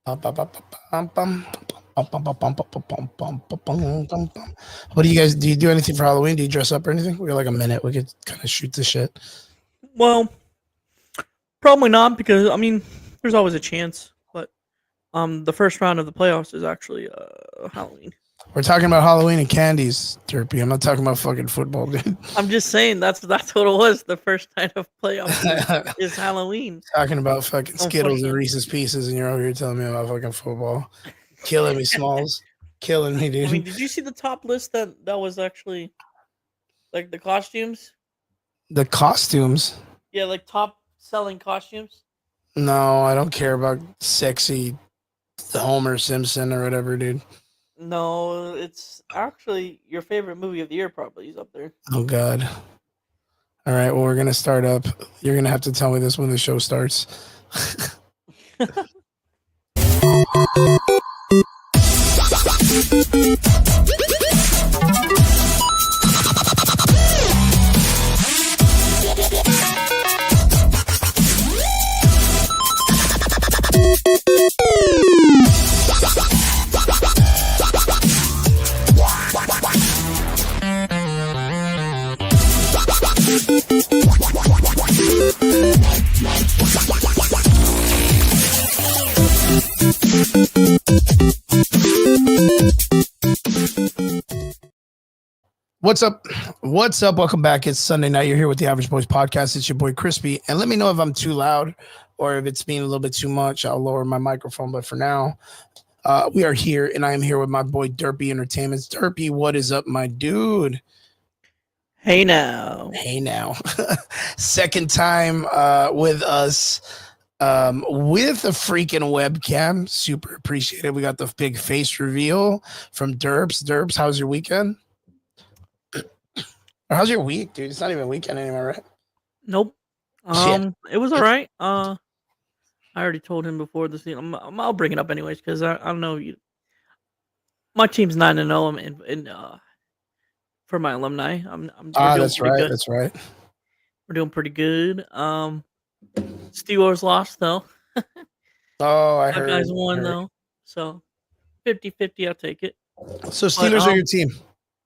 What do you guys do? You do anything for Halloween? Do you dress up or anything? We got like a minute. We could kind of shoot the shit. Well, probably not because there's always a chance. But the first round of the playoffs is actually Halloween. We're talking about Halloween and candies, Derpy. I'm not talking about fucking football, dude. I'm just saying that's what it was. The first night of playoffs is Halloween. Talking about fucking Skittles and Reese's Pieces, and you're over here telling me about fucking football. Killing me, Smalls. Killing me, dude. Did you see the top list that was actually like the costumes? The costumes? Yeah, like top selling costumes. No, I don't care about sexy Homer Simpson or whatever, dude. No, it's actually your favorite movie of the year. Probably is up there. Oh God! All right, well we're gonna start up. You're gonna have to tell me this when the show starts. What's up? What's up? Welcome back. It's Sunday night. You're here with the Average Boys Podcast. It's your boy Crispy. And let me know if I'm too loud or if it's being a little bit too much. I'll lower my microphone. But for now, we are here, and I am here with my boy Derpy Entertainments. Derpy, what is up, my dude? Hey now. Hey now. Second time with us with a freaking webcam. Super appreciated. We got the big face reveal from Derps. Derps, how's your weekend? Or how's your week, dude? It's not even a weekend anymore, right? Nope. It was all right. I already told him before the season. I'll bring it up anyways because I don't know you. My team's 9-0. And for my alumni, That's right. Good. That's right. We're doing pretty good. Steelers lost though. Oh, I heard. You guys won though. So 50-50, I'll take it. So Steelers are your team.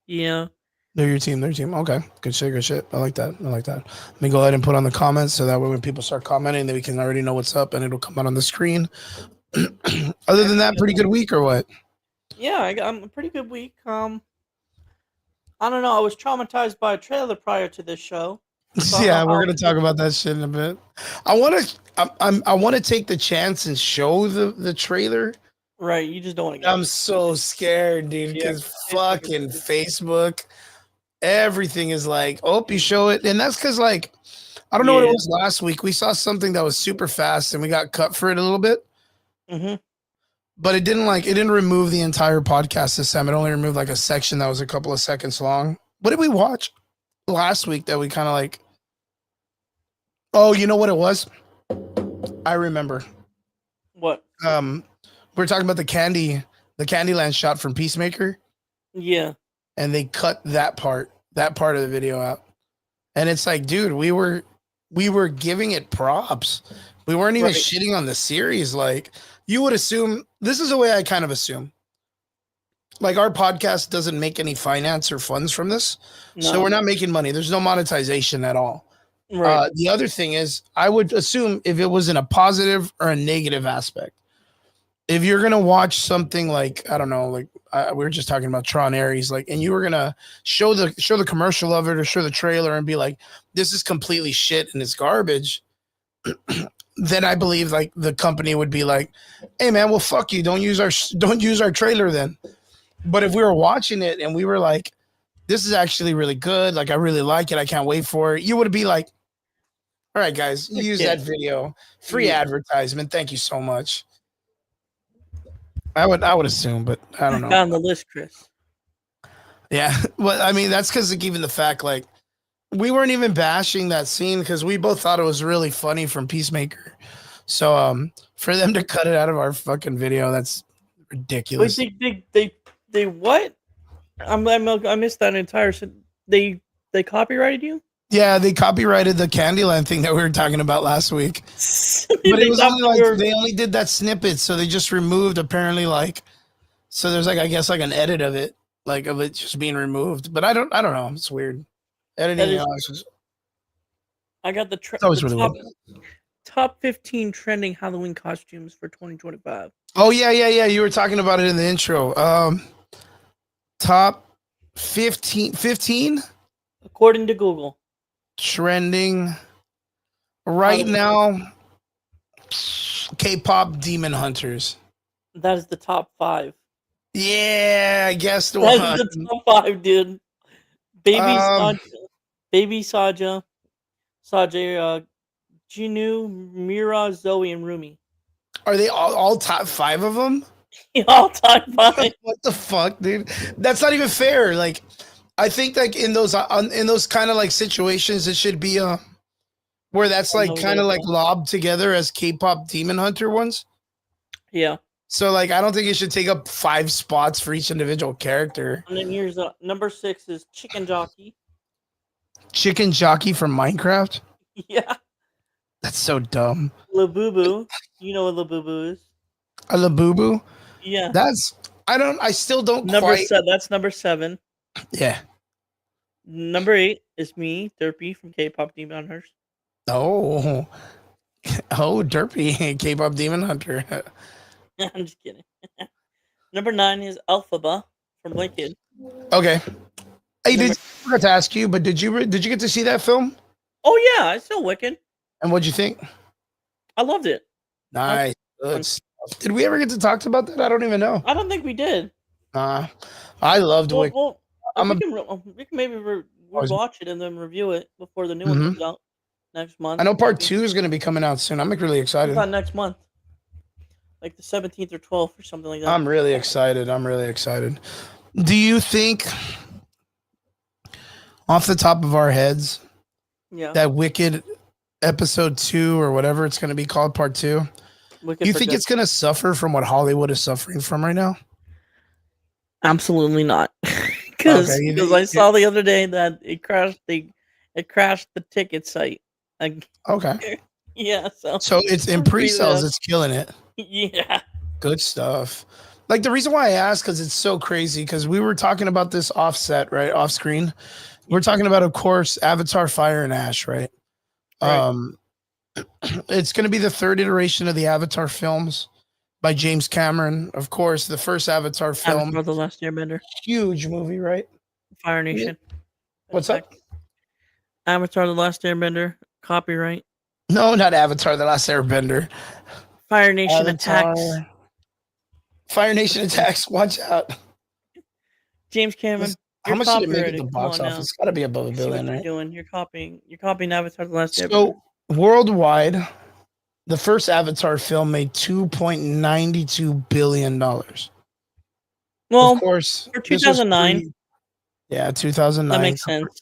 Yeah. They're your team. They're your team. Okay. Good shit. Good shit. I like that. Let me go ahead and put on the comments so that way when people start commenting, then we can already know what's up and it'll come out on the screen. Other than that, pretty good week or what? Yeah, I'm a pretty good week. I don't know. I was traumatized by a trailer prior to this show. So yeah, we're gonna talk about that shit in a bit. I want to take the chance and show the trailer. Right, you just don't want to. I'm so scared, dude, because fucking Facebook. Everything is like, oh, you show it. And that's because, like, I don't know what it was last week. We saw something that was super fast and we got cut for it a little bit. Mm-hmm. But it didn't remove the entire podcast this time. It only removed like a section that was a couple of seconds long. What did we watch last week that we kind of like? Oh, you know what it was? I remember. What? We're talking about the Candyland shot from Peacemaker. Yeah. And they cut that part of the video out. And it's like, dude, we were giving it props. We weren't even shitting on the series. Like, you would assume, this is the way I kind of assume. Like, our podcast doesn't make any finance or funds from this. No. So we're not making money. There's no monetization at all. Right. The other thing is, I would assume if it was in a positive or a negative aspect. If you're going to watch something like, I don't know, like we were just talking about Tron Ares, like, and you were going to show the commercial of it or show the trailer and be like, this is completely shit and it's garbage. Then I believe like the company would be like, hey man, well, fuck you. Don't use our trailer then. But if we were watching it and we were like, this is actually really good. Like, I really like it. I can't wait for it. You would be like, all right, guys, use that video. Free advertisement. Thank you so much. I would assume, but I don't know. On the list, Chris. Yeah, well, I mean, that's because given the fact, like, we weren't even bashing that scene because we both thought it was really funny from Peacemaker. So, for them to cut it out of our fucking video, that's ridiculous. Wait, they what? I missed that entire. They copyrighted you? Yeah, they copyrighted the Candyland thing that we were talking about last week. But it They was thought only we like were- they only did that snippet, so they just removed apparently like so there's like I guess like an edit of it, like of it just being removed. But I don't know. It's weird. that Editing is. is I got it's always the really top weird. top 15 trending Halloween costumes for 2025. Oh yeah. You were talking about it in the intro. Top 15 According to Google. trending right Halloween. now. K-pop Demon Hunters. That is the top 5. Yeah, I guessed That one. is the top 5, dude. Baby Um, Saja, Baby Saja, Jinu, Mira, Zoe, and Rumi. are they all top 5 of them? All time 5. What the fuck, dude? That's not even fair. Like, I think like in those kind of like situations, it should be where that's like kind of like lobbed together as K-pop Demon Hunter ones. Yeah. So like, I don't think it should take up 5 spots for each individual character. And then here's number 6 is Chicken Jockey. Chicken Jockey from Minecraft. Yeah. That's so dumb. Labubu. You know what Labubu is? A Labubu. Yeah. I still don't Number quite. 7. That's number 7. Yeah. Number 8 is me, Derpy from K-pop Demon Hunters. Oh, Derpy, K-pop Demon Hunter. I'm just kidding. Number 9 is Alphaba from Wicked. Okay. Hey, I forgot to ask you, but did you get to see that film? Oh yeah, I saw Wicked. And what'd you think? I loved it. Nice. Good stuff. Did we ever get to talk about that? I don't even know. I don't think we did. I loved Wicked. Well, we can maybe watch it and then review it before the new one comes out next month. I know part 2 is going to be coming out soon. I'm like really excited. Not next month, like the 17th or 12th or something like that. I'm really excited. Do you think, off the top of our heads, that Wicked episode 2 or whatever it's going to be called, part 2, do you think it's going to suffer from what Hollywood is suffering from right now? Absolutely not. Because I saw the other day that it crashed the ticket site. Okay. Yeah. So it's in pre-sales. It's killing it. Yeah. Good stuff. Like the reason why I asked, because it's so crazy, because we were talking about this offset, right? Off screen. We're talking about, of course, Avatar Fire and Ash, right? It's going to be the 3rd iteration of the Avatar films by James Cameron. Of course, the first Avatar film. Avatar: The Last Airbender. Huge movie, right? Fire Nation. What's up? Avatar: The Last Airbender. Copyright. No, not Avatar: The Last Airbender. Fire Nation Attacks. Fire Nation Attacks. Watch out. James Cameron. How much did it make at the box office? It's got to be above $1 billion, right? You're copying Avatar: The Last Airbender. So worldwide, the first Avatar film made $2.92 billion. Well, of course, for 2009. 2009. That makes sense.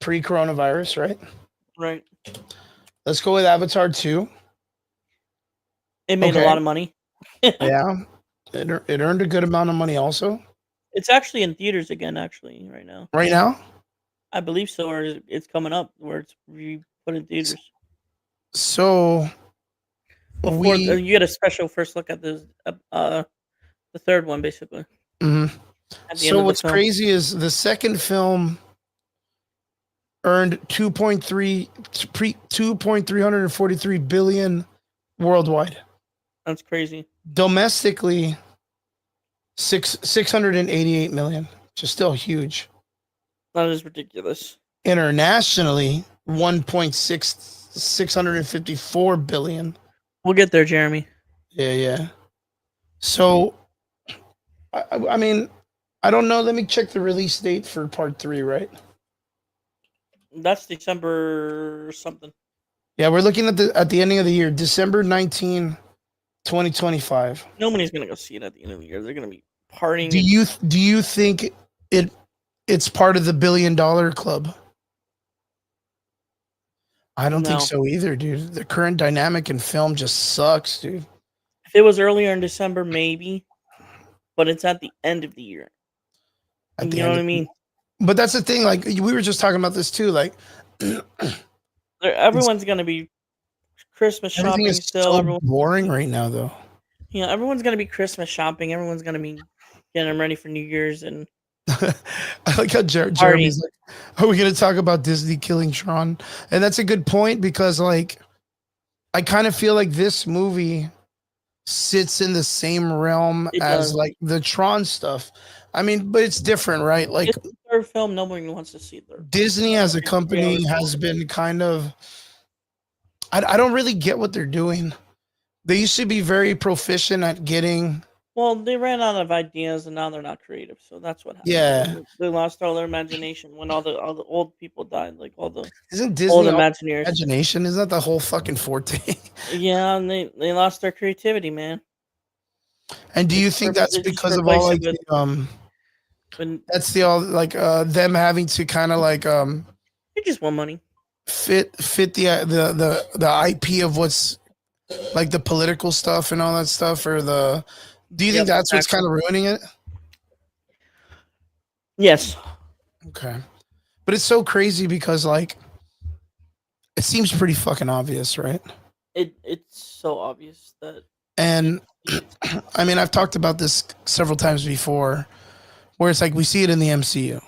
Pre-coronavirus, right? Right. Let's go with Avatar 2. It made a lot of money. Yeah. It earned a good amount of money also. It's actually in theaters again, right now. Right now? I believe so, or it's coming up where it's put in theaters. So before you get a special first look at the 3rd one, basically. So what's crazy is the second film earned 2.343 billion worldwide. That's crazy. Domestically, 688 million, which is still huge. That is ridiculous. Internationally, 654 billion. We'll get there, Jeremy. Yeah. So, I mean, I don't know. Let me check the release date for part 3, right? That's December something. Yeah, we're looking at the ending of the year, December 19, 2025. Nobody's gonna go see it at the end of the year. They're gonna be partying. Do you think it's part of the $1 billion club? I don't think so either, dude. The current dynamic in film just sucks, dude. If it was earlier in December, maybe, but it's at the end of the year. You know what I mean? But that's the thing. Like we were just talking about this too. Like Everyone's gonna be Christmas everything shopping is still. so Everyone, boring right now, though. everyone's gonna be Christmas shopping. Everyone's gonna be getting them ready for New Year's and I like how partying. Jeremy's like, "Are we going to talk about Disney killing Tron?" And that's a good point because, like, I kind of feel like this movie sits in the same realm It as does. like the Tron stuff. I mean, but it's different, right? Like It's the third film. Nobody wants to see third film. Disney as a It's 3 hours company long. has been kind of, I don't really get what they're doing. They used to be very proficient at getting, Well, they ran out of ideas and now they're not creative. So that's what happened. yeah. They lost all their imagination when all the old people died, like all the Isn't old Disney all Imagineers. imagination? Isn't that the whole fucking forte? Yeah, and they lost their creativity, man. And do you think that's They just because of all replaced it like with the when that's the all like them having to kind of like you just want money. fit the IP of what's like the political stuff and all that stuff, or the do you think Yep, that's what's exactly. kind of ruining it? Yes, Okay. But it's so crazy because like it seems pretty fucking obvious, right? it's so obvious that And it's I mean, I've talked about this several times before where it's like we see it in the MCU.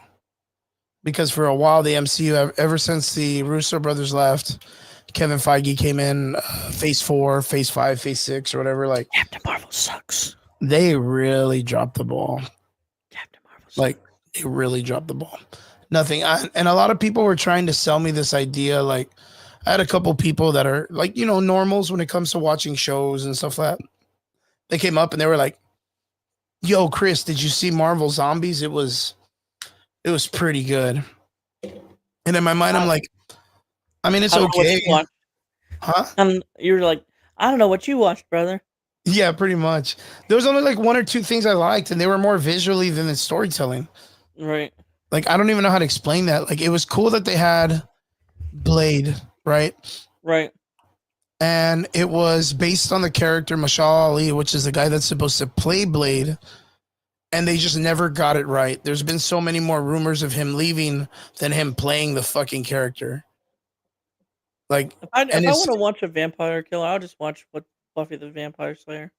Because for a while the MCU ever since the Russo brothers left, Kevin Feige came in, phase 4, phase 5, phase 6 or whatever, like Captain Marvel sucks. they really dropped the ball. Captain Marvel sucks. Like they really dropped the ball. Nothing. And a lot of people were trying to sell me this idea. Like I had a couple people that are like, normals when it comes to watching shows and stuff like that. They came up and they were like, "Yo, Chris, did you see Marvel Zombies? It was pretty good." And in my mind, I'm like, I mean, it's I don't know what okay. you watched. Huh? And you're like, I don't know what you watched, brother. Yeah, pretty much. There was only like one or two things I liked, and they were more visually than the storytelling. Right, Like, I don't even know how to explain that. Like, it was cool that they had Blade, right? right. And it was based on the character Mashal Ali, which is the guy that's supposed to play Blade. And they just never got it right. There's been so many more rumors of him leaving than him playing the fucking character. Like, and If I it's want to watch a vampire killer, I'll just watch what Buffy the Vampire Slayer.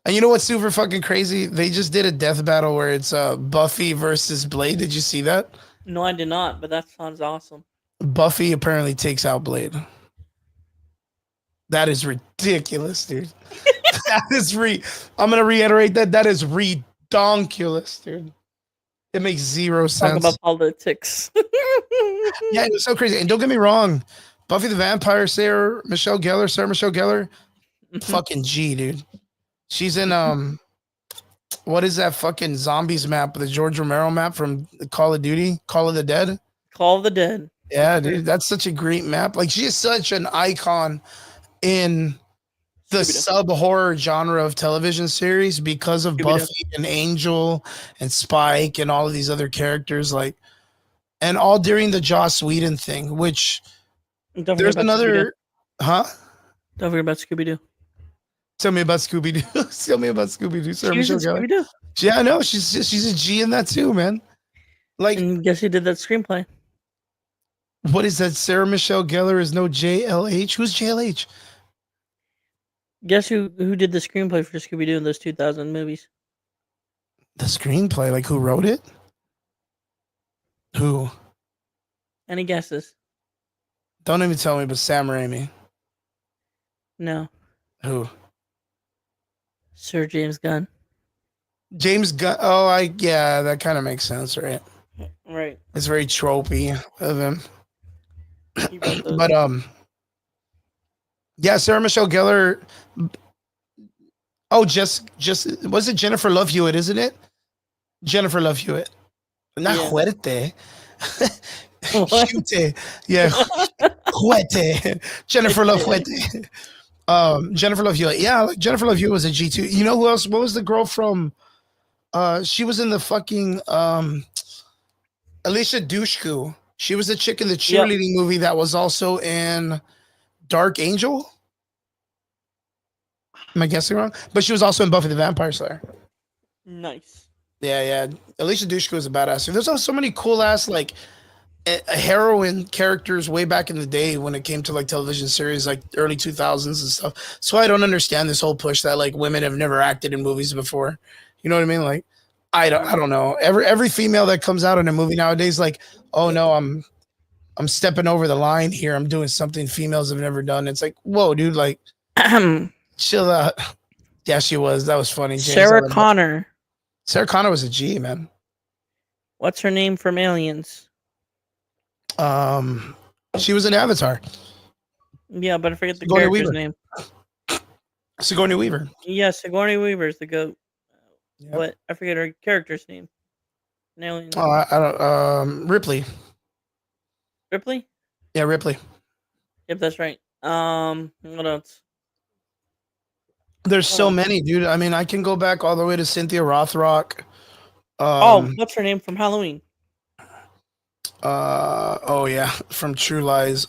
and you know what's super fucking crazy? They just did a death battle where it's Buffy versus Blade. Did you see that? No, I did not, but that sounds awesome. Buffy apparently takes out Blade. That is ridiculous, dude. That is I'm gonna reiterate that. That is redonkulous, dude. It makes zero Talk sense. about politics. Yeah, it was so crazy. And don't get me wrong, Buffy the Vampire Slayer, Sarah Michelle Gellar, fucking G, dude. She's in what is that fucking zombies map, the George Romero map from Call of Duty, Call of the Dead? Call of the Dead. Yeah, dude, that's such a great map. Like she is such an icon in the sub horror genre of television series because of Scooby-Doo. Buffy and Angel and Spike and all of these other characters, like, and all during the Joss Whedon thing, which there's another, huh? Don't forget about Scooby Doo. Tell me about Scooby Doo. Tell me about Scooby Doo. Sarah She was in Michelle Gellar. Scooby Doo. Yeah, I know. She's a G in that too, man. Like, And guess who did that screenplay? what is that? Sarah Michelle Gellar is no JLH. Who's JLH? Guess who did the screenplay for Scooby Doo in those 2000 movies? The screenplay. Like, who wrote it? Who? Any guesses? Don't even tell me, but Sam Raimi. No. Who? Sir James Gunn. James Gunn. Oh, yeah, that kind of makes sense, right? Right. It's very tropey of him. He wrote those. But yeah, Sarah Michelle Gellar. Oh, just was it Jennifer Love Hewitt, isn't it? Jennifer Love Hewitt. Not Yeah. Huerte. What? Huete. Yeah. Huete. Jennifer Love Huete. Jennifer Love Hewitt. Yeah, like Jennifer Love Hewitt was a G2. You know who else? What was the girl from she was in the fucking Alicia Dushku. She was the chick in the cheerleading movie that was also in Dark Angel. Am I guessing wrong? But she was also in Buffy the Vampire Slayer. Nice. Yeah. Alicia Dushku is a badass. There's also so many cool ass like heroine characters way back in the day when it came to like television series, like early 2000s and stuff. So I don't understand this whole push that like women have never acted in movies before. You know what I mean? Like, I don't know. Every female that comes out in a movie nowadays, like, oh no, I'm stepping over the line here. I'm doing something females have never done. It's like, whoa, dude, like, chill out. Yeah, she was. That was funny, James. Sarah Connor. Sarah Connor was a G, man. What's her name from Aliens? She was an Avatar. Yeah, but I forget the character's name. Sigourney Weaver. Yeah, Sigourney Weaver is the goat. Yep. But I forget her character's name. Aliens. Oh, I don't. Ripley. Ripley? Yeah, Ripley. Yep, that's right. What else? There's so many, dude. I mean, I can go back all the way to Cynthia Rothrock. What's her name from Halloween? Oh yeah, from True Lies.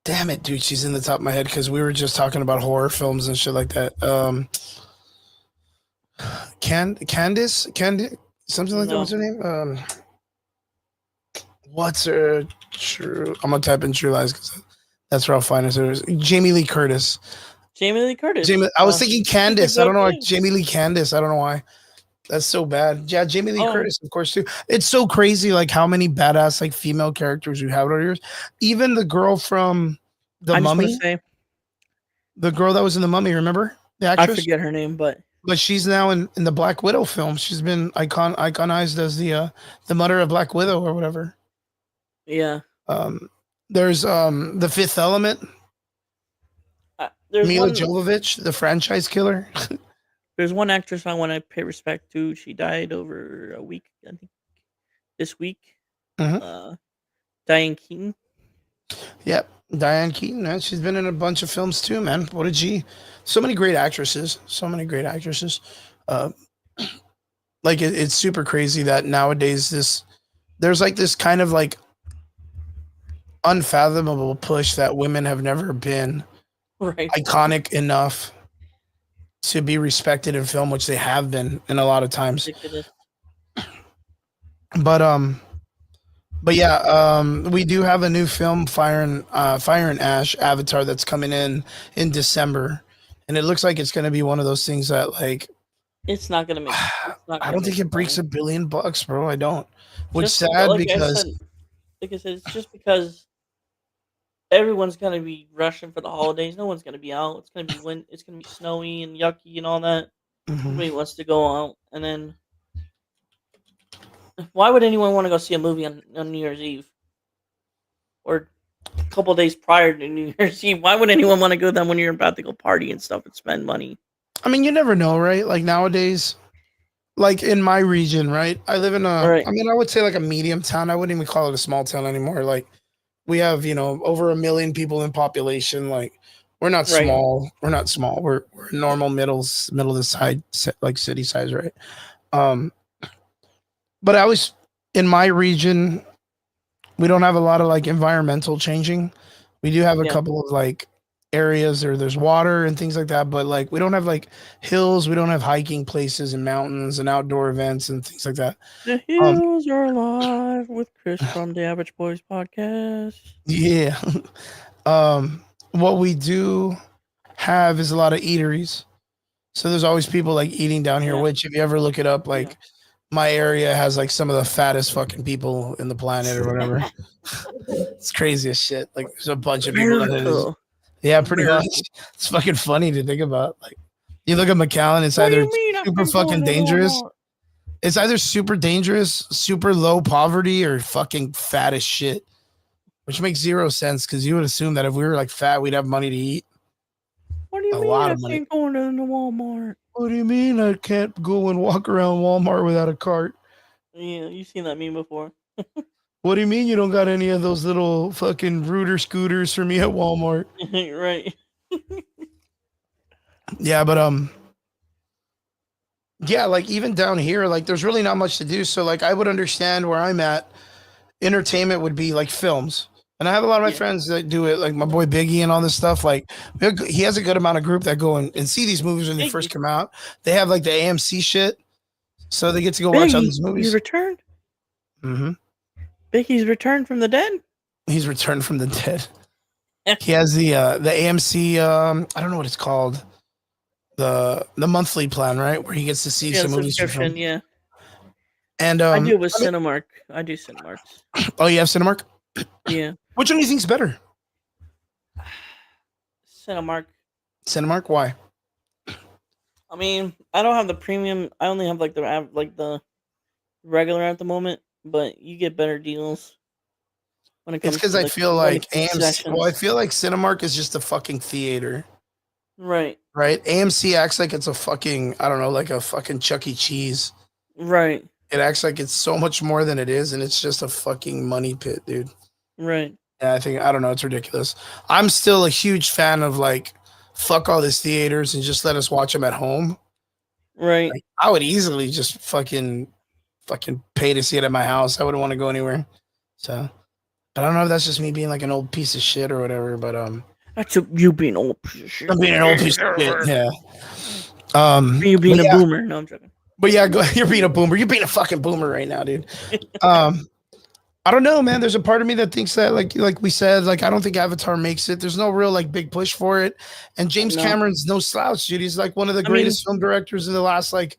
Damn it, dude, she's in the top of my head because we were just talking about horror films and shit like that. Candice, something like that. What's her name? What's her true? I'm gonna type in True Lies because that's where I'll find it. Jamie Lee Curtis. I was thinking Candice. I don't know, like Jamie Lee Candice. I don't know why. That's so bad. Yeah, Jamie Lee Curtis, of course, too. It's so crazy, like how many badass like female characters we have over here. Even the girl from The Mummy. The girl that was in The Mummy, remember? The actress? I forget her name, but she's now in the Black Widow film. She's been iconized as the mother of Black Widow or whatever. Yeah. There's The Fifth Element. Mila Jovovich, the franchise killer. There's one actress I want to pay respect to. She died over a week, I think, this week. Mm-hmm. Diane Keaton. Yep, Diane Keaton. Man. She's been in a bunch of films too, man. What a G. So many great actresses. Like it's super crazy that nowadays there's like this kind of like unfathomable push that women have never been iconic enough to be respected in film, which they have been in a lot of times. Ridiculous. But yeah, we do have a new film, Fire and Ash, Avatar, that's coming in December, and it looks like it's going to be one of those things that like it's not going to make. I don't think it breaks $1 billion, bro. I don't. Which is sad because, like I said, it's just because everyone's gonna be rushing for the holidays. No one's gonna be out. It's gonna be it's gonna be snowy and yucky and all that. Nobody wants to go out. And then, why would anyone want to go see a movie on New Year's Eve or a couple of days prior to New Year's Eve? Why would anyone want to go then when you're about to go party and stuff and spend money? I mean, you never know, right? Like nowadays, like in my region, right? I live in I mean, I would say like a medium town. I wouldn't even call it a small town anymore. Like. We have, over 1 million people in population. Like, we're not small. We're not small. We're normal middle of the side, like city size, right? But I was in my region. We don't have a lot of like environmental changing. We do have a couple of like areas where there's water and things like that, but like we don't have like hills. We don't have hiking places and mountains and outdoor events and things like that. The hills are alive with Chris from the Average Boys podcast. Yeah. What we do have is a lot of eateries. So there's always people like eating down here, which if you ever look it up, like my area has like some of the fattest fucking people in the planet or whatever. It's crazy as shit. Like there's a bunch of people. Yeah, pretty much. It's fucking funny to think about. Like, you look at McAllen, it's either super fucking dangerous. It's either super dangerous, super low poverty, or fucking fat as shit. Which makes zero sense because you would assume that if we were like fat, we'd have money to eat. What do you mean I can't go into the Walmart? What do you mean I can't go and walk around Walmart without a cart? Yeah, you've seen that meme before. What do you mean you don't got any of those little fucking Rooter scooters for me at Walmart? Right. Yeah, but yeah, like even down here, like there's really not much to do. So like I would understand where I'm at. Entertainment would be like films. And I have a lot of my friends that do it, like my boy Biggie and all this stuff. Like he has a good amount of group that go and see these movies when they first come out. They have like the AMC shit. So they get to go watch all Biggie, these he's movies. returned. Mm-hmm. Biggie's returned from the dead. He's returned from the dead. He has the AMC. I don't know what it's called. The monthly plan, right, where he gets to see Yeah, some movies for subscription. film. Yeah, And I do with I mean, Cinemark. I do Cinemarks. oh, you have Cinemark. Yeah, Which one do you think's better? Cinemark. Cinemark. Why? I mean, I don't have the premium. I only have like the regular at the moment, but you get better deals when it It's comes because to I the feel like AMC. Well, I concessions. feel like Cinemark is just a fucking theater, Right, right? AMC acts like it's a fucking, I don't know, like a fucking Chuck E. Cheese. right, It acts like it's so much more than it is, and it's just a fucking money pit, dude. right. Yeah, I don't know, it's ridiculous. I'm still a huge fan of like, fuck all these theaters and just let us watch them at home. Right. Like, I would easily just fucking pay to see it at my house. I wouldn't want to go anywhere. So, but I don't know if that's just me being like an old piece of shit or whatever. But That's you being an old piece of shit. I'm being an old piece of shit. Yeah. You being But a yeah, boomer. No, I'm joking. but yeah, go, you're being a boomer. You're being a fucking boomer right now, dude. Um, I don't know, man. There's a part of me that thinks that, like we said, like I don't think Avatar makes it. There's no real like big push for it. And James No. Cameron's no slouch, dude. He's like one of the greatest film directors in the last like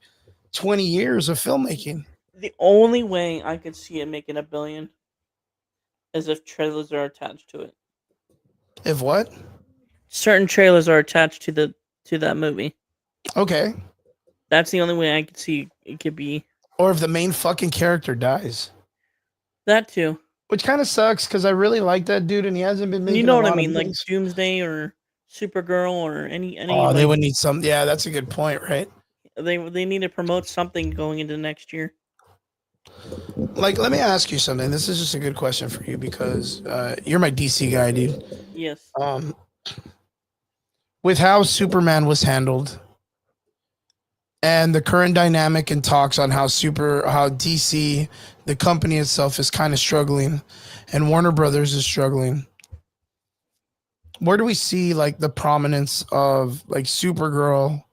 20 years of filmmaking. The only way I could see it making $1 billion is if trailers are attached to it. If what? Certain trailers are attached to that movie. Okay. That's the only way I could see it could be. Or if the main fucking character dies. That too. Which kind of sucks because I really like that dude and he hasn't been making You know a what I lot of mean, like things. Doomsday or Supergirl or any Oh, they like would need some. Yeah, that's a good point, right? they need to promote something going into next year. Like, let me ask you something. This is just a good question for you because you're my DC guy, dude. Yes. With how Superman was handled and the current dynamic and talks on how DC, the company itself, is kind of struggling, and Warner Brothers is struggling. Where do we see like the prominence of like Supergirl?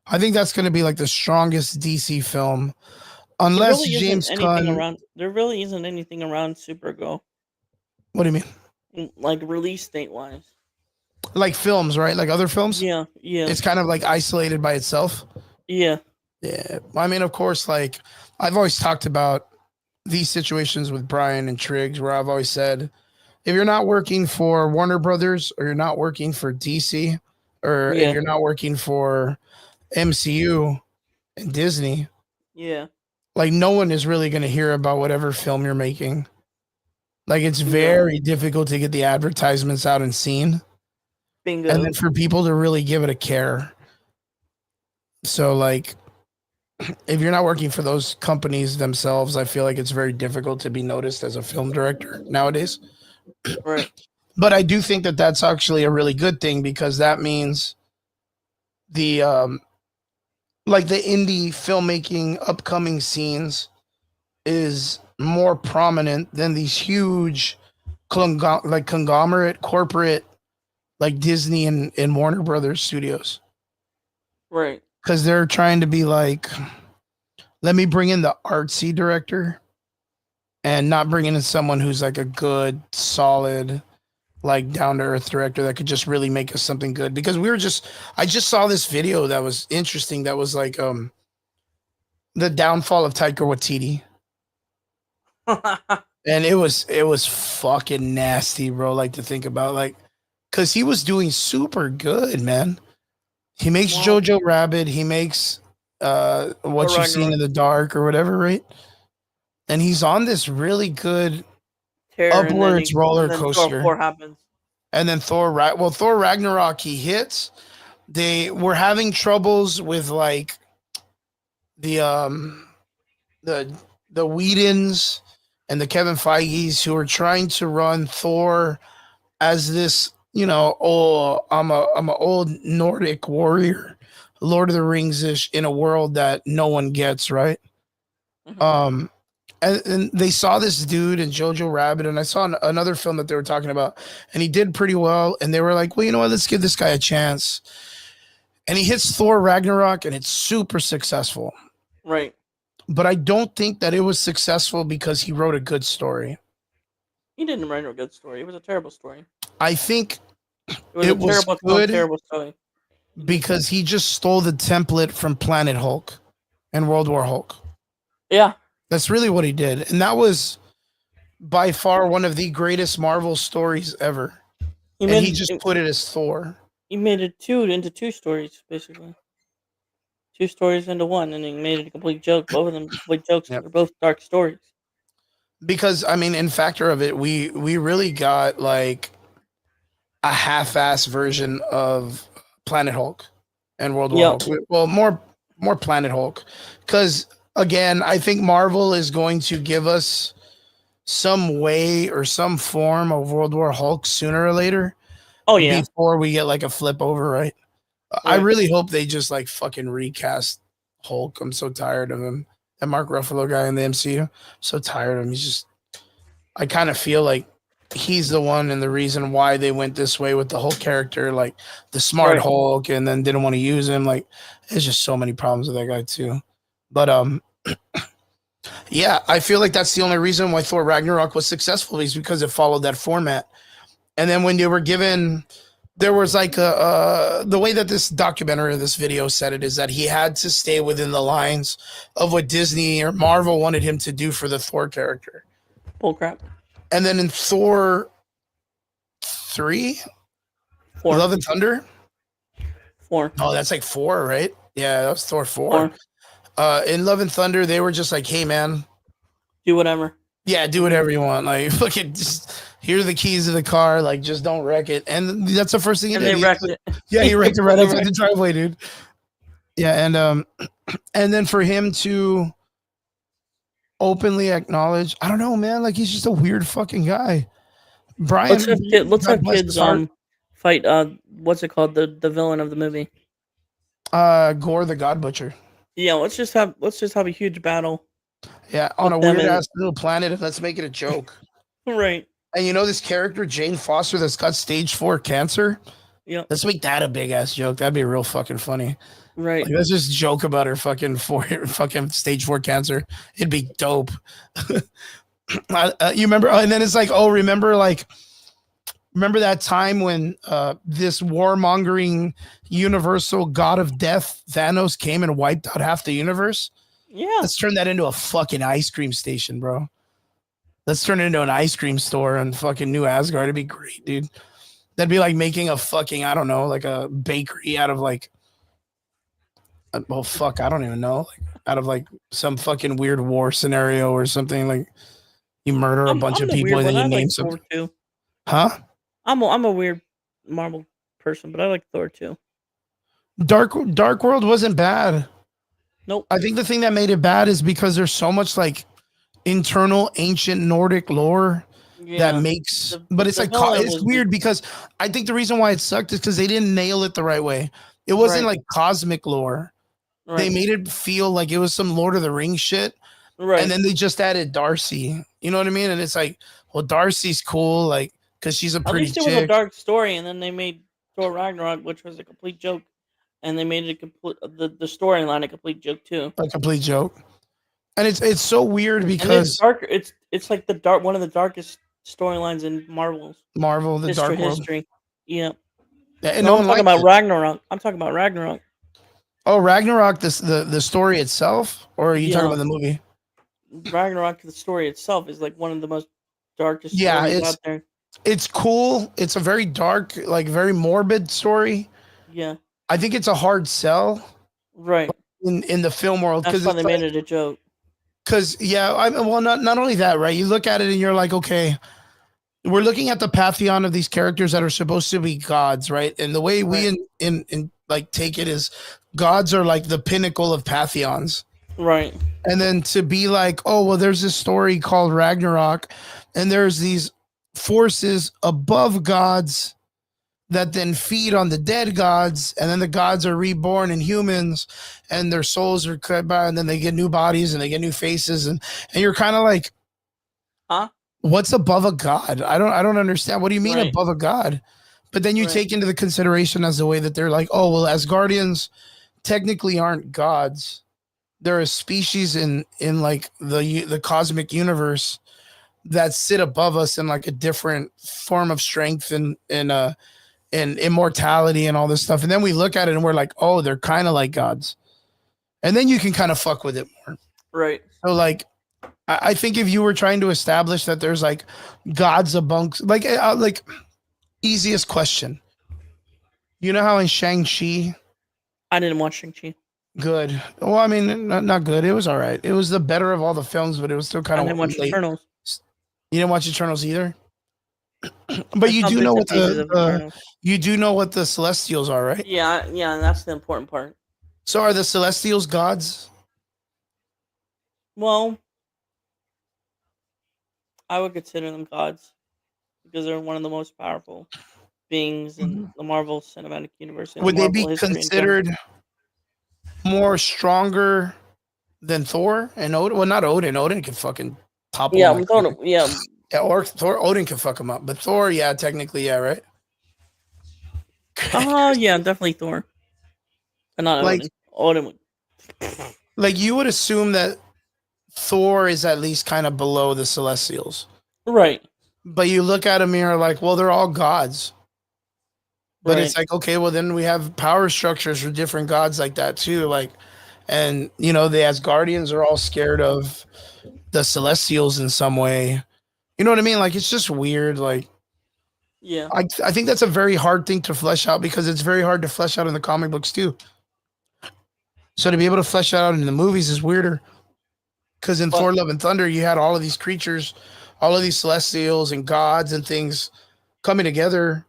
I think that's going to be like the strongest DC film, unless There really James isn't anything Gunn. around. There really isn't anything around Supergirl, What do you mean? like release date wise. Like films, right? Like other films. Yeah. Yeah. It's kind of like isolated by itself. Yeah. Yeah. I mean, of course, like I've always talked about these situations with Brian and Triggs, where I've always said, if you're not working for Warner Brothers or you're not working for DC or Yeah. if you're not working for MCU and Disney, Yeah. like no one is really going to hear about whatever film you're making. Like it's very difficult to get the advertisements out and seen. Bingo. And then for people to really give it a care. So like if you're not working for those companies themselves, I feel like it's very difficult to be noticed as a film director nowadays. Right. But I do think that that's actually a really good thing because that means the like the indie filmmaking upcoming scenes is more prominent than these huge like conglomerate corporate like Disney and Warner Brothers studios. Right. Because they're trying to be like, let me bring in the artsy director and not bringing in someone who's like a good, solid, like down to earth director that could just really make us something good. Because I just saw this video that was interesting. That was like the downfall of Taika Waititi. And it was fucking nasty, bro. Like to think about, like, because he was doing super good, man. He makes Jojo Rabbit. He makes What You've Seen in the Dark or whatever, right? And he's on this really good upwards roller coaster. Thor happens. And then Thor Ragnarok, he hits. They were having troubles with like the Whedons and the Kevin Feige's who are trying to run Thor as this, you know, I'm an old Nordic warrior, Lord of the Rings-ish in a world that no one gets, right? Mm-hmm. And they saw this dude in Jojo Rabbit, and I saw another film that they were talking about, and he did pretty well, and they were like, well, you know what, let's give this guy a chance. And he hits Thor Ragnarok, and it's super successful. Right. but I don't think that it was successful because he wrote a good story. He didn't write a good story. It was a terrible story. I think It was a it was terrible tone, good terrible story. because he just stole the template from Planet Hulk and World War Hulk. Yeah. That's really what he did. And that was by far one of the greatest Marvel stories ever. He just put it as Thor. He made it into two stories, basically. Two stories into one, and he made it a complete joke. Both of them complete jokes. Yep. They're both dark stories. Because I mean, in factor of it, we really got like a half-ass version of Planet Hulk and World War Hulk. Well, more Planet Hulk, because again, I think Marvel is going to give us some way or some form of World War Hulk sooner or later. Oh yeah. Before we get like a flip over, right? I really hope they just like fucking recast Hulk. I'm so tired of him. That Mark Ruffalo guy in the MCU. So tired of him. He's just. I kind of feel like he's the one and the reason why they went this way with the Hulk character, like the smart Hulk, and then didn't want to use him. Like, there's just so many problems with that guy too. But yeah, I feel like that's the only reason why Thor Ragnarok was successful is because it followed that format. And then when they were given, there was like the way that this documentary, this video said it is that he had to stay within the lines of what Disney or Marvel wanted him to do for the Thor character. Bull crap. And then in Thor 3, Love and Thunder? 4. Oh, that's like 4, right? Yeah, that was Thor 4. In Love and Thunder, they were just like, hey, man. Do whatever. Yeah, do whatever you want. Like, fucking just, here are the keys to the car. Like, just don't wreck it. And that's the first thing he did. They wrecked it. Yeah, he wrecked it right outside the driveway, dude. Yeah, and then for him to openly acknowledge, I don't know, man. Like, he's just a weird fucking guy. Brian, let's have kids fight. What's it called? The villain of the movie. Gore the God Butcher. Yeah, let's just have a huge battle. Yeah, on a weird ass little planet. Let's make it a joke. Right. And you know this character Jane Foster that's got stage 4 cancer. Yeah. Let's make that a big ass joke. That'd be real fucking funny. Right. Like, let's just joke about her fucking stage 4 cancer. It'd be dope. You remember? And then it's like, oh, remember that time when this warmongering universal god of death, Thanos, came and wiped out half the universe? Yeah. Let's turn that into a fucking ice cream station, bro. Let's turn it into an ice cream store in fucking New Asgard. It'd be great, dude. That'd be like making a fucking, I don't know, like a bakery out of like, well, fuck, I don't even know. Like, out of like some fucking weird war scenario or something. Like, you murder a bunch of people and then you name something. Thor 2. Huh? I'm a weird Marvel person, but I like Thor 2. Dark World wasn't bad. Nope. I think the thing that made it bad is because there's so much like internal ancient Nordic lore that makes, but it's like it's weird because I think the reason why it sucked is because they didn't nail it the right way. It wasn't like cosmic lore. Right. They made it feel like it was some Lord of the Rings shit. Right. And then they just added Darcy. You know what I mean? And it's like, well, Darcy's cool, like, because she's a pretty chick. At least it was a dark story, and then they made Thor Ragnarok, which was a complete joke. And they made it the storyline a complete joke too. A complete joke. And it's so weird because it's darker. It's like one of the darkest storylines in Marvel, the Dark World. History. Yeah. And I'm talking about Ragnarok. I'm talking about Ragnarok. Oh, Ragnarok, the story itself, or are you talking about the movie? Ragnarok, the story itself, is like one of the most darkest stories out there. It's cool. It's a very dark, like very morbid story. Yeah. I think it's a hard sell. Right. In the film world. That's why they made it a joke. Because, not only that, right? You look at it and you're like, okay, we're looking at the pantheon of these characters that are supposed to be gods, right? And the way we in like take it is gods are like the pinnacle of pantheons. Right. And then to be like, oh, well, there's this story called Ragnarok, and there's these forces above gods that then feed on the dead gods, and then the gods are reborn in humans, and their souls are cut by, and then they get new bodies and they get new faces, and you're kind of like, huh? What's above a god? I don't understand. What do you mean above a god? But then you take into the consideration as the way that they're like, oh, well, Asgardians technically aren't gods. there are species in like the cosmic universe that sit above us in like a different form of strength and immortality and all this stuff. And then we look at it and we're like, oh, they're kind of like gods. And then you can kind of fuck with it more. Right. So like I think if you were trying to establish that there's like gods amongst like easiest question. You know how in Shang-Chi, I didn't watch Shang-Chi. good. Well, I mean, not good. It was all right. It was the better of all the films, but it was still kind I of didn't watch late. Eternals. You didn't watch Eternals either, I but you saw do bits know and what pieces of Eternals. you do know what the Celestials are, right? Yeah, yeah, that's the important part. So are the Celestials gods? Well, I would consider them gods because they're one of the most powerful beings in the Marvel Cinematic Universe and Would they be Marvel history in general. considered more stronger than Thor and Odin? Well, not Odin. Odin can fucking topple Yeah, him I'm like throwing. Yeah, yeah, or Thor. Odin can fuck him up, but Thor, yeah, technically, yeah, right. yeah, definitely Thor, but not like Odin. Odin would. like you would assume that Thor is at least kind of below the Celestials, Right, but you look at him and you're like, well, they're all gods. But right. it's like, okay, well, then we have power structures for different gods like that too. Like, and you know, the Asgardians are all scared of the Celestials in some way. You know what I mean? Like, it's just weird. Like, Yeah. I think that's a very hard thing to flesh out because it's very hard to flesh out in the comic books too. So to be able to flesh that out in the movies is weirder. Because in But Thor: Love and Thunder, you had all of these creatures, all of these Celestials and gods and things coming together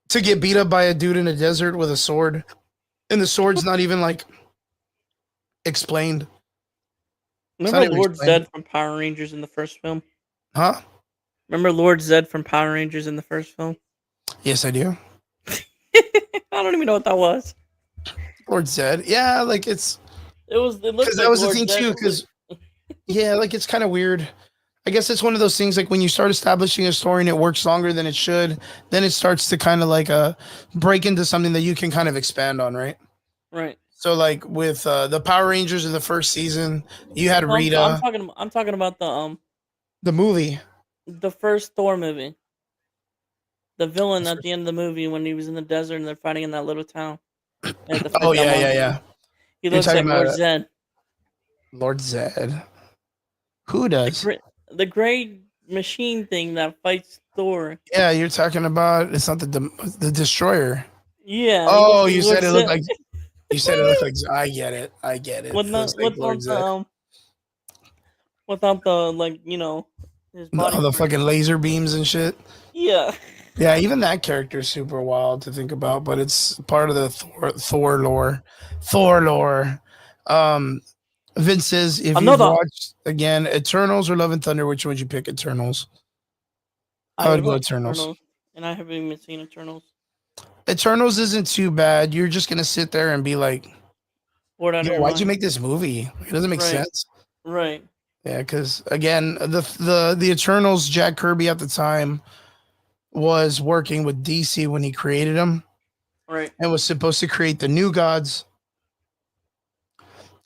to get beat up by a dude in a desert with a sword, and the sword's not even like explained. It's not remember even Lord explained, Zed from Power Rangers in the first film? huh? Remember Lord Zed from Power Rangers in the first film? Yes, I do. I don't even know what that was. Lord Zed, yeah, like it's It was. It because looked that like was the Lord thing Zed. too. Because yeah, like it's kind of weird. I guess it's one of those things like when you start establishing a story and it works longer than it should, then it starts to kind of like break into something that you can kind of expand on, right? Right. So like with the Power Rangers in the first season, you had No, I'm Rita, talking. I'm talking about the movie. the first Thor movie. The villain at the end of the movie when he was in the desert and they're fighting in that little town. They had to Oh fight that yeah, yeah, monster. yeah. He You're looks talking like about Lord Zed. Lord Zed. Who The does? great, the great machine thing that fights Thor. Yeah, you're talking about. It's not the Destroyer. Yeah, he looks Oh, like you Lord said it looked Zed. like. You said it looked like. I get it. I get it. It looks like Lord Without the Zed. without the his body All the parts. fucking laser beams and shit. Yeah. Yeah, even that character is super wild to think about, but it's part of the Thor lore. Thor lore. Um, Vince says, if you've Another. watched again Eternals or Love and Thunder, which would you pick? Eternals. I I would would go watch Eternals. Eternals, and I haven't even seen Eternals. Eternals isn't too bad. You're just gonna sit there and be like, Bored out of "Yo, your why'd you mind. make this movie? It doesn't make Right. sense." Right. Yeah, because again, the Eternals, Jack Kirby at the time was working with DC when he created them Right. and was supposed to create the new gods.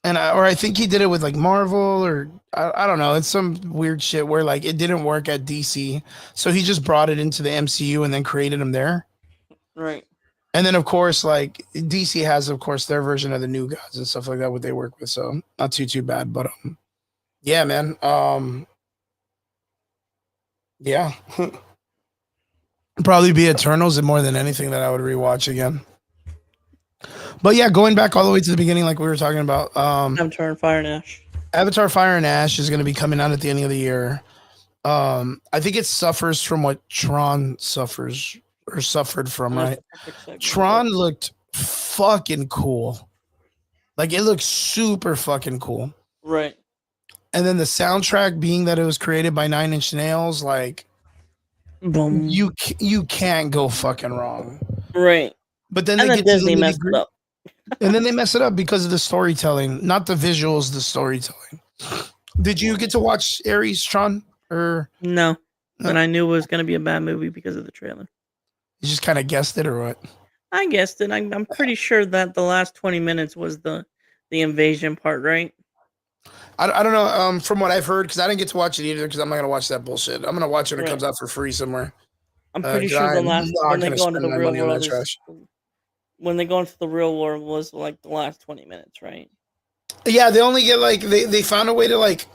And or I think he did it with like Marvel or I don't know. It's some weird shit where like it didn't work at DC, so he just brought it into the MCU and then created them there. Right. And then of course, like DC has of course their version of the new gods and stuff like that. What they work with, so not too bad. But yeah, man. Yeah, probably be Eternals and more than anything that I would rewatch again. But yeah, going back all the way to the beginning, like we were talking about, Avatar and Fire and Ash. Avatar: Fire and Ash is going to be coming out at the end of the year. I think it suffers from what Tron suffers or suffered from, And that's right? the perfect segue. Tron looked fucking cool. Like it looked super fucking cool. Right. And then the soundtrack being that it was created by Nine Inch Nails, like Boom. you can't go fucking wrong. Right. But then And they then get to the Disney nitty messed it gritty, up. and then they mess it up because of the storytelling, not the visuals, the storytelling. Did you get to watch Aries, Tron, or No. no? But I knew it was gonna be a bad movie because of the trailer. You just kind of guessed it, or what? I guessed it. I'm pretty sure that the last 20 minutes was the the invasion part, right? I don't know. From what I've heard, because I didn't get to watch it either, because I'm not gonna watch that bullshit. I'm gonna watch it when it Right. comes out for free somewhere. I'm pretty 'Cause sure the I'm last not when they gonna go into spend the my real money on that world is trash. when they go into the real world was like the last 20 minutes, right? Yeah, they only get like they found a way to like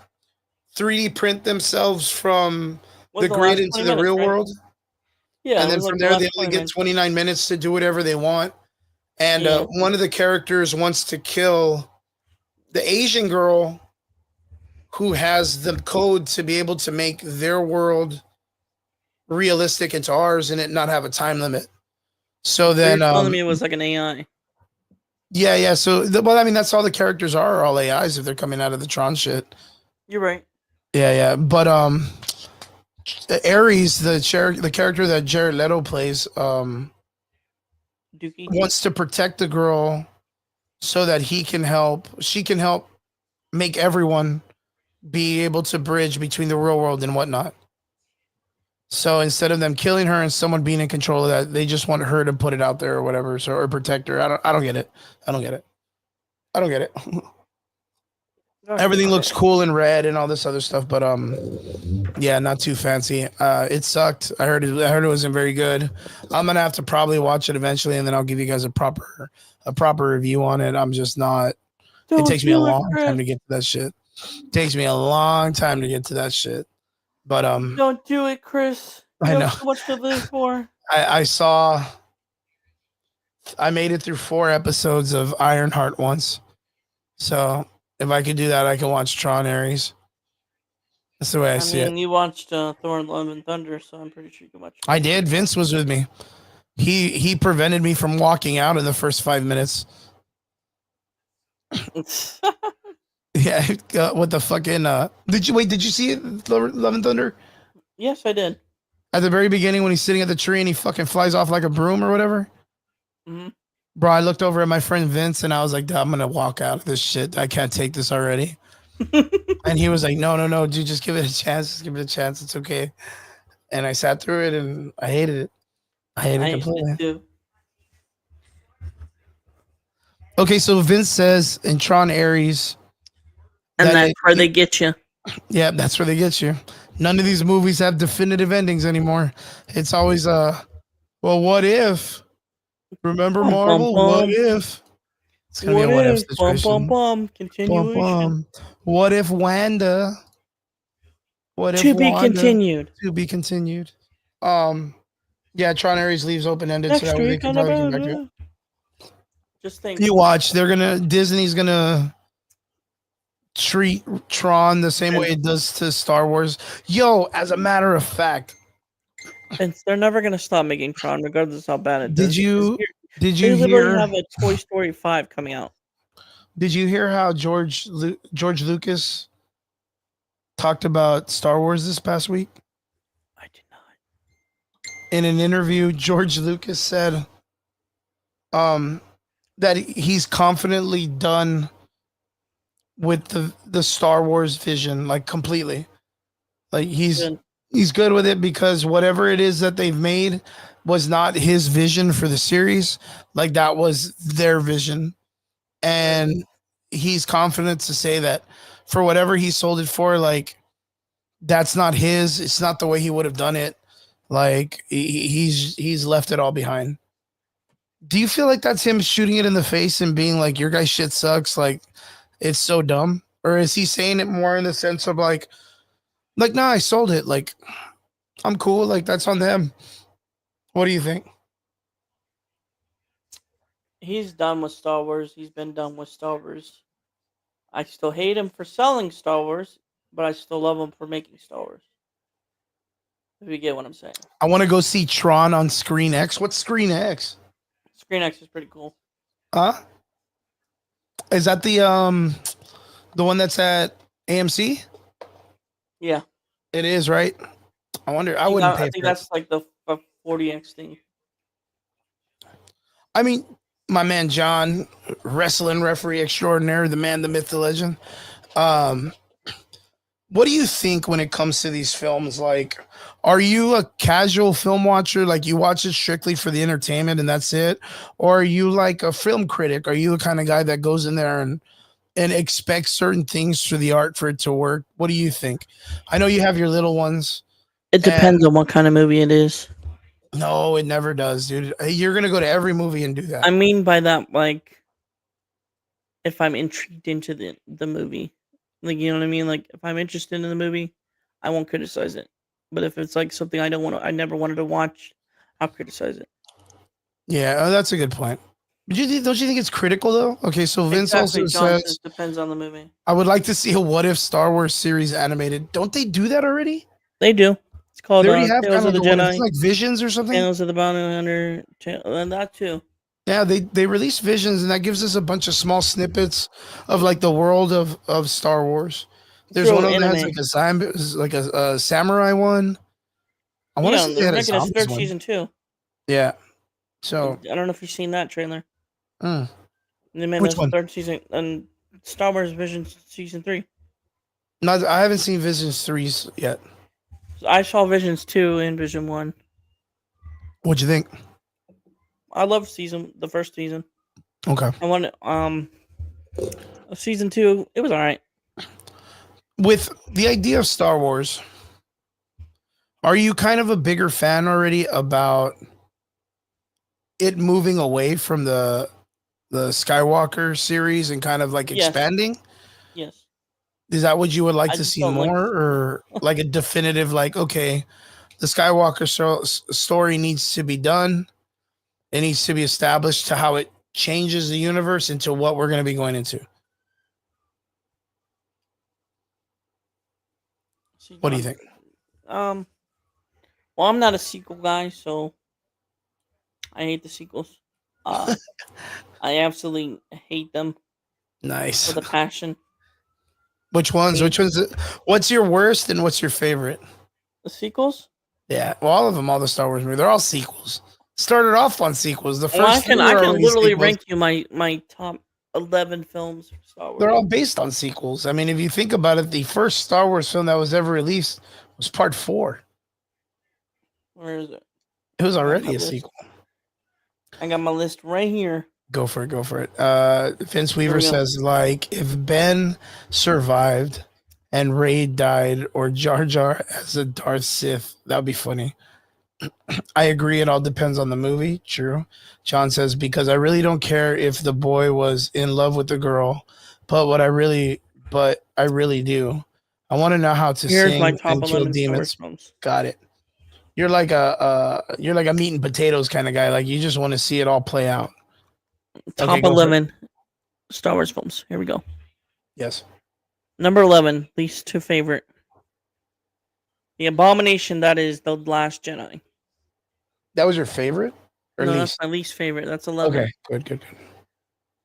3D print themselves from Was the the grid last into 20 the minutes, real right? world, Yeah, and it then was from like the there they last only 20 get minutes. 29 minutes to do whatever they want. And Yeah. one of the characters wants to kill the Asian girl who has the code to be able to make their world realistic into ours and it not have a time limit. So So you're then, telling me it was like an AI? yeah. So, well, I mean, that's all the characters are all AIs if they're coming out of the Tron shit. You're right. Yeah. But Ares, the character that Jared Leto plays, Dookie. wants to protect the girl so that she can help make everyone be able to bridge between the real world and whatnot. So instead of them killing her and someone being in control of that, they just want her to put it out there or whatever, so or protect her. I don't get it. I don't get it. I don't get it. Everything looks cool in red and all this other stuff, but yeah, not too fancy. It sucked. I heard it wasn't very good. I'm gonna have to probably watch it eventually, and then I'll give you guys a proper review on it. I'm just not. It Don't takes me a do it, long time Chris. to get to that shit. Takes me a long time to get to that shit. But Don't do it, Chris. I You know. have so much to live for. I made it through 4 episodes of Ironheart once. So if I could do that, I can watch Tron Ares. That's the way I see it. You watched Thor: Love and Thunder, so I'm pretty sure you can watch. I did. Vince was with me. He prevented me from walking out in the first 5 minutes. Yeah, what the fucking did you see it, Love and Thunder? Yes, I did. At the very beginning when he's sitting at the tree and he fucking flies off like a broom or whatever? Mm-hmm. Bro, I looked over at my friend Vince and I was like, I'm gonna walk out of this shit. I can't take this already. And he was like, no, dude, just give it a chance. Just give it a chance. It's okay. And I sat through it and I hated it. I hated it completely. Too. Okay, so Vince says in Tron Ares, and that's where they get you. Yeah, that's where they get you. None of these movies have definitive endings anymore. It's always well, what if? Remember Marvel? What if? It's gonna be a what if situation. Continuation. What if Wanda? What if to be Wanda? continued? To be continued. Yeah, Tron Ares leaves open ended so that way they can Next probably week get back to it. Just think. You watch. Disney's gonna treat Tron the same way it does to Star Wars. Yo, as a matter of fact, and they're never gonna stop making Tron, regardless of how bad it does. Did you They literally have a Toy Story 5 coming out. Did you hear how George Lucas talked about Star Wars this past week? I did not. In an interview, George Lucas said that he's confidently done with the Star Wars vision, like completely. Like he's good with it because whatever it is that they've made was not his vision for the series. Like that was their vision. And he's confident to say that for whatever he sold it for, like that's not his. It's not the way he would have done it. Like he's left it all behind. Do you feel like that's him shooting it in the face and being like, your guys' shit sucks? Like it's so dumb? Or is he saying it more in the sense of like, nah, I sold it. Like I'm cool. Like that's on them. What do you think? He's done with Star Wars. He's been done with Star Wars. I still hate him for selling Star Wars, but I still love him for making Star Wars. If you get what I'm saying. I want to go see Tron on Screen X. What's Screen X? Screen X is pretty cool. Huh? Is that the one that's at AMC? Yeah. It is, right? I wonder. I wouldn't pay. I think that's like the 40X thing. I mean, my man John, wrestling referee extraordinaire, the man, the myth, the legend. What do you think when it comes to these films? Like, are you a casual film watcher? Like, you watch it strictly for the entertainment and that's it? Or are you like a film critic? Are you the kind of guy that goes in there and and expect certain things for the art for it to work? What do you think? I know you have your little ones. It And depends on what kind of movie it is. no, it never does, dude. You're gonna go to every movie and do that. I mean by that, like, if I'm intrigued into the movie, like, you know what I mean. Like, if I'm interested in the movie, I won't criticize it. But if it's like something I never wanted to watch, I'll criticize it. Yeah, that's a good point. But don't you think it's critical though? Okay, so Vince Exactly, also John says says, depends on the movie. I would like to see a what if Star Wars series animated. Don't they do that already? They do. It's called They already have Tales kind of of like the a what if it's Jedi, like Visions or something? Tales of the Bounty Hunter, and that too. Yeah, they release Visions, and that gives us a bunch of small snippets of like the world of Star Wars. It's There's one real of them that has anime. like a samurai one. I want to Yeah, say they they're had a making a zombies third one. season too. Yeah. I So, don't know if you've seen that trailer. mm. They made Which a one? third season and Star Wars Vision season 3. Not, I haven't seen Visions 3s yet. I saw Visions 2 and Vision 1. What'd you think? I love the first season. Okay. I want season 2. It was all right. With the idea of Star Wars, are you kind of a bigger fan already about it moving away from the Skywalker series and kind of like Yes, expanding? yes. Is that what you would like I to just see don't like. more, or like a definitive, like, okay, the Skywalker story needs to be done. It needs to be established to how it changes the universe into what we're going to be going into. See, What do you John. think? Um. Well, I'm not a sequel guy, so I hate the sequels. Uh, I absolutely hate them Nice. with a passion. Which I ones? mean, Which ones? What's your worst and what's your favorite? the sequels. Yeah, well, all of them, all the Star Wars movies, they're all sequels. Started off on sequels. The Well, first three I were can already literally sequels. rank you my top 11 films for Star They're Wars. all based on sequels. I mean, if you think about it, the first Star Wars film that was ever released was Part 4. Where is it? It was I got my already a list. sequel. I got my list right here. Go for it. Go for it. Vince Here Weaver we go. says, like, if Ben survived and Ray died or Jar Jar as a Darth Sith, that would be funny. I agree. It all depends on the movie. True. John says, because I really don't care if the boy was in love with the girl, but I really do. I want to know how to Here's my sing top and kill 11 Star Wars demons. films. Got it. You're like a meat and potatoes kind of guy. Like you just want to see it all play out. Okay, Top go for it. 11 Star Wars films. Here we go. Yes. Number 11, least to favorite. The abomination that is The Last Jedi. That was your favorite? Or No, that's least? my least favorite. That's Okay, 11. good.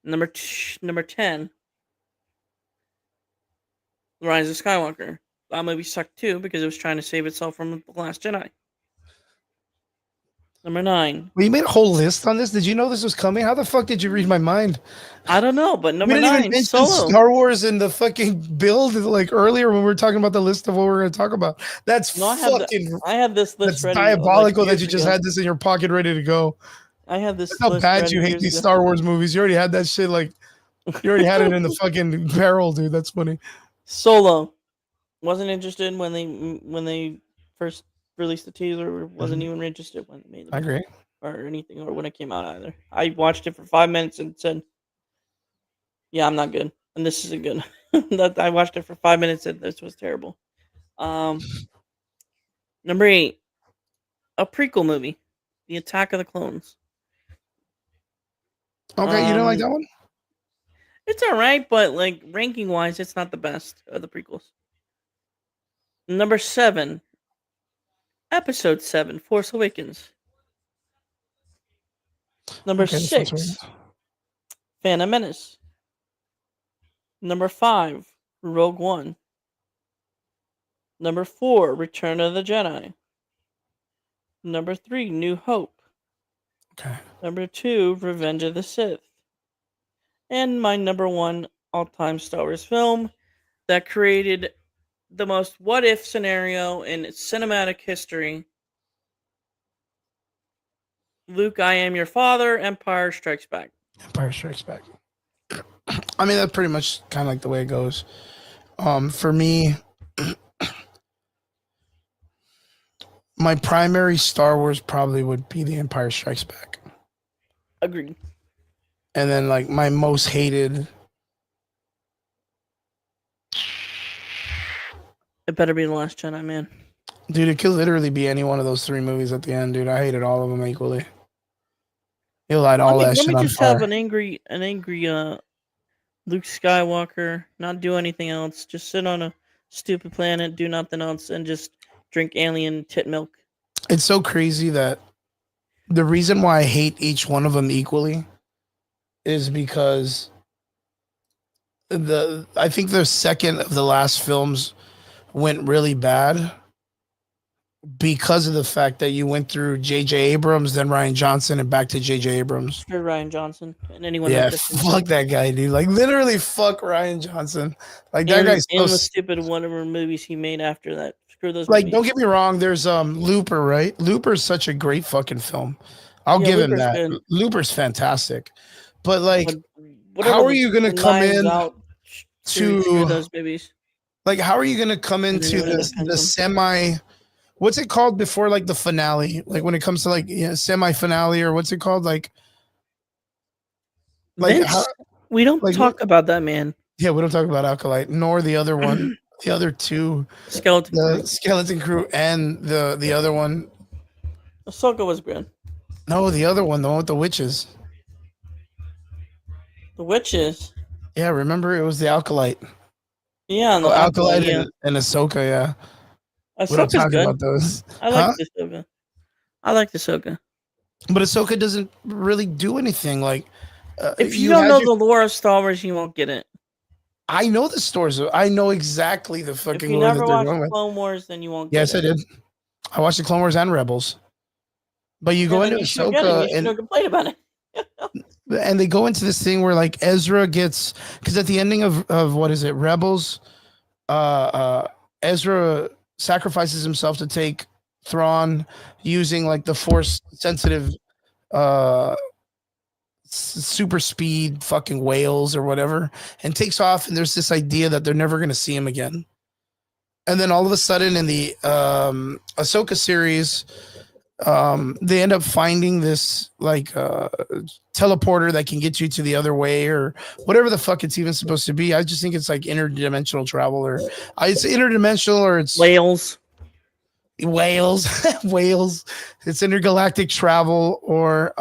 Number 10, The Rise of Skywalker. That movie sucked too because it was trying to save itself from The Last Jedi. Number 9. Well, you made a whole list on this. Did you know this was coming? How the fuck did you read my mind? I don't know, but We number didn't even 9, mention Solo. Star Wars in the fucking build like earlier when we were talking about the list of what we're going to talk about. That's No, fucking I had this list that's ready like diabolical that years you just ago. had this in your pocket ready to go. I had That's this how list bad ready you hate years these ago. Star Wars movies. You already had that shit like you already had it in the fucking barrel, dude. That's funny. Solo. Wasn't interested when they first released the teaser. Wasn't Mhm. even interested when they made the I movie agree. or anything or when it came out either. I watched it for 5 minutes and said, "Yeah, I'm not good, and this isn't good." That I watched it for 5 minutes and this was terrible. Um, Number 8, a prequel movie, The Attack of the Clones. Okay, you don't like Um, that one? it's all right, but like ranking wise, it's not the best of the prequels. Number 7, Episode 7, Force Awakens. Number Okay, this one's weird. 6, Phantom Menace. Number 5, Rogue One. Number 4, Return of the Jedi. Number 3, New Hope. Okay. Number 2, Revenge of the Sith. And my number 1 all-time Star Wars film that created the most what-if scenario in cinematic history. Luke, I am your father. Empire Strikes Back. Empire Strikes Back. I mean, that's pretty much kind of like the way it goes. For me, my primary Star Wars probably would be The Empire Strikes Back. Agreed. And then like my most hated. It better be The Last Jedi, man. Dude, it could literally be any one of those 3 movies at the end, dude. I hated all of them equally. It light all that Let me shit on just have fire. an angry Luke Skywalker, not do anything else, just sit on a stupid planet, do nothing else, and just drink alien tit milk. It's so crazy that the reason why I hate each one of them equally is because I think the second of the last films went really bad because of the fact that you went through J.J. Abrams, then Ryan Johnson, and back to J.J. Abrams. Screw Ryan Johnson and anyone. Yeah, fuck that guy, dude. Like literally, fuck Ryan Johnson. Like that guy's in the stupid whatever movies he made after that. Screw those. Like, movies. don't get me wrong. There's Looper, right? Looper's such a great fucking film. I'll give him that. Good. Looper's fantastic, but like, how are you gonna come in to those movies? Like, how are you gonna come into the semi? What's it called before like the finale? Like when it comes to like semi finale or what's it called? Like Vince, we don't talk about that, man. Yeah, we don't talk about Acolyte nor the other one. The other 2, Skeleton Crew, and the other one. Ahsoka was good. No, the other one, the one with the witches. The witches. Yeah, remember it was the Acolyte. Yeah, the Acolyte and Ahsoka. Yeah, Ahsoka's we don't talk good. About those. I like Ahsoka. I like Ahsoka. But Ahsoka doesn't really do anything. Like, if you don't know the lore of Star Wars, you won't get it. I know the stores. I know exactly the fucking. If you never watched Clone Wars, then you won't. Yes, I did. I watched the Clone Wars and Rebels. But you go into Ahsoka and complain about it. And they go into this thing where like Ezra gets, because at the ending of what is it, Rebels, Ezra sacrifices himself to take Thrawn using like the Force sensitive super speed fucking whales or whatever, and takes off, and there's this idea that they're never going to see him again. And then all of a sudden in the Ahsoka series, they end up finding this like teleporter that can get you to the other way or whatever the fuck it's even supposed to be. I just think it's like interdimensional travel, or it's interdimensional, or it's whales. Whales. It's intergalactic travel or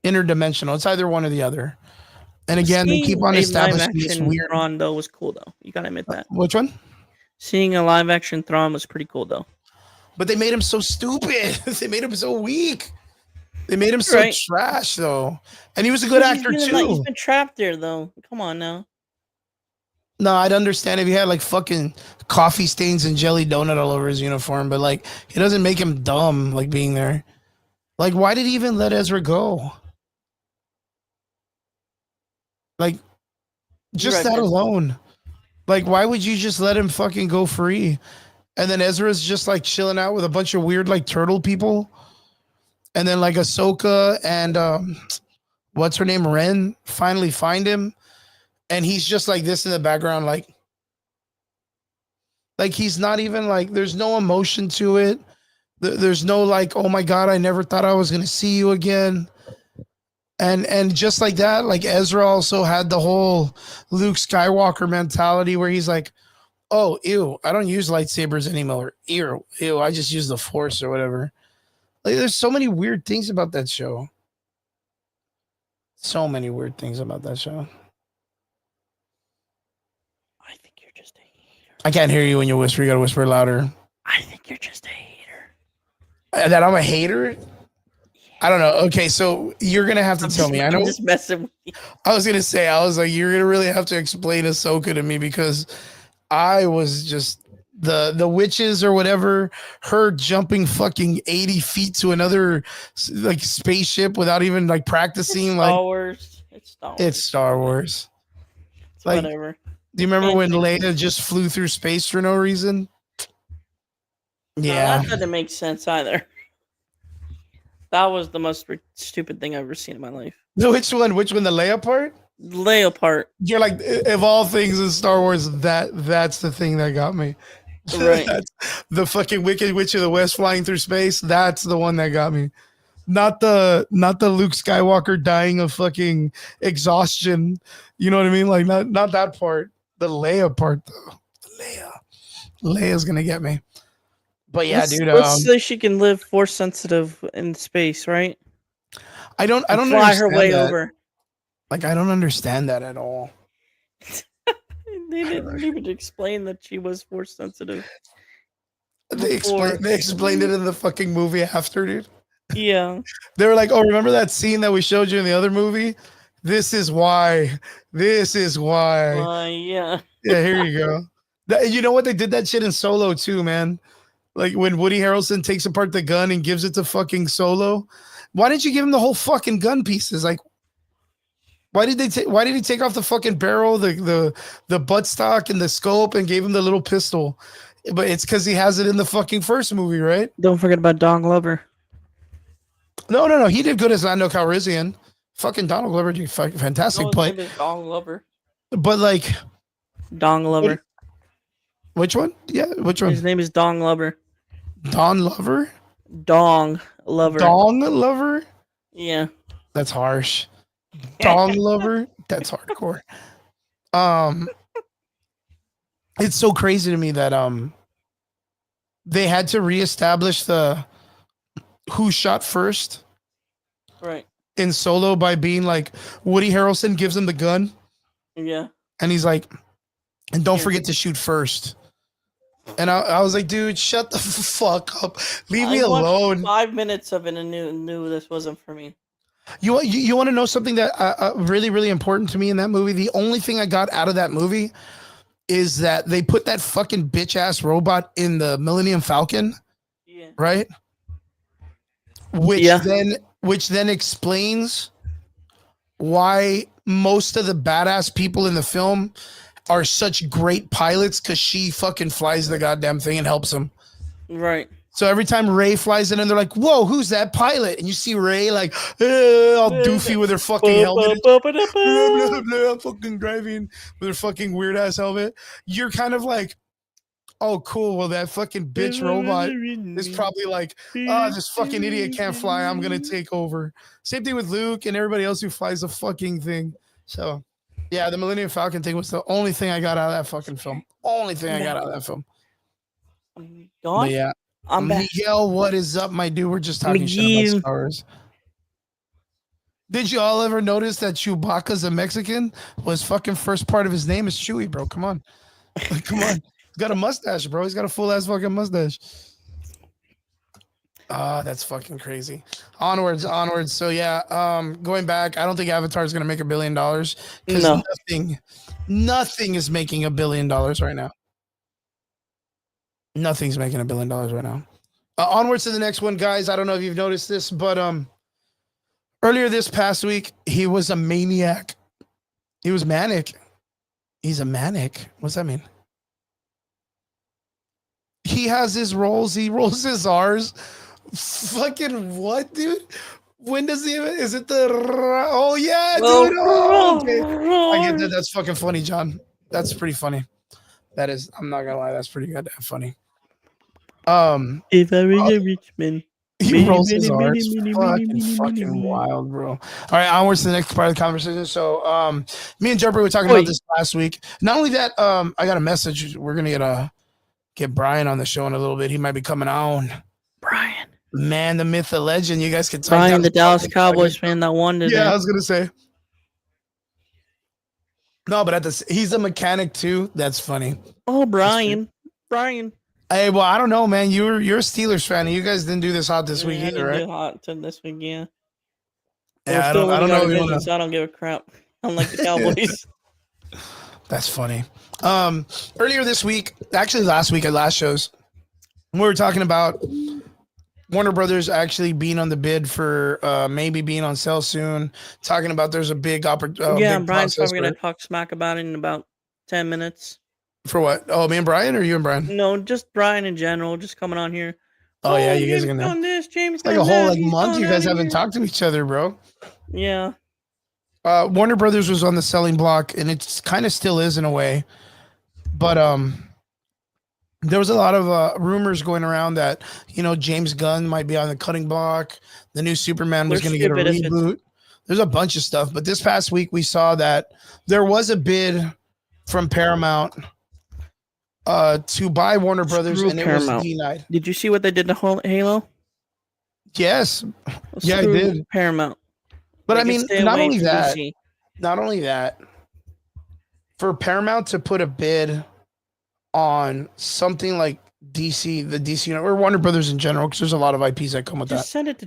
interdimensional. It's either one or the other. And again, they keep on establishing this weird. Thrawn though was cool though. You gotta admit that. Which one? Seeing a live action Thrawn was pretty cool though. But they made him so stupid. They made him so weak. They made him so trash though. And he was a good actor too. He's been trapped there though. Come on now. No, I'd understand if he had like fucking coffee stains and jelly donut all over his uniform, but like it doesn't make him dumb like being there. Like, why did he even let Ezra go? Like, just that alone. Like, why would you just let him fucking go free? And then Ezra's just like chilling out with a bunch of weird like turtle people. And then like Ahsoka and what's her name? Ren finally find him. And he's just like this in the background, like he's not even like, there's no emotion to it. There's no like, oh my God, I never thought I was going to see you again. And just like that, like Ezra also had the whole Luke Skywalker mentality where he's like, oh, ew, I don't use lightsabers anymore. Ew, I just use the Force or whatever. Like, there's so many weird things about that show. So many weird things about that show. I think you're just a hater. I can't hear you when you whisper. You gotta whisper louder. I think you're just a hater. That I'm a hater? I don't know. Okay, so you're gonna have to tell me. I know. I'm just messing with you. I was gonna say, I was like, you're gonna really have to explain Ahsoka to me because I was just the witches or whatever, her jumping fucking 80 feet to another like spaceship without even like practicing. It's Star Wars. It's Star Wars. It's Star Wars. It's like, whatever. Do you remember when Leia just flew through space for no reason? Yeah, that doesn't make sense either. That was the most stupid thing I've ever seen in my life. Which one? The Leia part? Leia part. You're like, of all things in Star Wars, that's the thing that got me. Right. That's the fucking Wicked Witch of the West flying through space. That's the one that got me. Not the Luke Skywalker dying of fucking exhaustion. You know what I mean? Like not that part. The Leia part though. Leia's gonna get me. But yeah, dude. Let's say she can live force sensitive in space, right? I don't fly her understand way that. over. Like I don't understand that at all. They didn't even explain that she was force sensitive. They explained it in the fucking movie after, dude. Yeah. They were like, "Oh, remember that scene that we showed you in the other movie? This is why. This is why." Yeah. Yeah, here you go. You know what? They did that shit in Solo too, man. Like when Woody Harrelson takes apart the gun and gives it to fucking Solo. Why didn't you give him the whole fucking gun pieces? Like, why did he take off the fucking barrel, the buttstock, and the scope, and gave him the little pistol? But it's because he has it in the fucking first movie, right? Don't forget about Don Glover. No. He did good as Lando Calrissian. Fucking Donald Glover did fantastic. No, his name is Don Glover. But like, Don Glover. Which one? Yeah, which one? His name is Don Glover. Don Lover? Dong Lover. Dong Lover? Yeah. That's harsh. Dong Lover? That's hardcore. It's so crazy to me that they had to reestablish the who shot first. Right. In Solo by being like Woody Harrelson gives him the gun. Yeah. And he's like, and don't forget to shoot first. And I was like, dude, shut the fuck up. Leave me alone. 5 minutes of it and knew this wasn't for me. You want to know something that really, really important to me in that movie? The only thing I got out of that movie is that they put that fucking bitch ass robot in the Millennium Falcon. Yeah. Right? Which then explains why most of the badass people in the film are such great pilots, because she fucking flies the goddamn thing and helps them. Right. So every time Rey flies in and they're like, whoa, who's that pilot? And you see Rey like all doofy with her fucking helmet. I'm fucking driving with her fucking weird ass helmet. You're kind of like, oh, cool. Well, that fucking bitch robot is probably like, oh, this fucking idiot can't fly. I'm going to take over. Same thing with Luke and everybody else who flies the fucking thing. So, yeah, the Millennium Falcon thing was the only thing I got out of that fucking film. Only thing I got out of that film. But yeah. I'm Miguel, what is up, my dude? We're just talking shit about Star Wars. Did you all ever notice that Chewbacca's a Mexican? Well, his fucking first part of his name is Chewie, bro. Come on. Like, come on. He's got a mustache, bro. He's got a full ass fucking mustache. That's fucking crazy. Onwards. So yeah, going back, I don't think Avatar is gonna make $1 billion because nothing is making $1 billion right now. Nothing's making $1 billion right now. Onwards to the next one, guys. I don't know if you've noticed this, but earlier this past week, he was a maniac. He was manic. He's a manic. What's that mean? He has his rolls. He rolls his R's. Fucking what, dude? When does he? Is it the? Oh yeah, dude. Oh, okay. I get that. That's fucking funny, John. That's pretty funny. That is. I'm not gonna lie. That's pretty goddamn funny. If I was a rich man, he rolls his R's. Fucking wild, bro. All right, onwards to the next part of the conversation. So, me and Derpy were talking about this last week. Not only that, I got a message. We're gonna get Brian on the show in a little bit. He might be coming on. Brian, man, the myth, the legend. You guys can talk. Brian, the Dallas Cowboys fan that won today. Yeah, I was gonna say. No, but he's a mechanic too. That's funny. Oh, Brian. Hey, well, I don't know, man. You're a Steelers fan. And you guys didn't do this hot this week either, right? Do hot this week, yeah. Yeah, I don't know. So I don't give a crap. Unlike the Cowboys. That's funny. Earlier this week, actually last week at last shows, we were talking about Warner Brothers actually being on the bid for maybe being on sale soon. Talking about there's a big opportunity. Yeah, Brian's probably gonna talk smack about it in about 10 minutes. For what? Oh, me and Brian, or you and Brian? No, just Brian in general, just coming on here. Oh yeah, you guys are gonna done this, James. It's like a whole month you guys haven't talked to each other, bro. Yeah. Warner Brothers was on the selling block, and it's kind of still is in a way. But there was a lot of rumors going around that James Gunn might be on the cutting block. The new Superman was They're going to get a stupid if it's reboot. There's a bunch of stuff, but this past week we saw that there was a bid from Paramount to buy Warner Brothers, screw and it was Paramount. denied. Did you see what they did to Halo? Yes, yeah, I Screw did. Paramount. But They I can mean, stay not away only from that, DC. not only that, for Paramount to put a bid on something like DC, the DC or Warner Brothers in general, because there's a lot of IPs that come with Just send it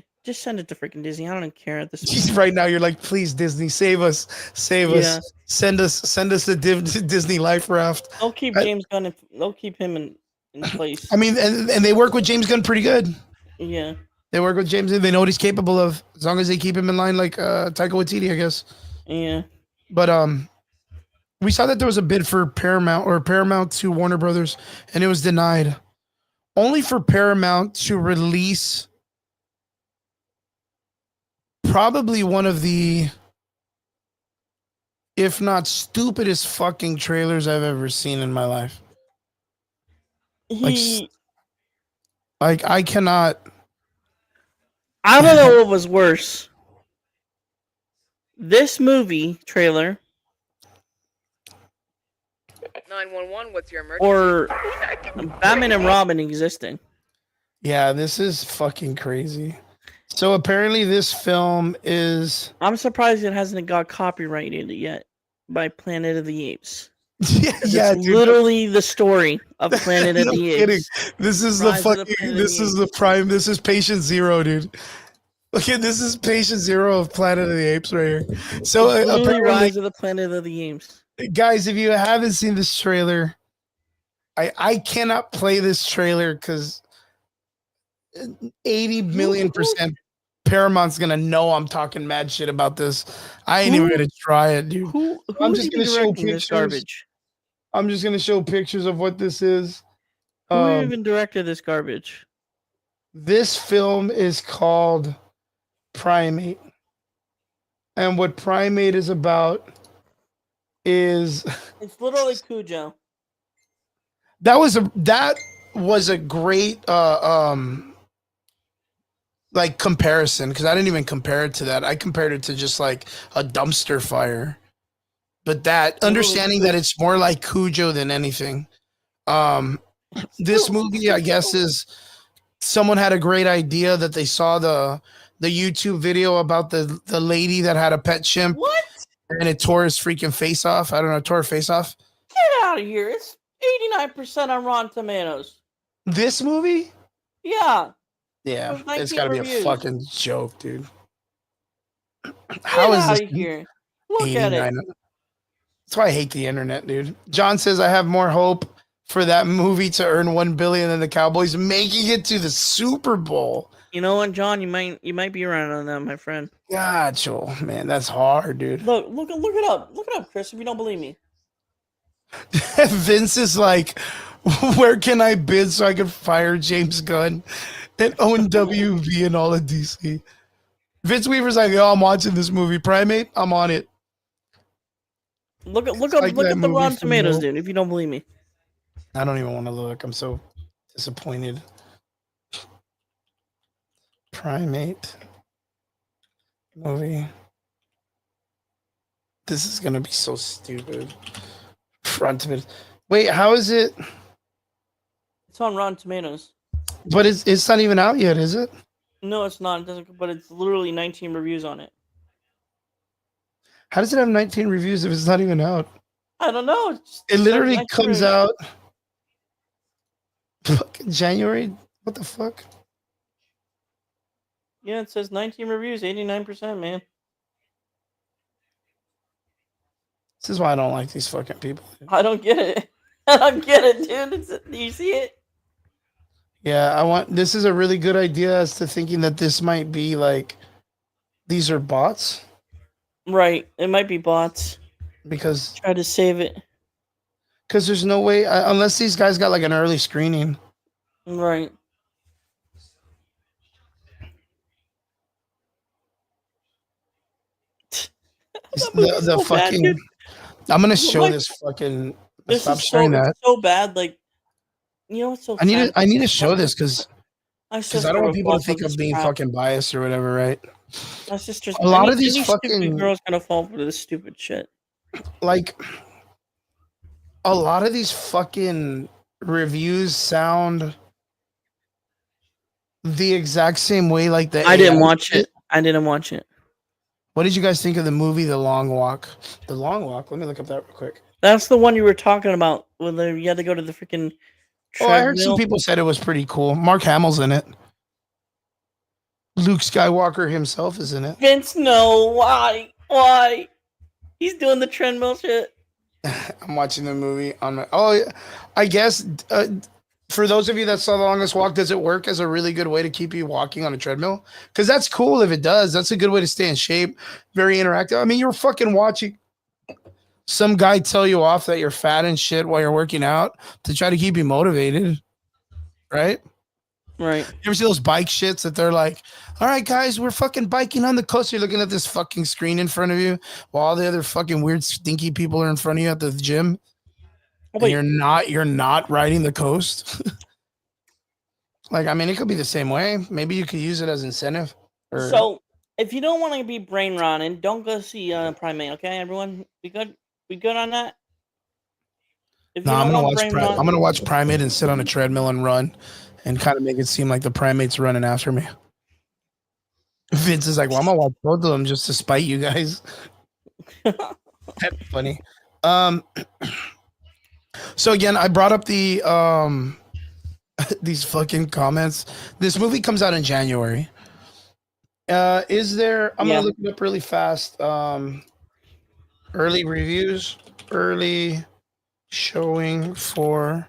to freaking Disney. I don't care at this that. point. Right now, you're like, please, Disney, save us, Yeah. send us a Disney Life Raft. They'll keep James Gunn. They'll keep him in place. I mean, and they work with James Gunn pretty good. Yeah. They work with James, and they know what he's capable of, as long as they keep him in line, like Taika Waititi, I guess. Yeah. But we saw that there was a bid for Paramount to Warner Brothers, and it was denied. Only for Paramount to release probably one of the, if not stupidest fucking trailers I've ever seen in my life. Like I cannot. I don't know what was worse. This movie trailer 911, what's your emergency? or Batman and Robin existing. Yeah, this is fucking crazy. So apparently this film is... I'm surprised it hasn't got copyrighted yet by Planet of the Apes. yeah, it's literally the story of Planet of the Apes. This is the fucking... This is the prime... This is patient zero, dude. Okay, this is patient zero of Planet of the Apes right here. So apparently, Rise of the Planet of the Apes. Guys, if you haven't seen this trailer, I cannot play this trailer because 80 million % Paramount's gonna know I'm talking mad shit about this. I ain't even gonna try it, dude. I'm just gonna show pictures. Garbage? I'm just gonna show pictures of what this is. Who even directed this garbage? This film is called Primate, and what Primate is about is it's literally Cujo. That was a great like comparison, because I didn't even compare it to that. I compared it to just like a dumpster fire. But that understanding that it's more like Cujo than anything. This movie, I guess, is someone had a great idea that they saw the YouTube video about the lady that had a pet chimp. What? And it tore his freaking face off. I don't know, tore her face off. Get out of here. It's 89% on Rotten Tomatoes. This movie? Yeah. Yeah, it's gotta be a fucking joke, dude. How is this here? Look at it. That's why I hate the internet, dude. John says I have more hope for that movie to earn $1 billion than the Cowboys making it to the Super Bowl. You know what, John? You might be right on that, my friend. Gotcha, man. That's hard, dude. Look it up. Look it up, Chris, if you don't believe me. Vince is like, where can I bid so I can fire James Gunn and own WB and all of DC? Vince Weaver's like, yo, I'm watching this movie. Primate, I'm on it. Look at the Rotten Tomatoes, dude, if you don't believe me. I don't even want to look. I'm so disappointed. Primate movie. This is gonna be so stupid. Rotten Tomatoes. Wait, how is it? It's on Rotten Tomatoes. But it's not even out yet, is it? No, it's not. It doesn't. But it's literally 19 reviews on it. How does it have 19 reviews if it's not even out? I don't know. It literally comes out January. What the fuck? Yeah, it says 19 reviews, 89%, man. This is why I don't like these fucking people. I don't get it. I don't get it, dude. Do you see it? Yeah, this is a really good idea as to thinking that this might be like, these are bots. Right, it might be bots. Because try to save it. Because there's no way, unless these guys got like an early screening. Right. The so fucking. bad, I'm gonna show this fucking. This Stop is sharing that. so bad. Like, you know what's so sad? I need to show this because my I sister don't want would people fall to for think of this being crap. fucking biased or whatever, right? My sister's A lot of these any fucking stupid girl's gonna fall for this stupid shit. like a lot of these fucking reviews sound the exact same way like the I didn't AI watch shit. it. I didn't watch it. What did you guys think of the movie The Long Walk? The Long Walk. Let me look up that real quick. That's the one you were talking about when you had to go to the freaking Oh, I heard some treadmill. people said it was pretty cool. Mark Hamill's in it. Luke Skywalker himself is in it. Vince, no, why? Why? He's doing the treadmill shit. I'm watching the movie on my. Oh, yeah. I guess for those of you that saw The Longest Walk, does it work as a really good way to keep you walking on a treadmill? Because that's cool if it does. That's a good way to stay in shape. Very interactive. I mean, you're fucking watching some guy tell you off that you're fat and shit while you're working out to try to keep you motivated, right? Right. You ever see those bike shits that they're like, all right, guys, we're fucking biking on the coast. You're looking at this fucking screen in front of you while all the other fucking weird, stinky people are in front of you at the gym. Oh, And you're not riding the coast. Like, I mean, it could be the same way. Maybe you could use it as incentive. So, if you don't want to be brain rotting, don't go see Primate. Okay, everyone, we good? We good on that? If No, you I'm don't gonna want watch. brain rot, I'm gonna watch Primate and sit on a treadmill and run, and kind of make it seem like the Primate's running after me. Vince is like, "Well, I'm gonna watch both of them just to spite you guys." That's funny. So again, I brought up the these fucking comments. This movie comes out in January. Is there? I'm gonna look it up really fast. Early reviews, early showing for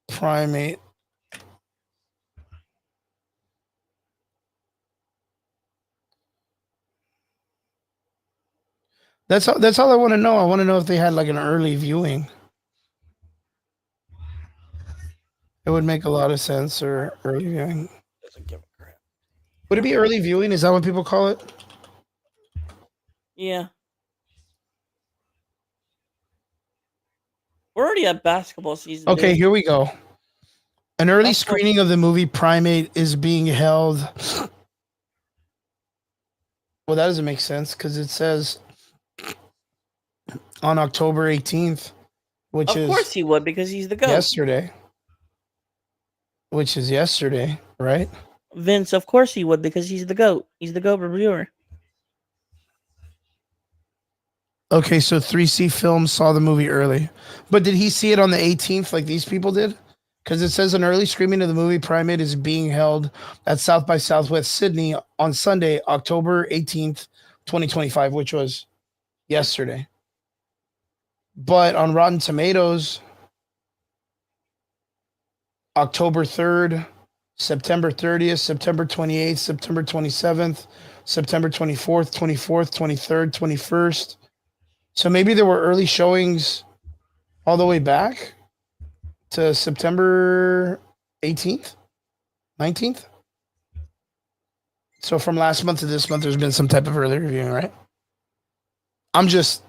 Primate. That's all I want to know. I want to know if they had like an early viewing. It would make a lot of sense, or early viewing. Would it be early viewing? Is that what people call it? Yeah. We're already at basketball season. Okay, dude. here we go. An early screening of the movie Primate is being held. Well, that doesn't make sense because it says on October 18th, which is. Of course he would because he's the GOAT. Yesterday. Which is yesterday, right? Vince, of course he would because he's the GOAT. He's the GOAT reviewer. Okay, so 3C Films saw the movie early. But did he see it on the 18th like these people did? Because it says an early screening of the movie Primate is being held at South by Southwest Sydney on Sunday, October 18th, 2025, which was yesterday. But on Rotten Tomatoes, October 3rd, September 30th, September 28th, September 27th, September 24th, 24th, 23rd, 21st. So maybe there were early showings all the way back to September 18th, 19th. So from last month to this month, there's been some type of early reviewing, right? I'm just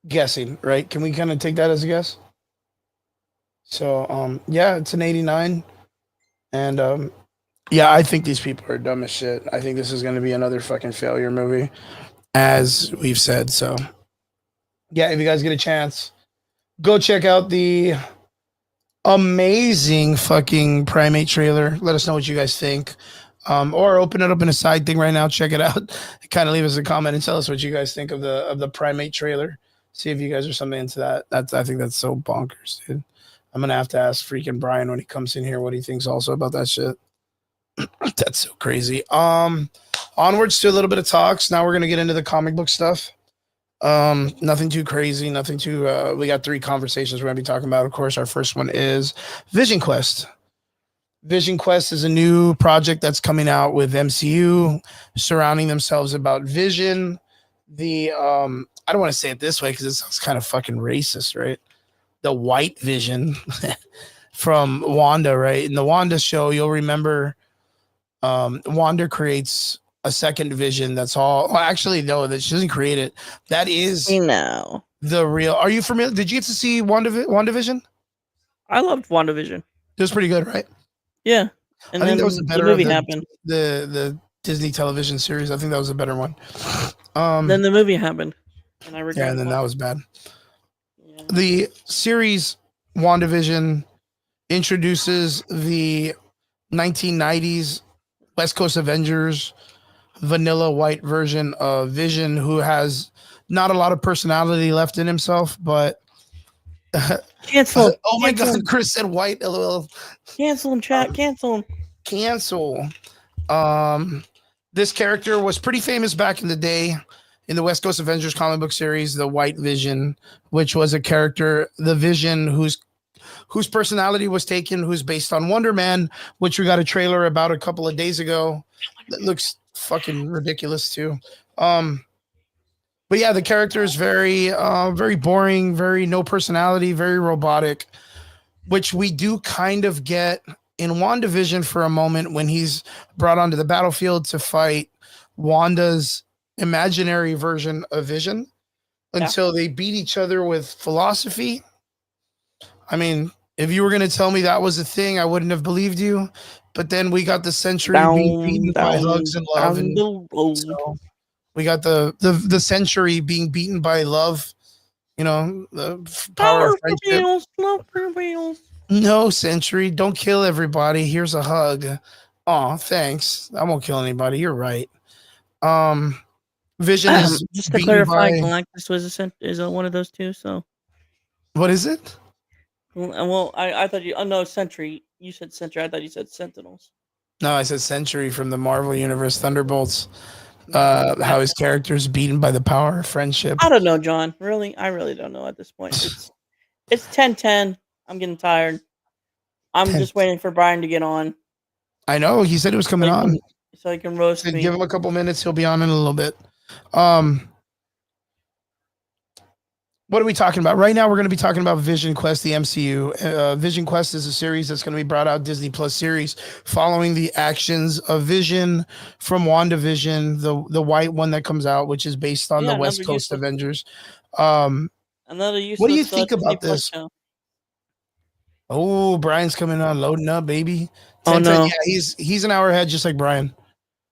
guessing, right? Can we kind of take that as a guess? So, yeah, it's an 89. And, yeah, I think these people are dumb as shit. I think this is going to be another fucking failure movie, as we've said. So, yeah, if you guys get a chance, go check out the amazing fucking Primate trailer. Let us know what you guys think. Or open it up in a side thing right now. Check it out. Kind of leave us a comment and tell us what you guys think of the Primate trailer. See if you guys are something into that. I think that's so bonkers, dude. I'm gonna have to ask freaking Brian when he comes in here what he thinks also about that shit. That's so crazy. Onwards to a little bit of talks. Now we're gonna get into the comic book stuff. Nothing too crazy, nothing too we got 3 conversations we're gonna be talking about. Of course, our first one is Vision Quest. Vision Quest is a new project that's coming out with MCU, surrounding themselves about Vision. The I don't want to say it this way because it sounds kind of fucking racist, right? The white Vision from Wanda, right? In the Wanda show, you'll remember Wanda creates a second Vision. That's all. Well, actually, no, that she doesn't create it. That is the real. Are you familiar? Did you get to see WandaVision? I loved WandaVision. It was pretty good, right? Yeah. And I think then that was the the better movie of happened. the Disney television series. I think that was a better one. Then the movie happened, and I Yeah, regret. and then that was bad. Yeah. The series WandaVision introduces the 1990s West Coast Avengers vanilla white version of Vision, who has not a lot of personality left in himself, but Cancel. oh my Cancel god, him. Chris said white. LOL. Cancel him, chat. Cancel him. Cancel. This character was pretty famous back in the day in the West Coast Avengers comic book series, the White Vision, which was a character, the Vision, whose personality was taken, who's based on Wonder Man, which we got a trailer about a couple of days ago. That looks fucking ridiculous too. But yeah, the character is very boring, very no personality, very robotic, which we do kind of get in WandaVision for a moment when he's brought onto the battlefield to fight Wanda's imaginary version of Vision until they beat each other with philosophy. I mean, if you were going to tell me that was a thing, I wouldn't have believed you. But then we got the Century being beaten by hugs and love. And so we got the Century being beaten by love. You know, the power of friendship. Love prevails. No, Century, don't kill everybody. Here's a hug. Oh, thanks. I won't kill anybody. You're right. Vision is just to clarify, Galactus was is one of those two. So, what is it? Well, I thought you. Oh no, Sentry. You said Sentry. I thought you said Sentinels. No, I said Century from the Marvel Universe Thunderbolts. How his character is beaten by the power of friendship. I don't know, John. Really, I really don't know at this point. It's 10:10. I'm getting tired. I'm just waiting for Brian to get on. I know. He said he was coming on. So he can roast me. Give him a couple minutes. He'll be on in a little bit. What are we talking about? Right now, we're going to be talking about Vision Quest, the MCU. Vision Quest is a series that's going to be brought out, Disney Plus series, following the actions of Vision from WandaVision, the white one that comes out, which is based on the West Coast Avengers. Another what do you think about this? Oh, Brian's coming on, loading up, baby. 10, no. Yeah, he's an hour ahead, just like Brian.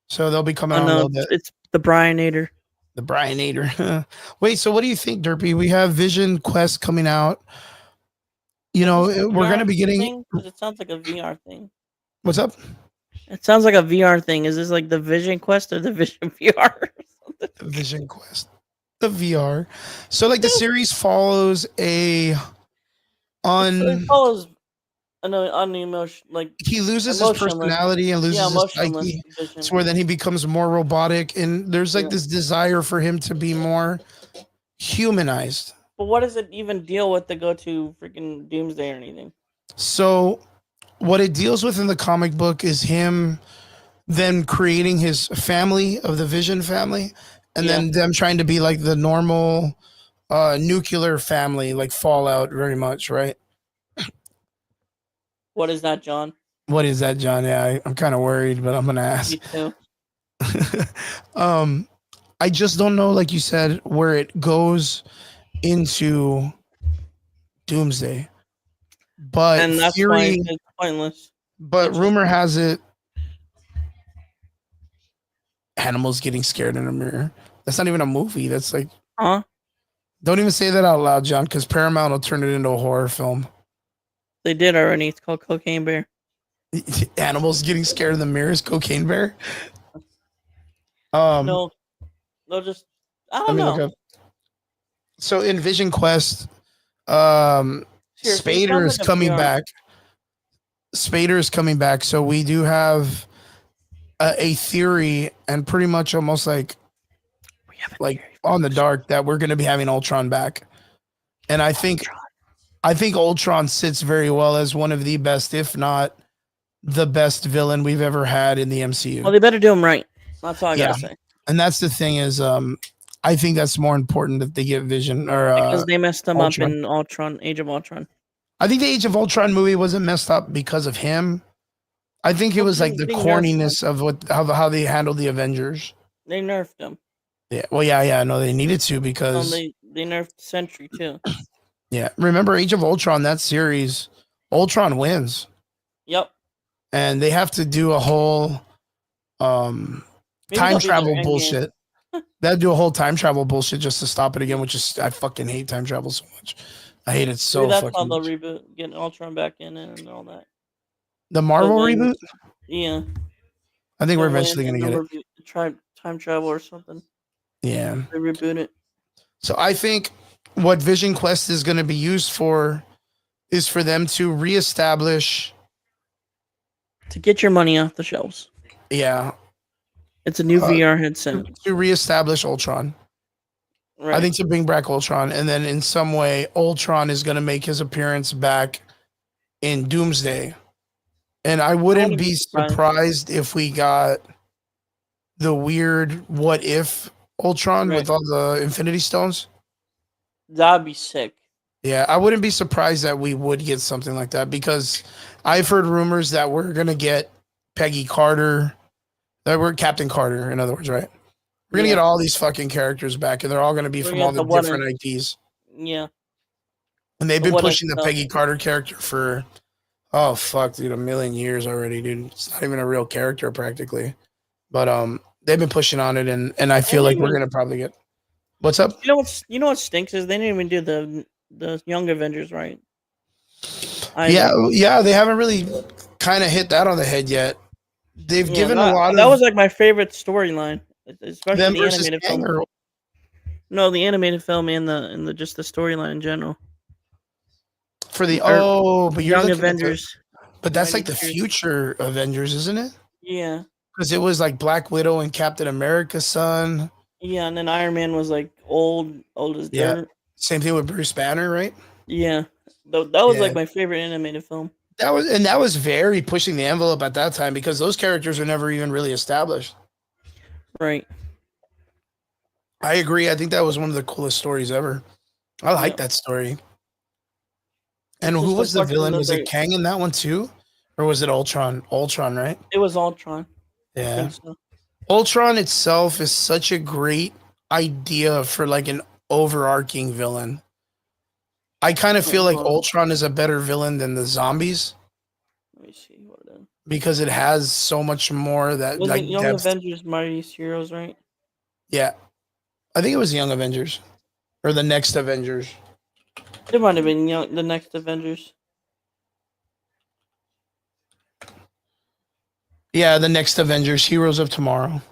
So they'll be coming on a little bit. It's the Brianator. The Brianator. Wait, so what do you think, Derpy? We have Vision Quest coming out. You know, we're going to be getting... It sounds like a VR thing. What's up? It sounds like a VR thing. Is this like the Vision Quest or the Vision VR? The Vision Quest. The VR. So, like, the series follows it follows unemotional, like he loses his personality and loses his psyche. It's where then he becomes more robotic, and there's like this desire for him to be more humanized. But what does it even deal with to go to freaking Doomsday or anything? So, what it deals with in the comic book is him then creating his family of the Vision family, and then them trying to be like the normal nuclear family, like Fallout, very much, right? What is that, John? What is that, John? Yeah, I'm kind of worried, but I'm gonna ask. Me too. I just don't know, like you said, where it goes into Doomsday. But and that's why it's pointless. But rumor has it, animals getting scared in a mirror. That's not even a movie. That's like, don't even say that out loud, John, because Paramount will turn it into a horror film. They did already. It's called Cocaine Bear. Animals getting scared in the mirrors, Cocaine Bear. No, just I don't know. So in Vision Quest, Spader is coming back. Spader is coming back. So we do have a theory, and pretty much almost like on the dark, that we're going to be having Ultron back. And I think Ultron sits very well as one of the best, if not the best villain we've ever had in the MCU. Well, they better do him right. That's all I gotta say. And that's the thing is, I think that's more important that they get Vision because they messed him up in Ultron, Age of Ultron. I think the Age of Ultron movie wasn't messed up because of him. I think it was like the They nerfed him. corniness of how they handled the Avengers. They nerfed him. Yeah. Well, yeah. No, they needed to because they nerfed Sentry too. yeah. Remember Age of Ultron? That series, Ultron wins, Yep. and they have to do a whole time travel bullshit. They'll do a whole time travel bullshit just to stop it again, which is I fucking hate time travel so much. I hate it so that's fucking how they'll much. reboot, getting Ultron back in and all that. The Marvel reboot? Yeah. I think we're eventually gonna get it. Try time travel or something. Yeah. They reboot it. So I think what Vision Quest is gonna be used for is for them to reestablish. To get your money off the shelves. Yeah. It's a new VR headset. To reestablish Ultron. Right. I think to bring back Ultron, and then in some way, Ultron is going to make his appearance back in Doomsday. And I wouldn't be surprised if we got the weird what if Ultron with all the Infinity Stones. That'd be sick. Yeah, I wouldn't be surprised that we would get something like that because I've heard rumors that we're going to get Peggy Carter. That we're Captain Carter, in other words, right? We're going to get all these fucking characters back, and they're all going to be from all the different IPs. Yeah. And they've been pushing the Peggy Carter character for, oh, fuck, dude, a million years already, dude. It's not even a real character, practically. But they've been pushing on it, and I feel like we're going to probably get... What's up? You know what stinks is they didn't even do the Young Avengers right. Yeah, they haven't really kind of hit that on the head yet. They've given a lot of... That was like my favorite storyline, especially the animated film. No, the animated film and the just the storyline in general. For the but you're Young Avengers. But that's like the future Avengers, isn't it? Yeah. Because it was like Black Widow and Captain America's son. Yeah, and then Iron Man was like old as dirt. Same thing with Bruce Banner, right? Yeah. That was like my favorite animated film. That was very pushing the envelope at that time because those characters were never even really established. Right. I agree. I think that was one of the coolest stories ever. I like that story. And who was the villain? Was it Kang in that one too? Or was it Ultron? Ultron, right? It was Ultron. Yeah. I think so. Ultron itself is such a great idea for like an overarching villain. I kind of feel like Ultron is a better villain than the zombies. Let me see what it is. Because it has so much more that like Young Avengers, Mightiest Heroes, right? Yeah. I think it was Young Avengers. Or the Next Avengers. It might have been the Next Avengers. Yeah, the Next Avengers, Heroes of Tomorrow.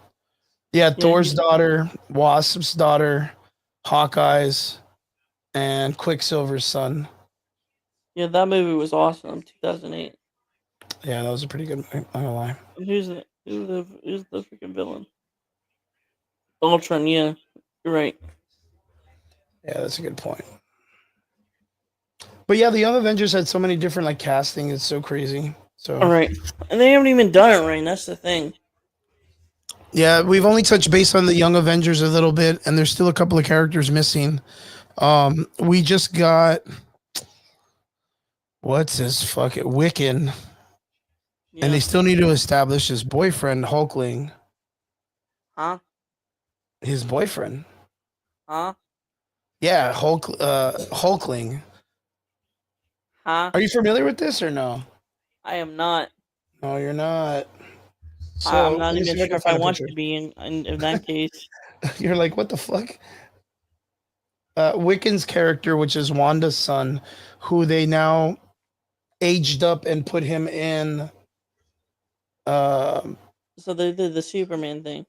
Yeah, Thor's daughter, Wasp's daughter, Hawkeye's, and Quicksilver's son. Yeah, that movie was awesome. 2008. Yeah, that was a pretty good movie. I'm not gonna lie. Who's the freaking villain? Ultron. Yeah, you're right. Yeah, that's a good point. But yeah, the Young Avengers had so many different like casting. It's so crazy. So all right, and they haven't even done it right. That's the thing. Yeah, we've only touched base on the Young Avengers a little bit, and there's still a couple of characters missing. We just got what's his fucking Wiccan, and they still need to establish his boyfriend Hulkling. Huh? His boyfriend. Huh? Yeah, Hulkling. Huh? Are you familiar with this or no? I am not. No, you're not. So, I'm not even sure if I want to be in that case. You're like, what the fuck? Wiccan's character, which is Wanda's son, who they now aged up and put him in. So they did the Superman thing.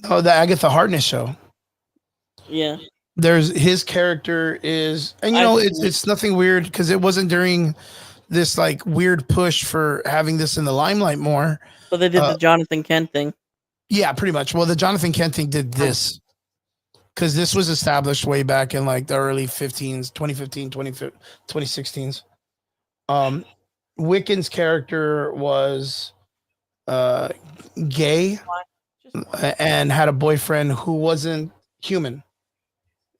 Oh, the Agatha Harkness show. Yeah. There's his character is, and you know, it's nothing weird because it wasn't during this like weird push for having this in the limelight more. So they did the Jonathan Kent thing. Yeah, pretty much. Well, the Jonathan Kent thing did this because this was established way back in like the early 2015, 2016s. Wiccan's character was gay and had a boyfriend who wasn't human.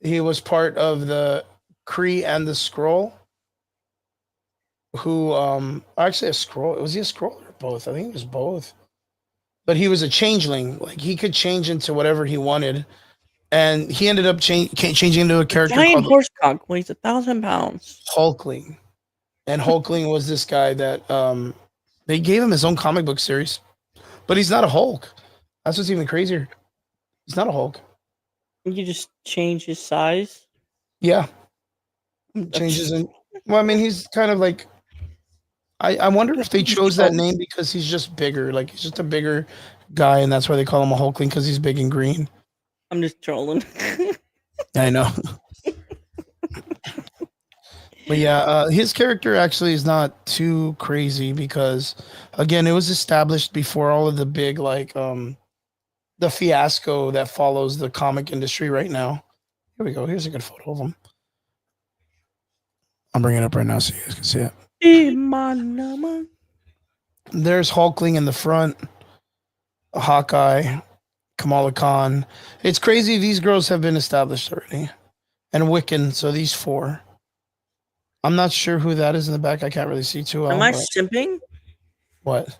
He was part of the Kree and the Skrull. Who actually a Skrull? Was he a Skrull or a both. I think it was both. But he was a changeling. Like he could change into whatever he wanted, and he ended up changing into a character giant called horse cock weighs 1,000 pounds. Hulkling. And Hulkling was this guy that they gave him his own comic book series, but he's not a Hulk. That's what's even crazier. He's not a Hulk. You just change his size. Yeah, changes in. Well, I mean, he's kind of like. I wonder if they chose that name because he's just bigger. Like he's just a bigger guy, and that's why they call him a Hulkling because he's big and green. I'm just trolling. I know. But yeah, his character actually is not too crazy because, again, it was established before all of the big like the fiasco that follows the comic industry right now. Here we go. Here's a good photo of him. I'm bringing it up right now so you guys can see it. There's Hulkling in the front, Hawkeye, Kamala Khan. It's crazy. These girls have been established already. And Wiccan, so these four. I'm not sure who that is in the back. I can't really see too well. Am I simping? What?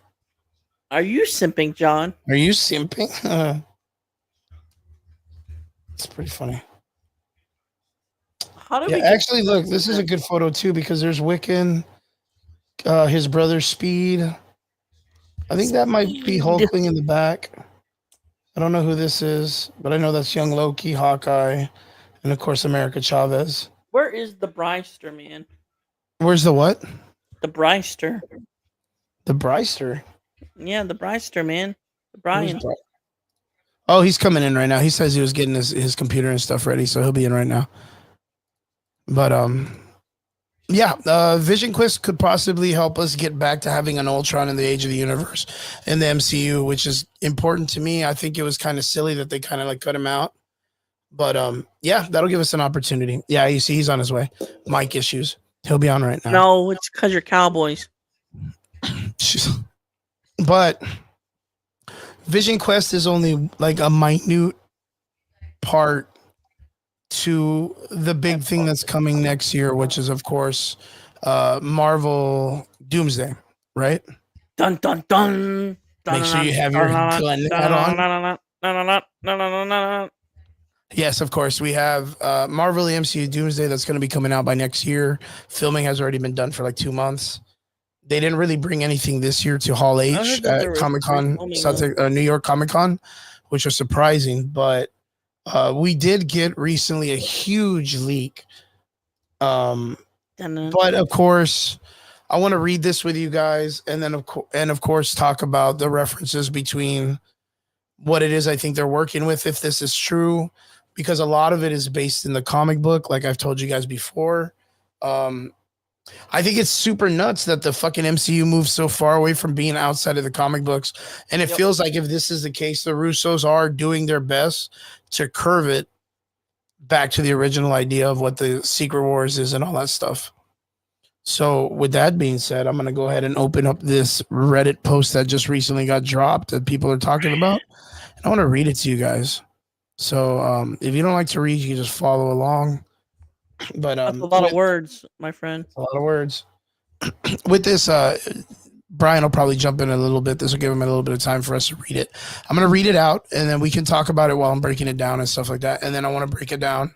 Are you simping, John? Are you simping? It's pretty funny. How do Yeah, we actually, look, this is a good photo too because there's Wiccan, his brother Speed. I think that might be Hulkling in the back. I don't know who this is, but I know that's young Loki, Hawkeye, and of course America Chavez. Where is the Bryster, man? Where's the what? The Bryster. The Bryster. Yeah, the Bryster, man. The Brian. Oh, he's coming in right now. He says he was getting his computer and stuff ready, so he'll be in right now. But yeah, Vision Quest could possibly help us get back to having an Ultron in the Age of the Universe in the MCU, which is important to me. I think it was kind of silly that they kind of like cut him out. But yeah, that'll give us an opportunity. Yeah, you see, he's on his way. Mic issues. He'll be on right now. No, it's because you're Cowboys. But Vision Quest is only like a minute part to the big thing that's coming next year, which is, of course, Marvel Doomsday, right? Dun dun dun. Make sure you have your gun hat on. Yes, of course. We have Marvel the MCU Doomsday that's going to be coming out by next year. Filming has already been done for like 2 months. They didn't really bring anything this year to Hall H at Comic-Con, New York Comic-Con, which was surprising. But we did get recently a huge leak. But of course, I want to read this with you guys, and then of course talk about the references between what it is I think they're working with, if this is true, because a lot of it is based in the comic book, like I've told you guys before. I think it's super nuts that the fucking MCU moves so far away from being outside of the comic books. And it feels like if this is the case, the Russos are doing their best to curve it back to the original idea of what the Secret Wars is and all that stuff. So with that being said, I'm going to go ahead and open up this Reddit post that just recently got dropped that people are talking about. And I want to read it to you guys. So if you don't like to read, you can just follow along. But that's a lot of words, my friend. A lot of words. With this, Brian will probably jump in a little bit. This will give him a little bit of time for us to read it. I'm going to read it out, and then we can talk about it while I'm breaking it down and stuff like that. And then I want to break it down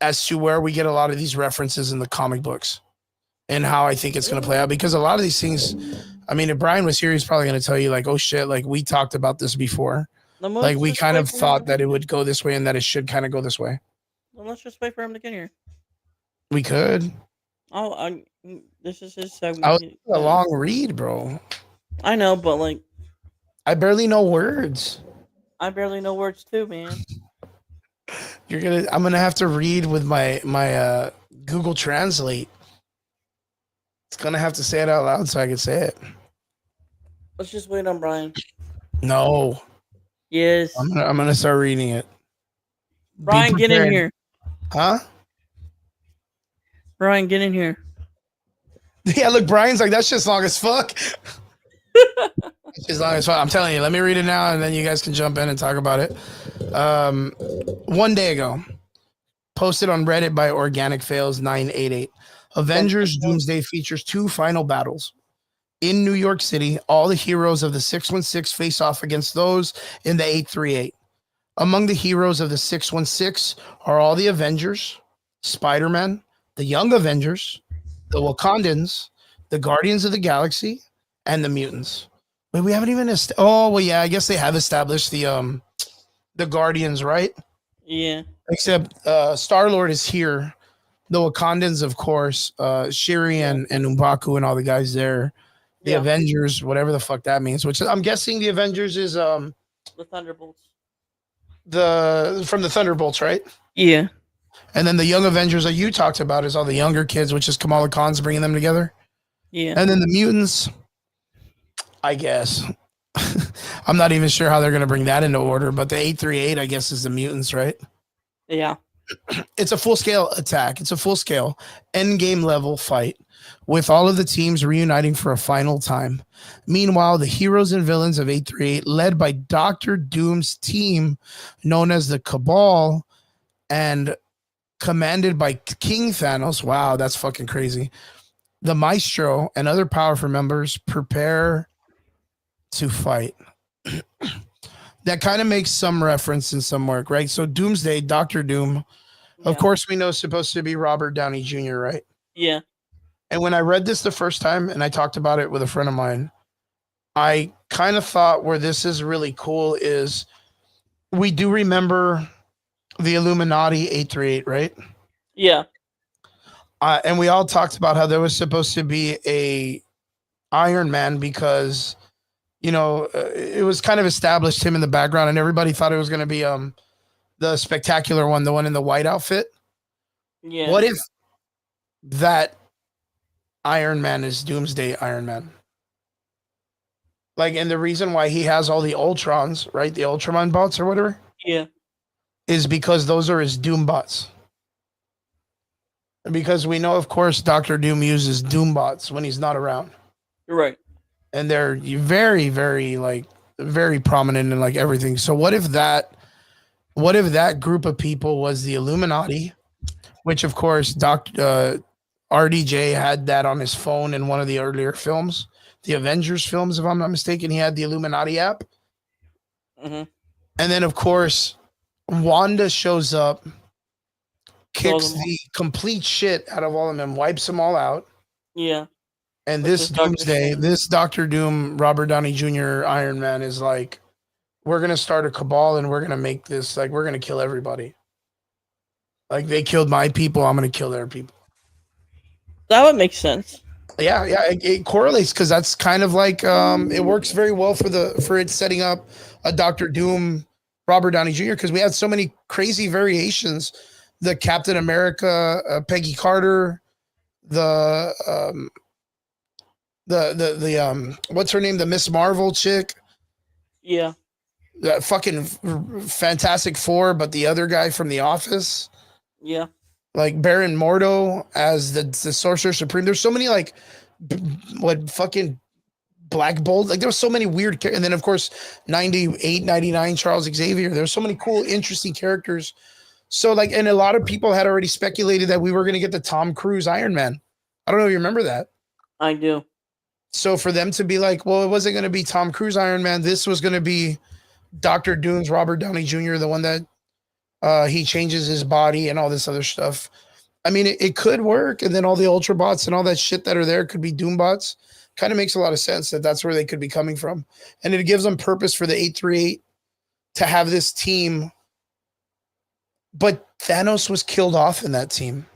as to where we get a lot of these references in the comic books and how I think it's going to play out. Because a lot of these things, I mean, if Brian was here, he's probably going to tell you, like, oh, shit, like, we talked about this before. Like, we kind of thought that it would go this way and that it should kind of go this way. Well, let's just wait for him to get here. We could. Oh, this is his segment. I was a long read, bro. I know, but like, I barely know words. I barely know words too, man. I'm gonna have to read with my Google Translate. It's gonna have to say it out loud so I can say it. Let's just wait on Brian. No. Yes. I'm gonna start reading it. Brian, get in here. Huh? Brian, get in here. Yeah, look, Brian's like, that's just long as fuck. As long as fuck. I'm telling you, let me read it now, and then you guys can jump in and talk about it. 1 day ago, posted on Reddit by Organic Fails 988. Avengers Doomsday features 2 final battles. in New York City. All the heroes of the 616 face off against those in the 838. Among the heroes of the 616 are all the Avengers, Spider-Man, the Young Avengers, the Wakandans, the Guardians of the Galaxy, and the mutants. Wait, we haven't even oh well, yeah, I guess they have established the Guardians, right? Yeah. Except Star-Lord is here. The Wakandans, of course, Shiri and M'Baku and all the guys there. The Avengers, whatever the fuck that means, which I'm guessing the Avengers is the Thunderbolts. From the Thunderbolts, right? Yeah. And then the Young Avengers that you talked about is all the younger kids, which is Kamala Khan's bringing them together. Yeah. And then the mutants, I guess. I'm not even sure how they're going to bring that into order, but the 838, I guess, is the mutants, right? Yeah. It's a full-scale attack. It's a full-scale endgame level fight with all of the teams reuniting for a final time. Meanwhile, the heroes and villains of 838, led by Doctor Doom's team, known as the Cabal, and commanded by King Thanos. Wow, that's fucking crazy. The Maestro and other powerful members prepare to fight. That kind of makes some reference in some work, right? So Doomsday, Doctor Doom, of course, we know is supposed to be Robert Downey Jr., right? Yeah. And when I read this the first time and I talked about it with a friend of mine, I kind of thought where this is really cool is we do remember the Illuminati 838, right? Yeah. And we all talked about how there was supposed to be a Iron Man because, you know, it was kind of established him in the background and everybody thought it was going to be the spectacular one, the one in the white outfit. Yeah. What if that Iron Man is Doomsday Iron Man? Like, and the reason why he has all the Ultrons, right? The Ultraman bots or whatever. Yeah. Is because those are his Doom bots. Because we know, of course, Dr. Doom uses Doom bots when he's not around. You're right. And they're very, very, like, very prominent in, like, everything. So what if that group of people was the Illuminati, which, of course, RDJ had that on his phone in one of the earlier films, the Avengers films, if I'm not mistaken. He had the Illuminati app. Mm-hmm. And then, of course, Wanda shows up, kicks the complete shit out of all of them, wipes them all out. Yeah. And this Doomsday, this Doctor Doom, Robert Downey Jr. Iron Man is like, we're going to start a cabal and we're going to make this, like, we're going to kill everybody. Like, they killed my people, I'm going to kill their people. That would make sense. Yeah, it correlates because that's kind of like, it works very well for it setting up a Doctor Doom, Robert Downey Jr. because we had so many crazy variations. The Captain America, Peggy Carter, the what's her name? The Miss Marvel chick. Yeah. That fucking Fantastic Four, but the other guy from The Office. Yeah. Like Baron Mordo as the Sorcerer Supreme. There's so many like fucking Black Bolt. Like there was so many weird characters. And then of course 98, 99 Charles Xavier. There's so many cool, interesting characters. So like, and a lot of people had already speculated that we were going to get the Tom Cruise Iron Man. I don't know if you remember that. I do. So for them to be like, well, it wasn't going to be Tom Cruise Iron Man. This was going to be Dr. Doom's Robert Downey Jr., the one that he changes his body and all this other stuff. I mean, it could work. And then all the Ultra bots and all that shit that are there could be Doom bots. Kind of makes a lot of sense that that's where they could be coming from. And it gives them purpose for the 838 to have this team. But Thanos was killed off in that team.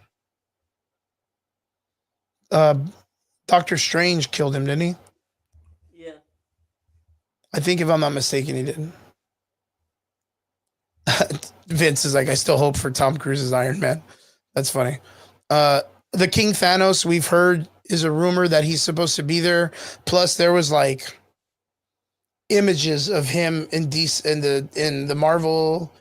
Doctor Strange killed him, didn't he? Yeah. I think if I'm not mistaken, he didn't. Vince is like, I still hope for Tom Cruise's Iron Man. That's funny. The King Thanos, we've heard, is a rumor that he's supposed to be there. Plus, there was like images of him in the Marvel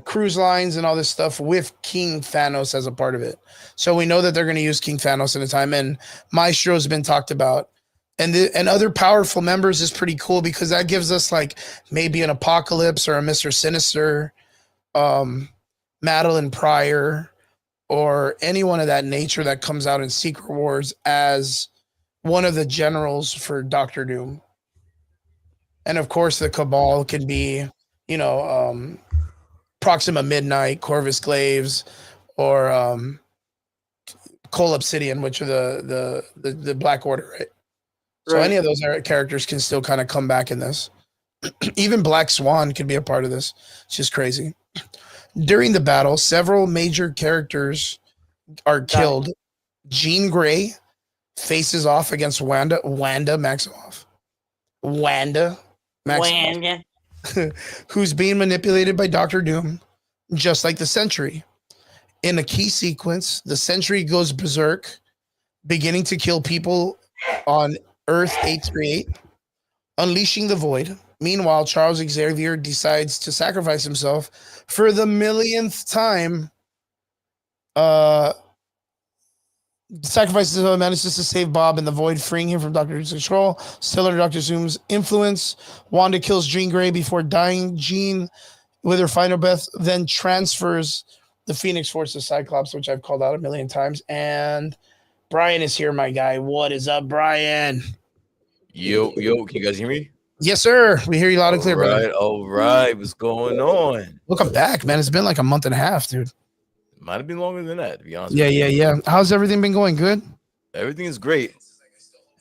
cruise lines and all this stuff with King Thanos as a part of it. So we know that they're going to use King Thanos in a time. And Maestro's been talked about. And other powerful members is pretty cool because that gives us like maybe an Apocalypse or a Mr. Sinister, Madeline Pryor, or anyone of that nature that comes out in Secret Wars as one of the generals for Doctor Doom. And of course, the Cabal can be, Proxima Midnight, Corvus Glaives, or Cole Obsidian, which are the Black Order, right? So any of those characters can still kind of come back in this. Even Black Swan could be a part of this. It's just crazy. During the battle, several major characters are killed. Jean Grey faces off against Wanda Maximoff. Wanda Maximoff. Who's being manipulated by Doctor Doom, just like the Sentry. In a key sequence, the Sentry goes berserk, beginning to kill people on Earth 838, unleashing the Void. Meanwhile, Charles Xavier decides to sacrifice himself for the millionth time. Sacrifices himself, manages to save Bob in the Void, freeing him from Doctor Doom's control. Still under Doctor Doom's influence, Wanda kills Jean Grey before dying. Jean, with her final breath, then transfers the Phoenix Force to Cyclops, which I've called out a million times. And Brian is here, my guy. What is up, Brian? Yo, can you guys hear me? Yes, sir. We hear you loud and clear, brother. All right. What's going on? Welcome back, man. It's been like a month and a half, dude. Might have been longer than that, to be honest. Yeah. How's everything been going? Good? Everything is great.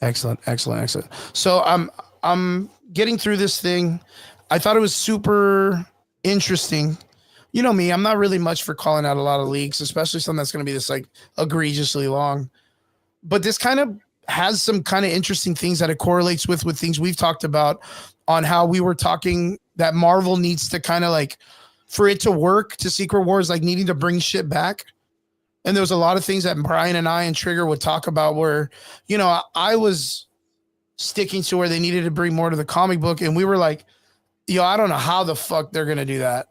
Excellent. So I'm getting through this thing. I thought it was super interesting. You know me, I'm not really much for calling out a lot of leaks, especially something that's going to be this like egregiously long. But this kind of has some kind of interesting things that it correlates with things we've talked about on how we were talking that Marvel needs to kind of like, for it to work, to Secret Wars, like needing to bring shit back. And there was a lot of things that Brian and I and Trigger would talk about where, I was sticking to where they needed to bring more to the comic book. And we were like, I don't know how the fuck they're going to do that.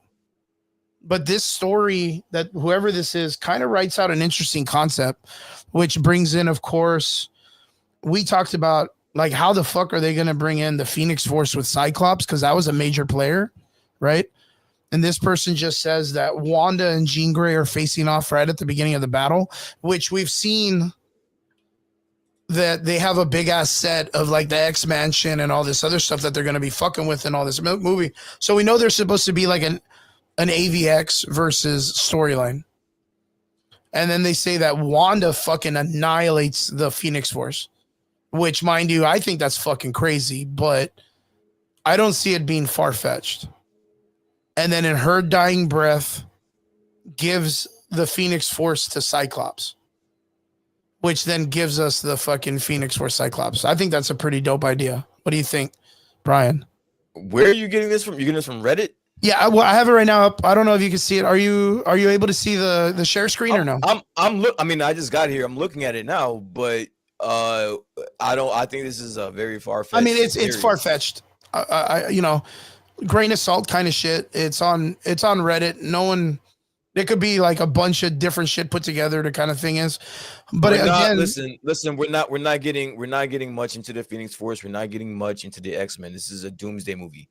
But this story that whoever this is kind of writes out an interesting concept, which brings in, of course, we talked about like how the fuck are they going to bring in the Phoenix Force with Cyclops? Because that was a major player, right? And this person just says that Wanda and Jean Grey are facing off right at the beginning of the battle, which we've seen that they have a big ass set of like the X Mansion and all this other stuff that they're going to be fucking with in all this movie. So we know there's supposed to be like an AVX versus storyline. And then they say that Wanda fucking annihilates the Phoenix Force, which, mind you, I think that's fucking crazy, but I don't see it being far-fetched. And then in her dying breath, gives the Phoenix Force to Cyclops, which then gives us the fucking Phoenix Force Cyclops. I think that's a pretty dope idea. What do you think, Brian? Where are you getting this from? You're getting this from Reddit? Yeah, well, I have it right now up. I don't know if you can see it. Are you able to see the share screen or no? I mean, I just got here. I'm looking at it now, but I think this is a very far-fetched. I mean, it's far-fetched. Grain of salt kind of shit. It's on Reddit. No one. It could be like a bunch of different shit put together. The kind of thing is, but again, listen. We're not getting much into the Phoenix Force. We're not getting much into the X-Men. This is a Doomsday movie.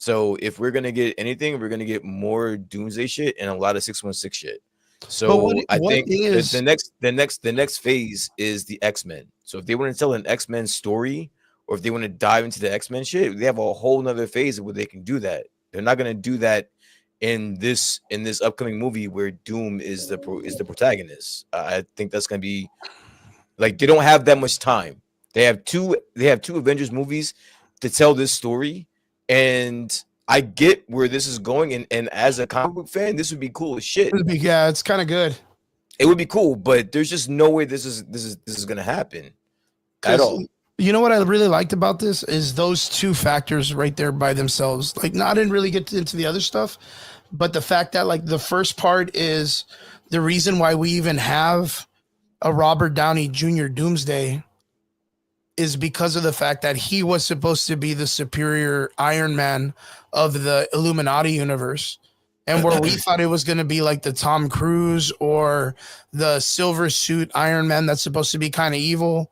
So if we're gonna get anything, we're gonna get more Doomsday shit and a lot of 616 shit. So I think the next phase is the X-Men. So if they want to tell an X-Men story, or if they want to dive into the X-Men shit, they have a whole nother phase where they can do that. They're not gonna do that in this upcoming movie where Doom is the protagonist. I think that's gonna be like they don't have that much time. They have two Avengers movies to tell this story. And I get where this is going, and as a comic book fan, this would be cool as shit. Yeah, it's kind of good. It would be cool, but there's just no way this is gonna happen at all. You know what I really liked about this is those two factors right there by themselves. Like, I didn't really get into the other stuff, but the fact that like the first part is the reason why we even have a Robert Downey Jr. Doomsday is because of the fact that he was supposed to be the superior Iron Man of the Illuminati universe. And where we thought it was going to be like the Tom Cruise or the silver suit Iron Man that's supposed to be kind of evil,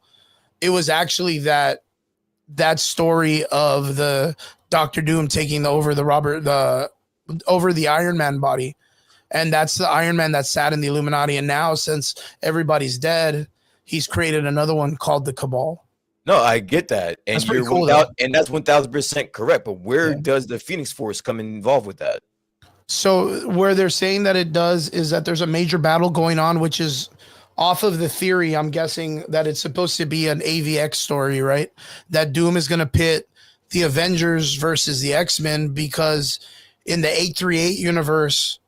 it was actually that story of the Doctor Doom taking over over the Iron Man body. And that's the Iron Man that sat in the Illuminati. And now, since everybody's dead, he's created another one called the Cabal. No, I get that, and That's pretty you're cool, though. and that's 1000% correct. But where Yeah. does the Phoenix Force come involved with that? So where they're saying that it does is that there's a major battle going on, which is off of the theory. I'm guessing that it's supposed to be an AVX story, right? That Doom is going to pit the Avengers versus the X-Men because in the 838 universe,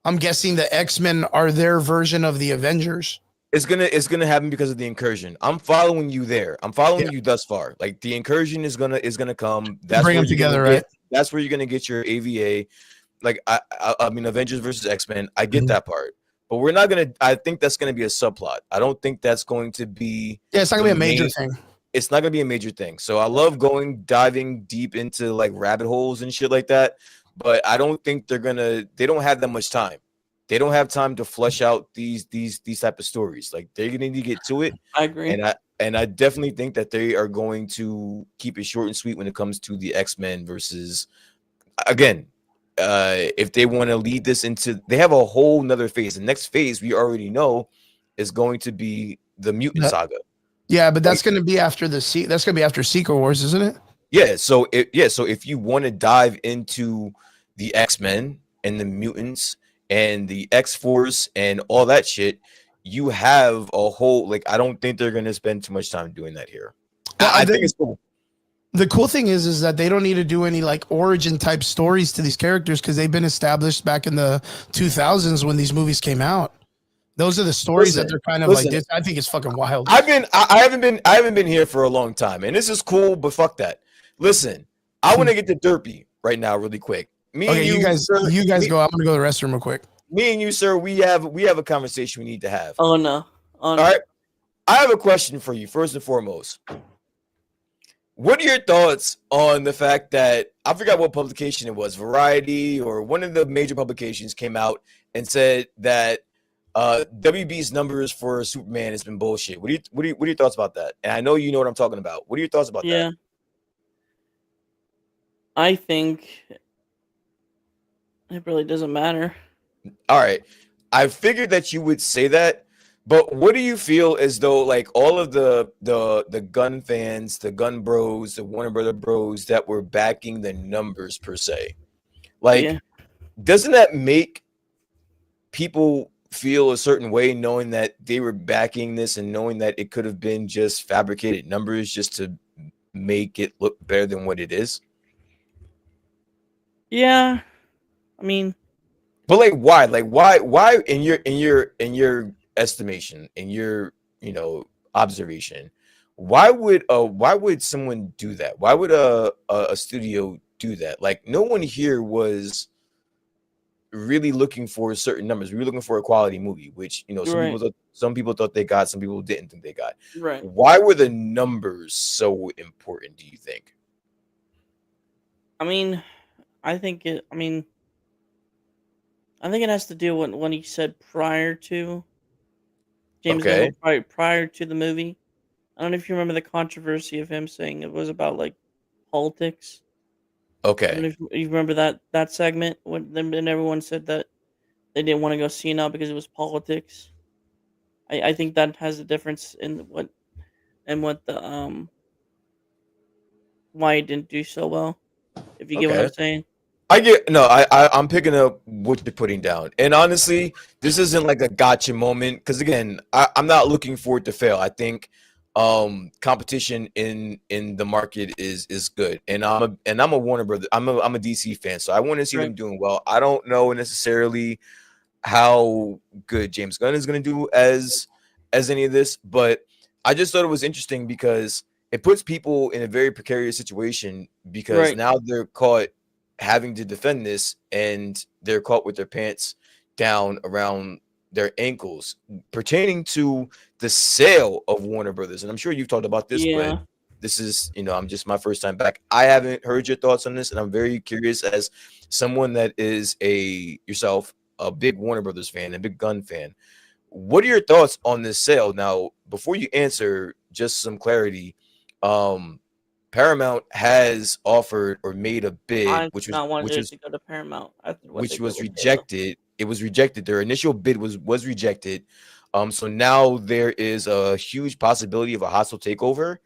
I'm guessing the X-Men are their version of the Avengers. It's gonna happen because of the incursion. I'm following you there. I'm following Yeah. you thus far. Like the incursion is gonna come. That's Bring where them you're gonna together, get. right? That's where you're gonna get your AVA. Like I mean, Avengers versus X-Men. I get Mhm. that part, but we're not gonna. I think that's gonna be a subplot. I don't think that's going to be. Yeah, it's not the gonna be a major main- thing. It's not gonna be a major thing. So I love diving deep into like rabbit holes and shit like that. But I don't think they're gonna. They don't have that much time. They don't have time to flesh out these type of stories. Like they're gonna need to get to it. I agree. And I definitely think that they are going to keep it short and sweet when it comes to the X-Men versus again. If they want to lead this into, they have a whole nother phase. The next phase we already know is going to be the mutant Yeah. saga. Yeah, but that's gonna be after that's gonna be after Secret Wars, isn't it? Yeah, so if you want to dive into the X-Men and the mutants and the X-Force and all that shit, you have a whole like I don't think they're gonna spend too much time doing that here. Well, I think it's cool. The cool thing is that they don't need to do any like origin type stories to these characters because they've been established back in the 2000s when these movies came out. Those are the stories that they're kind of like this. I think it's fucking wild. I haven't been here for a long time, and this is cool, but fuck that. Listen, I want to get to Derpy right now, really quick. Okay, you guys go. I'm gonna go to the restroom real quick. Me and you, sir, we have a conversation we need to have. Oh no. All right. I have a question for you, first and foremost. What are your thoughts on the fact that I forgot what publication it was, Variety or one of the major publications came out and said that WB's numbers for Superman has been bullshit. What are your thoughts about that? And I know you know what I'm talking about. What are your thoughts about that? I think it really doesn't matter. All right. I figured that you would say that, but what do you feel as though like all of the gun fans, the gun bros, the Warner Brother bros that were backing the numbers per se? Like, doesn't that make people feel a certain way knowing that they were backing this and knowing that it could have been just fabricated numbers just to make it look better than what it is? Yeah. I mean, but like why? Like why in your estimation, in your, observation, why would someone do that? Why would a studio do that? Like no one here was really looking for certain numbers. We were looking for a quality movie, which some people thought they got, some people didn't think they got. Right. Why were the numbers so important, do you think? I mean, I think it has to do with when he said prior to James Gunn, prior to the movie. I don't know if you remember the controversy of him saying it was about like politics. Okay. I don't know if you remember that segment when then everyone said that they didn't want to go see it now because it was politics. I think that has a difference in what the why it didn't do so well. If you get what I'm saying. I'm picking up what you're putting down. And honestly, this isn't like a gotcha moment because again, I'm not looking for it to fail. I think competition in the market is good. And I'm a Warner Brother. I'm a DC fan, so I want to see them doing well. I don't know necessarily how good James Gunn is going to do as any of this, but I just thought it was interesting because it puts people in a very precarious situation because now they're caught having to defend this and they're caught with their pants down around their ankles pertaining to the sale of Warner Brothers. And I'm sure you've talked about this, but this is, I'm just my first time back. I haven't heard your thoughts on this, and I'm very curious as someone that is yourself a big Warner Brothers fan, a big gun fan. What are your thoughts on this sale? Now, before you answer, just some clarity. Paramount has offered or made a bid, which was to go to Paramount, which was rejected. It was rejected. Their initial bid was rejected. So now there is a huge possibility of a hostile takeover.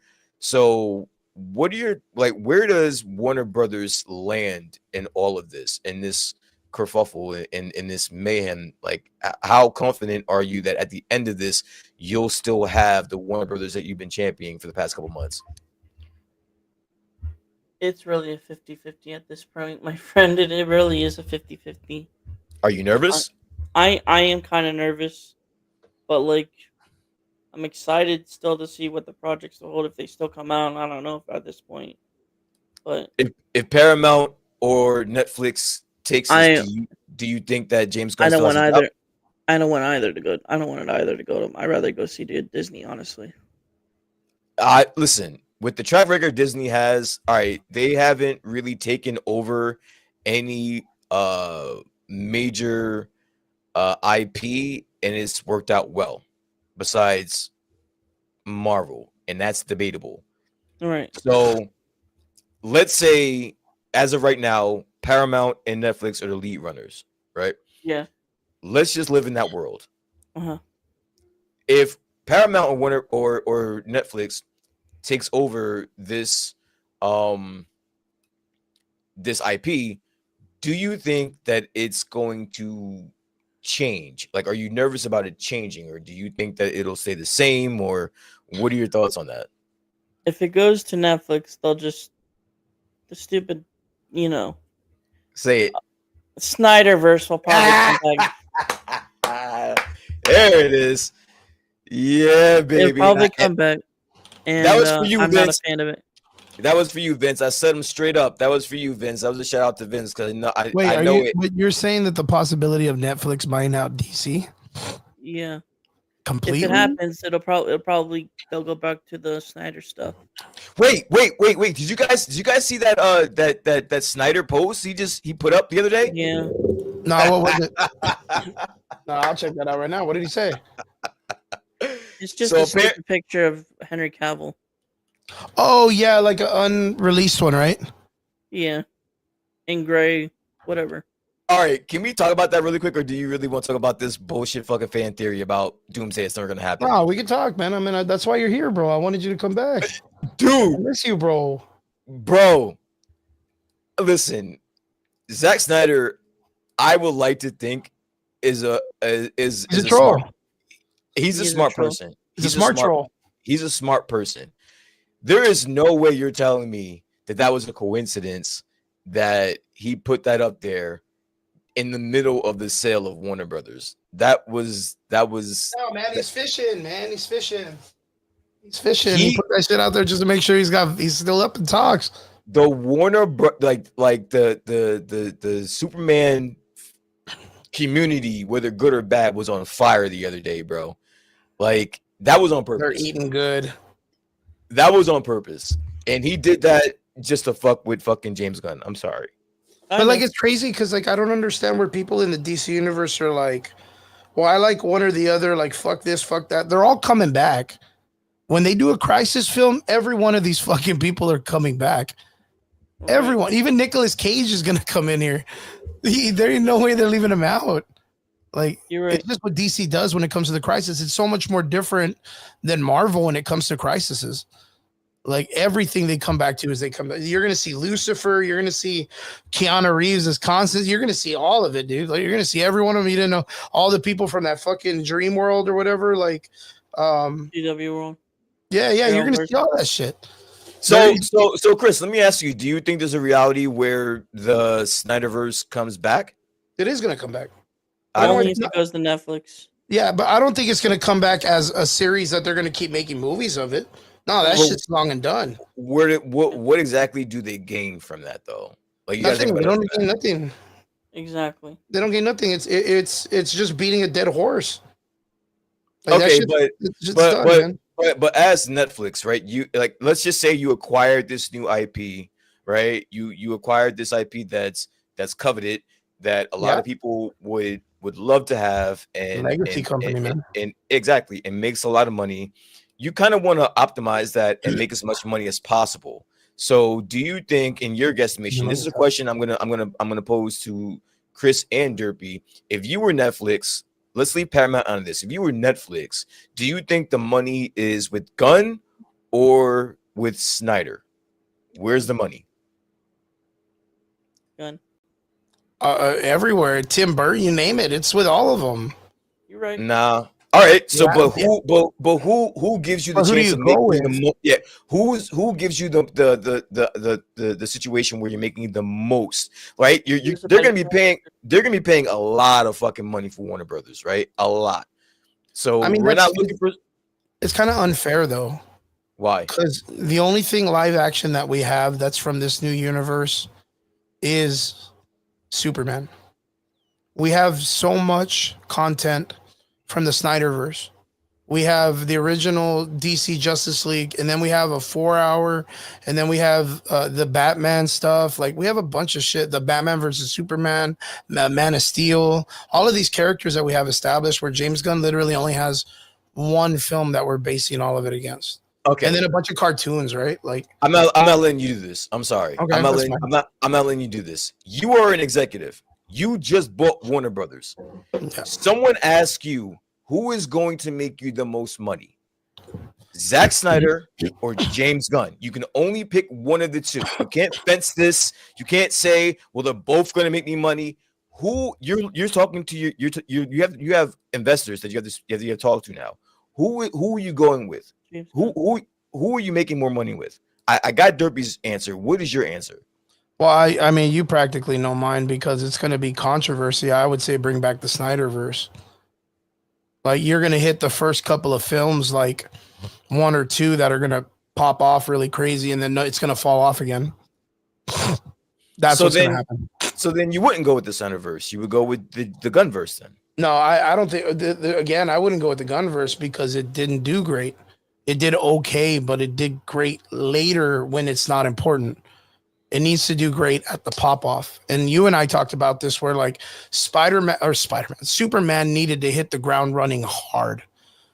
So what are your where does Warner Brothers land in all of this, in this kerfuffle, in this mayhem? Like, how confident are you that at the end of this you'll still have the Warner Brothers that you've been championing for the past couple months? It's really a 50-50 at this point, my friend. It really is a 50-50. Are you nervous? I am kind of nervous, but like I'm excited still to see what the projects will hold if they still come out. I don't know if at this point, but if Paramount or Netflix takes this, do you think that James Gunn I don't still want has a either. job? I don't want either to go. I don't want it either to go to. I'd rather go see Disney, honestly. Listen, with the track record Disney has, all right, they haven't really taken over any major IP, and it's worked out well. Besides Marvel, and that's debatable. All right. So let's say, as of right now, Paramount and Netflix are the lead runners, right? Yeah. Let's just live in that world. Uh-huh. If Paramount or Warner or Netflix takes over this this IP, do you think that it's going to change? Like, are you nervous about it changing, or do you think that it'll stay the same, or what are your thoughts on that? If it goes to Netflix, they'll just the stupid, Say it. Snyderverse will probably come back. There it is. Yeah, baby. It'll probably come back. And that was for you, I'm Vince. not a fan of it. That was for you, Vince. I said him straight up. That was for you, Vince. That was a shout out to Vince because I know it. But you're saying that the possibility of Netflix buying out DC? Yeah. Completely. If it happens, they'll go back to the Snyder stuff. Wait. Did you guys see that that Snyder post he put up the other day? Yeah. No, what was it? No, I'll check that out right now. What did he say? It's just a stupid picture of Henry Cavill. Oh yeah, like an unreleased one, right? Yeah. In gray, whatever. All right, can we talk about that really quick, or do you really want to talk about this bullshit fucking fan theory about Doomsday? It's never gonna happen. No, we can talk, man. I mean, that's why you're here, bro. I wanted you to come back, dude. I miss you, bro. Bro, listen, Zack Snyder, I would like to think is a troll. He's a smart person. He's a smart troll. He's a smart person. There is no way you're telling me that was a coincidence that he put that up there in the middle of the sale of Warner Brothers. That was. No, man, he's fishing, man. He's fishing. He put that shit out there just to make sure he's still up in talks. The Warner the Superman community, whether good or bad, was on fire the other day, bro. Like, that was on purpose. They're eating good. That was on purpose. And he did that just to fuck with fucking James Gunn. I'm sorry. But like, it's crazy because like I don't understand where people in the DC universe are like, well, I like one or the other, like fuck this, fuck that. They're all coming back. When they do a Crisis film, every one of these fucking people are coming back. Everyone, even Nicolas Cage is gonna come in here. There ain't no way they're leaving him out. Like, you're right. It's just what DC does when it comes to the Crisis. It's so much more different than Marvel when it comes to crises. Like, everything they come back to is they come back. You're gonna see Lucifer. You're gonna see Keanu Reeves as Constance. You're gonna see all of it, dude. Like, you're gonna see every one of them. You didn't know all the people from that fucking Dream World or whatever. Like, CW World. Yeah, you're gonna see all that shit. So, Chris, let me ask you: do you think there's a reality where the Snyderverse comes back? It is gonna come back. I don't think it goes to Netflix. Yeah, but I don't think it's gonna come back as a series that they're gonna keep making movies of it. No, that shit's long and done. What exactly do they gain from that, though? Like, nothing. They don't gain nothing. Exactly. They don't gain nothing. It's just beating a dead horse. Like, okay, but as Netflix, right? You like, let's just say you acquired this new IP, right? You acquired this IP that's coveted, that a lot of people would love to have, and legacy company, man. And exactly, and makes a lot of money. You kind of want to optimize that and make as much money as possible. So, do you think, in your guesstimation, this is a question I'm gonna pose to Chris and Derpy. If you were Netflix, let's leave Paramount out of this. If you were Netflix, do you think the money is with Gunn or with Snyder, where's the money? Gun. Everywhere. Tim Burton, you name it. It's with all of them. You're right. Nah. All right. So, Yeah, but who gives you the But who do chance you of go making with? the yeah? Who gives you the situation where you're making the most? Right. They're gonna be paying a lot of fucking money for Warner Brothers. Right. A lot. So I mean, we're not looking for. It's kind of unfair though, Why? because the only thing live action that we have that's from this new universe is Superman. We have so much content from the Snyderverse. We have the original DC Justice League, and then we have a 4-hour, and then we have the Batman stuff. Like, we have a bunch of shit. The Batman versus Superman, Man of Steel, all of these characters that we have established, where James Gunn literally only has one film that we're basing all of it against. Okay. And then a bunch of cartoons, right? Like, I'm not letting you do this. I'm sorry. Okay, I'm not that's letting fine. I'm not letting you do this. You are an executive. You just bought Warner Brothers. yeah. Someone asks you who is going to make you the most money, Zack Snyder or James Gunn. You can only pick one of the two. You can't fence this. You can't say, well, they're both going to make me money. Who you're talking to? You have investors that you have to talk to now. Who are you going with? Who are you making more money with? I got Derpy's answer. What is your answer? Well, I mean, you practically know mine because it's going to be controversy. I would say bring back the Snyderverse. Like, you're going to hit the first couple of films, like one or two that are going to pop off really crazy, and then it's going to fall off again. That's what's going to happen. So then you wouldn't go with the Snyderverse. You would go with the Gunverse then. No, I don't think. Again, I wouldn't go with the Gunverse because it didn't do great. It did okay, but it did great later when it's not important. It needs to do great at the pop off. And you and I talked about this where like Superman needed to hit the ground running hard.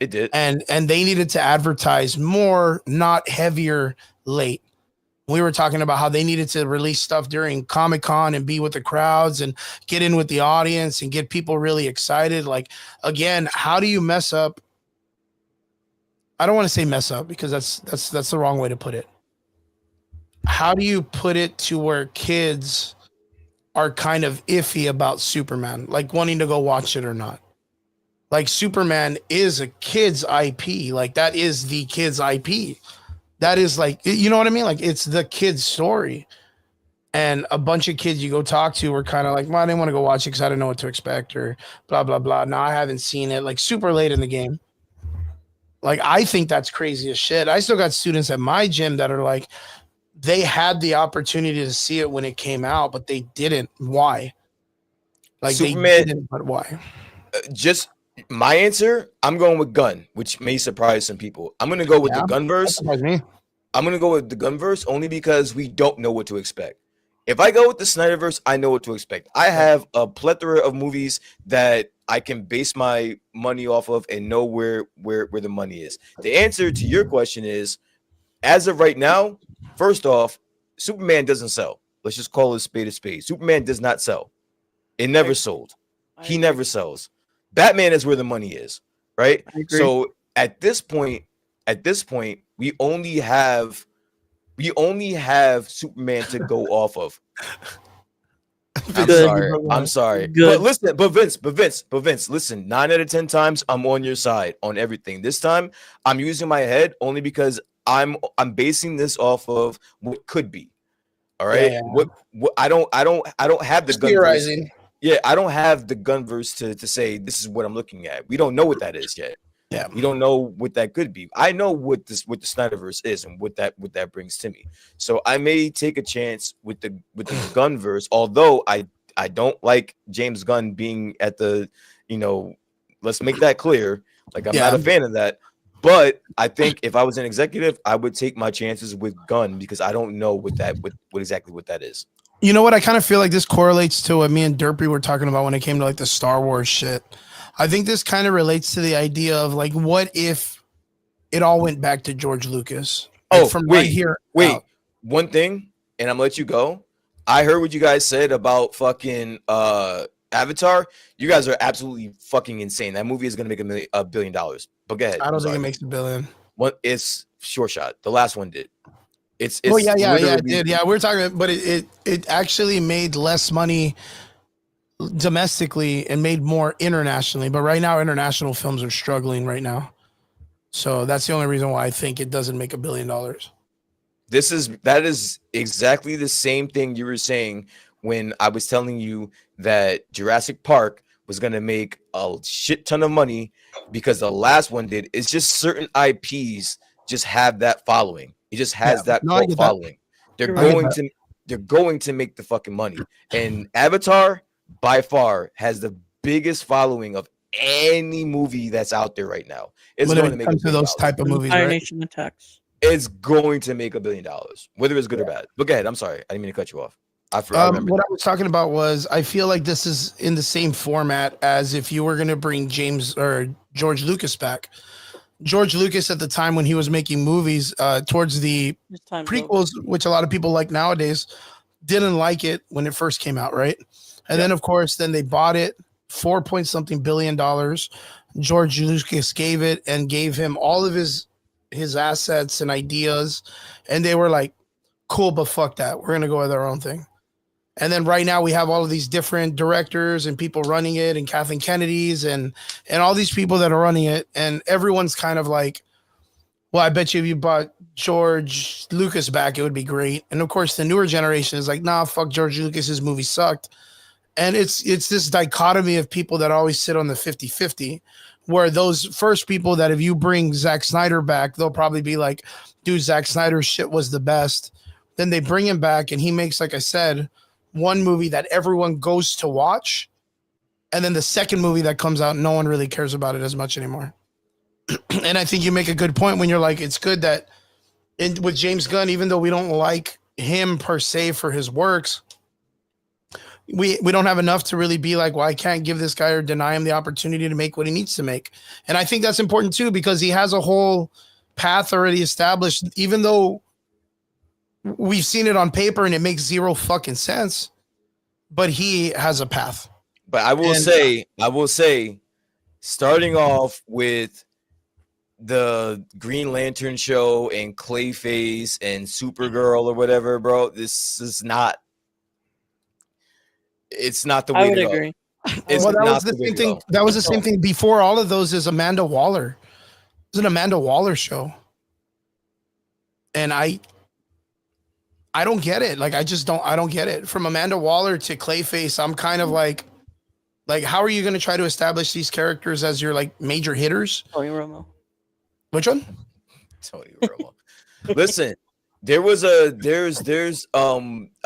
It did. And they needed to advertise more, not heavier late. We were talking about how they needed to release stuff during Comic-Con and be with the crowds and get in with the audience and get people really excited. Like, again, how do you mess up? I don't want to say mess up because that's the wrong way to put it. How do you put it to where kids are kind of iffy about Superman, like wanting to go watch it or not? Like, Superman is a kid's IP. Like, that is the kid's IP. That is like, you know what I mean? Like, it's the kid's story. And a bunch of kids you go talk to were kind of like, well, I didn't want to go watch it because I didn't know what to expect or blah, blah, blah. No, I haven't seen it. Like, super late in the game. Like, I think that's crazy as shit. I still got students at my gym that are like, they had the opportunity to see it when it came out, but they didn't. Why? Like, Superman, they didn't, but why? Just my answer, I'm going with Gunn, which may surprise some people. I'm going to go with the Gunverse. I'm going to go with the Gunverse only because we don't know what to expect. If I go with the Snyderverse, I know what to expect. I have a plethora of movies that I can base my money off of and know where the money is. The answer to your question is, as of right now, first off, Superman doesn't sell. Let's just call it a spade a spade. Superman does not sell. It never sold. He never sells. Batman is where the money is, right? So at this point, we only have Superman to go off of. I'm sorry. Good. But Vince, listen, 9 out of 10 times I'm on your side on everything. This time I'm using my head only because I'm basing this off of what could be. All right. Yeah. What I don't have the Gunverse. Yeah, I don't have the Gunverse to say this is what I'm looking at. We don't know what that is yet. Yeah, we don't know what that could be. I know what the Snyderverse is and what that brings to me. So I may take a chance with the Gunverse, although I don't like James Gunn being at the, let's make that clear. Like, I'm not a fan of that. But I think if I was an executive, I would take my chances with Gunn because I don't know what exactly that is. You know what? I kind of feel like this correlates to what me and Derpy were talking about when it came to like the Star Wars shit. I think this kind of relates to the idea of like, what if it all went back to George Lucas? Like, wait. One thing, and I'm gonna let you go. I heard what you guys said about fucking Avatar. You guys are absolutely fucking insane. That movie is gonna make $1 billion. But go ahead. I don't think it makes $1 billion. What? It's short shot. The last one did. Oh it's yeah, it literally did. Yeah, we're talking, but it actually made less money domestically and made more internationally. But right now, international films are struggling right now. So that's the only reason why I think it doesn't make $1 billion. that is exactly the same thing you were saying when I was telling you that Jurassic Park was going to make a shit ton of money because the last one did. It's just certain IPs just have that following. It just has that No, I cult get that. following. They're You're I get right. going that. to they're going to make the fucking money. And Avatar by far has the biggest following of any movie that's out there right now. It's When going to it make comes $1 to billion. those type of movies, Fire right? Nation attacks. It's going to make $1 billion, whether it's good or bad. But go ahead. I'm sorry. I didn't mean to cut you off. I remember. What I was talking about was I feel like this is in the same format as if you were going to bring James or George Lucas back. George Lucas at the time when he was making movies towards the His time's prequels, over. which a lot of people like nowadays, didn't like it when it first came out, right? And Yep. then of course, then they bought it, 4 point something billion dollars. George Lucas gave it and gave him all of his assets and ideas, and they were like, cool, but fuck that. We're gonna go with our own thing. And then right now we have all of these different directors and people running it, and Kathleen Kennedy's and all these people that are running it, and everyone's kind of like, well, I bet you if you brought George Lucas back, it would be great. And of course, the newer generation is like, nah, fuck George Lucas's movie sucked. And it's this dichotomy of people that always sit on the 50-50, where those first people that if you bring Zack Snyder back, they'll probably be like, dude, Zack Snyder's shit was the best. Then they bring him back and he makes, like I said, one movie that everyone goes to watch. And then the second movie that comes out, no one really cares about it as much anymore. And I think you make a good point when you're like, it's good that with James Gunn, even though we don't like him per se for his works, we don't have enough to really be like, well, I can't give this guy or deny him the opportunity to make what he needs to make. And I think that's important too, because he has a whole path already established, even though we've seen it on paper and it makes zero fucking sense, but he has a path. But I will say, starting off with the Green Lantern show and Clayface and Supergirl or whatever, bro, this is not. It's not the way I would to go. agree. It's Well, that not was the the way same to thing. go. That was the same thing before all of those is Amanda Waller. It was an Amanda Waller show. And I don't get it. Like, I don't get it. From Amanda Waller to Clayface, I'm kind of like, how are you going to try to establish these characters as your like major hitters? Tony Romo. Which one? Tony Romo. Listen, there's I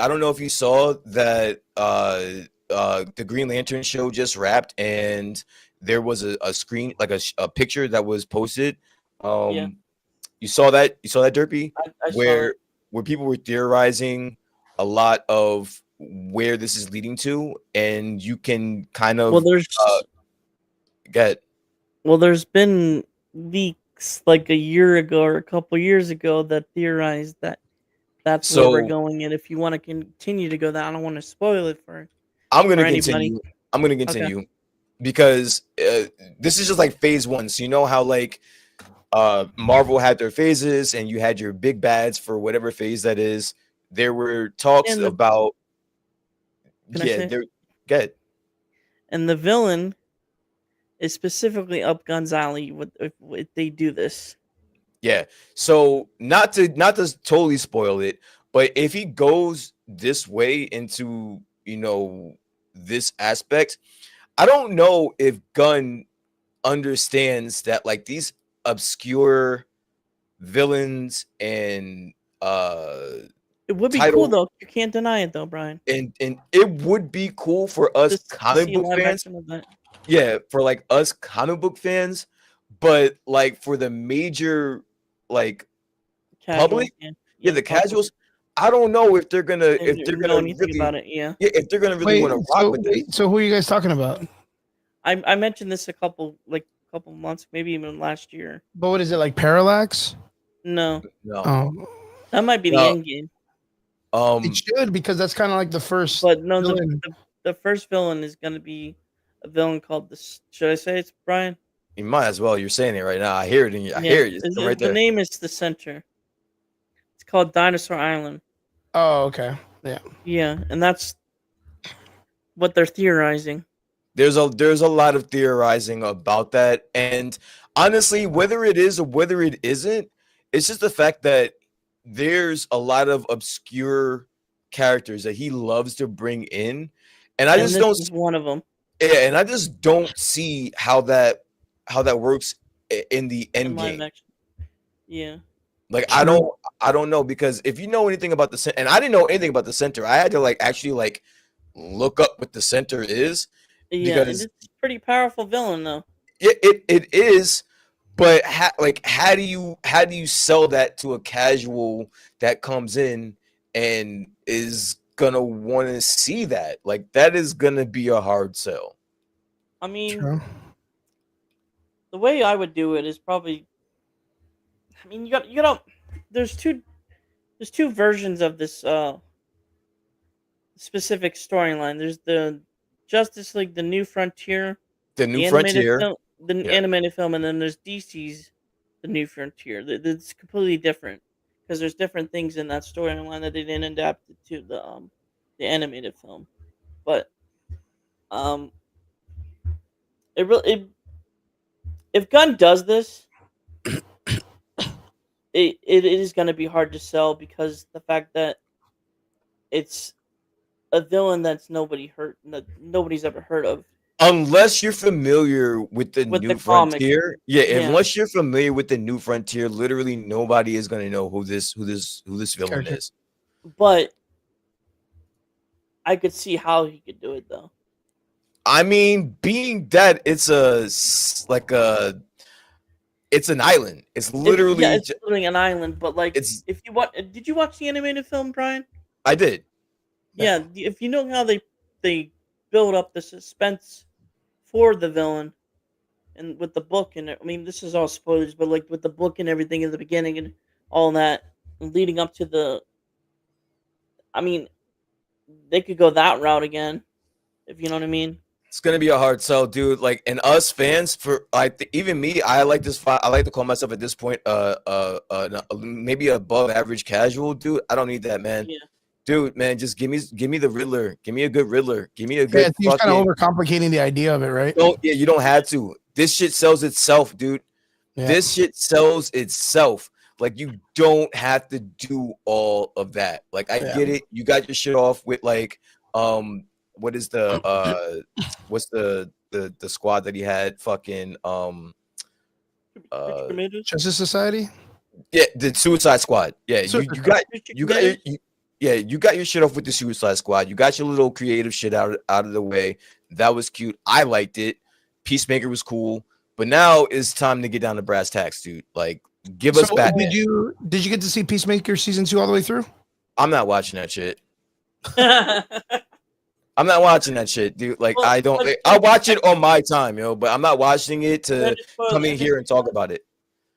don't know if you saw that the Green Lantern show just wrapped and there was a screen, like a picture that was posted. Yeah. You saw that Derpy, I saw where it. people were theorizing a lot of where this is leading to, and you can kind of there's been leaks like a year ago or a couple years ago that theorized that that's where we're going, and if you want to continue to go that, I don't want to spoil it for I'm gonna anybody. continue. I'm gonna continue because this is just like phase one. So you know how like Marvel had their phases, and you had your big bads for whatever phase that is. There were talks about they're good. And the villain is specifically up Gunn's alley if they do this. Yeah. So not to totally spoil it, but if he goes this way into, you know, this aspect, I don't know if Gunn understands that like these obscure villains and it would be cool though. You can't deny it though, Brian. And it would be cool for us comic book fans. Yeah, for like us comic book fans, but like for the major like public, the casuals, I don't know if they're gonna know anything really, about it. Yeah, if they're gonna really want to rock with this. So who are you guys talking about? I mentioned this a couple months, maybe even last year. But what is it, like Parallax? No. Oh. That might be the end game. It should, because that's kind of like the first. But no, the first villain is going to be a villain called the. Should I say it's Brian? You might as well. You're saying it right now. I hear it. I hear it. It's right there. The name is the Center. It's called Dinosaur Island. Oh, okay. Yeah. Yeah, and that's what they're theorizing. There's a lot of theorizing about that, and honestly, whether it is or whether it isn't, it's just the fact that there's a lot of obscure characters that he loves to bring in, and I And just this don't. is one of them. Yeah, and I just don't see how that works in the In end live game. action. Yeah. Like True. I don't know, because if you know anything about the center, and I didn't know anything about the center, I had to like actually like look up what the center is, Yeah, and because it's a pretty powerful villain though. it is, but how do you sell that to a casual that comes in and is gonna want to see that? Like that is gonna be a hard sell. I mean, True. the way I would do it is probably. I mean, you got to. There's two versions of this specific storyline. There's the Justice League, the New Frontier, The New the animated Frontier, film, the yeah. animated film, and then there's DC's the New Frontier. It's completely different because there's different things in that storyline that they didn't adapt it to the animated film. But um, if Gunn does this, it is going to be hard to sell because the fact that it's a villain that's nobody's ever heard of. Unless you're familiar with the With New the comics. Frontier, yeah. Yeah. Unless you're familiar with the New Frontier, literally nobody is gonna know who this villain Character. is. But I could see how he could do it though. I mean, being that it's it's an island. It's literally It's literally an island. But like, it's. if you did you watch the animated film, Brian? I did. Yeah. If you know how they build up the suspense for the villain, and with the book and I mean this is all spoilers, but like with the book and everything in the beginning and all that, and leading up to the. I mean, they could go that route again, if you know what I mean. It's gonna be a hard sell, dude. Like, and us fans, for like even me, I like this. I like to call myself at this point, maybe above average casual, dude. I don't need that, man. Yeah. Dude, man, just give me the Riddler. Give me a good Riddler. Give me a Yeah, good. it seems kind of overcomplicating the idea of it, right? You don't have to. This shit sells itself, dude. Yeah. This shit sells itself. Like, you don't have to do all of that. Like, I get it. You got your shit off with like, what is the what's the squad that he had? Fucking Justice Society. yeah, the Suicide Squad. Yeah, you got your shit off with the Suicide Squad. You got your little creative shit out of the way. That was cute. I liked it. Peacemaker was cool. But now it's time to get down to brass tacks, dude. Like, give us Batman. Did you get to see Peacemaker season 2 all the way through? I'm not watching that shit. I'm not watching that shit, dude. Like, Well, I don't. I'll watch it on my time, yo. But I'm not watching it to come in here and talk about it.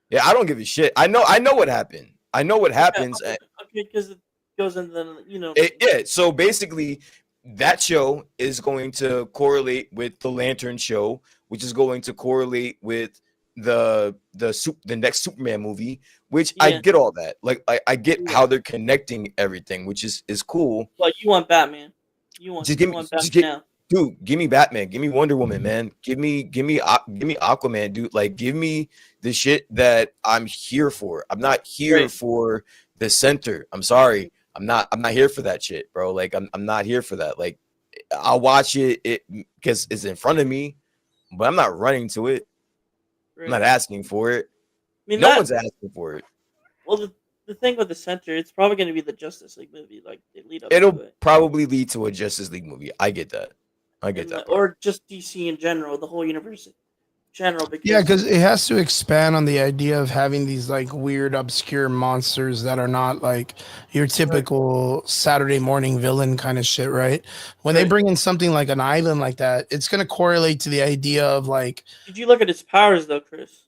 Yeah, I don't give a shit. I know what happened. I know what happens. Okay, because it goes into the Yeah. So basically, that show is going to correlate with the Lantern show, which is going to correlate with the next Superman movie. Which I get all that. Like, I get how they're connecting everything, which is cool. But you want Batman. Dude, give me Batman, give me Wonder Woman, man. Give me Aquaman, dude. Like, give me the shit that I'm here for. I'm not here for the center. I'm sorry. I'm not here for that shit, bro. Like, I'm not here for that. Like, I'll watch it because it's in front of me, but I'm not running to it. I'm not asking for it. I mean, no one's asking for it. Well, the thing with the center, it's probably going to be the Justice League movie. Like, they lead up It'll to it. probably lead to a Justice League movie. I get that. I get that. Or just DC in general, the whole universe in general. Because it has to expand on the idea of having these like weird, obscure monsters that are not like your typical Saturday morning villain kind of shit, right? When they bring in something like an island like that, it's going to correlate to the idea of like. Did you look at its powers though, Chris?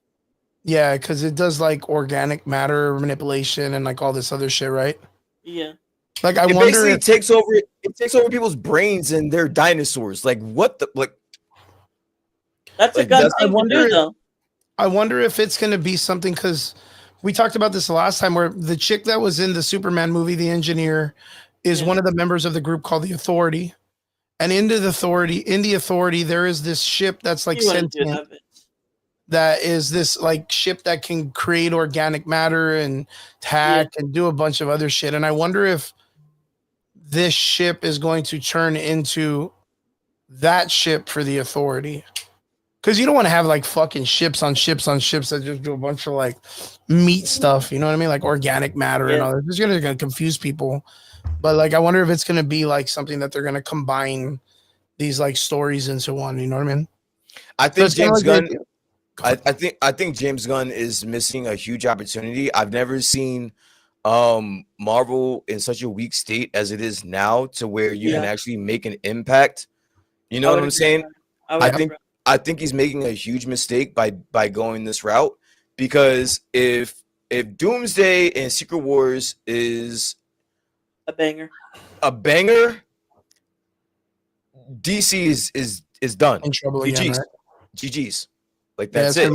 Yeah, because it does like organic matter manipulation and like all this other shit, right? Yeah. Like, I wonder if it takes over people's brains and they're dinosaurs. Like, what the like? That's a good thing to do, though. I wonder if it's going to be something because we talked about this the last time, where the chick that was in the Superman movie, the engineer, is one of the members of the group called the Authority. And in the Authority, there is this ship that's like sentient. That is this like ship that can create organic matter and hack and do a bunch of other shit. And I wonder if this ship is going to turn into that ship for the Authority. Because you don't want to have like fucking ships on ships on ships that just do a bunch of like meat stuff. You know what I mean? Like organic matter and all that. It's going to confuse people. But like, I wonder if it's going to be like something that they're going to combine these like stories into one. You know what I mean? I think James Gunn. I think James Gunn is missing a huge opportunity. I've never seen Marvel in such a weak state as it is now, to where you can actually make an impact. You know what I'm saying? I think he's making a huge mistake by going this route, because if Doomsday and Secret Wars is a banger, DC is done. In trouble GG's. again, right? GG's. Like that's it.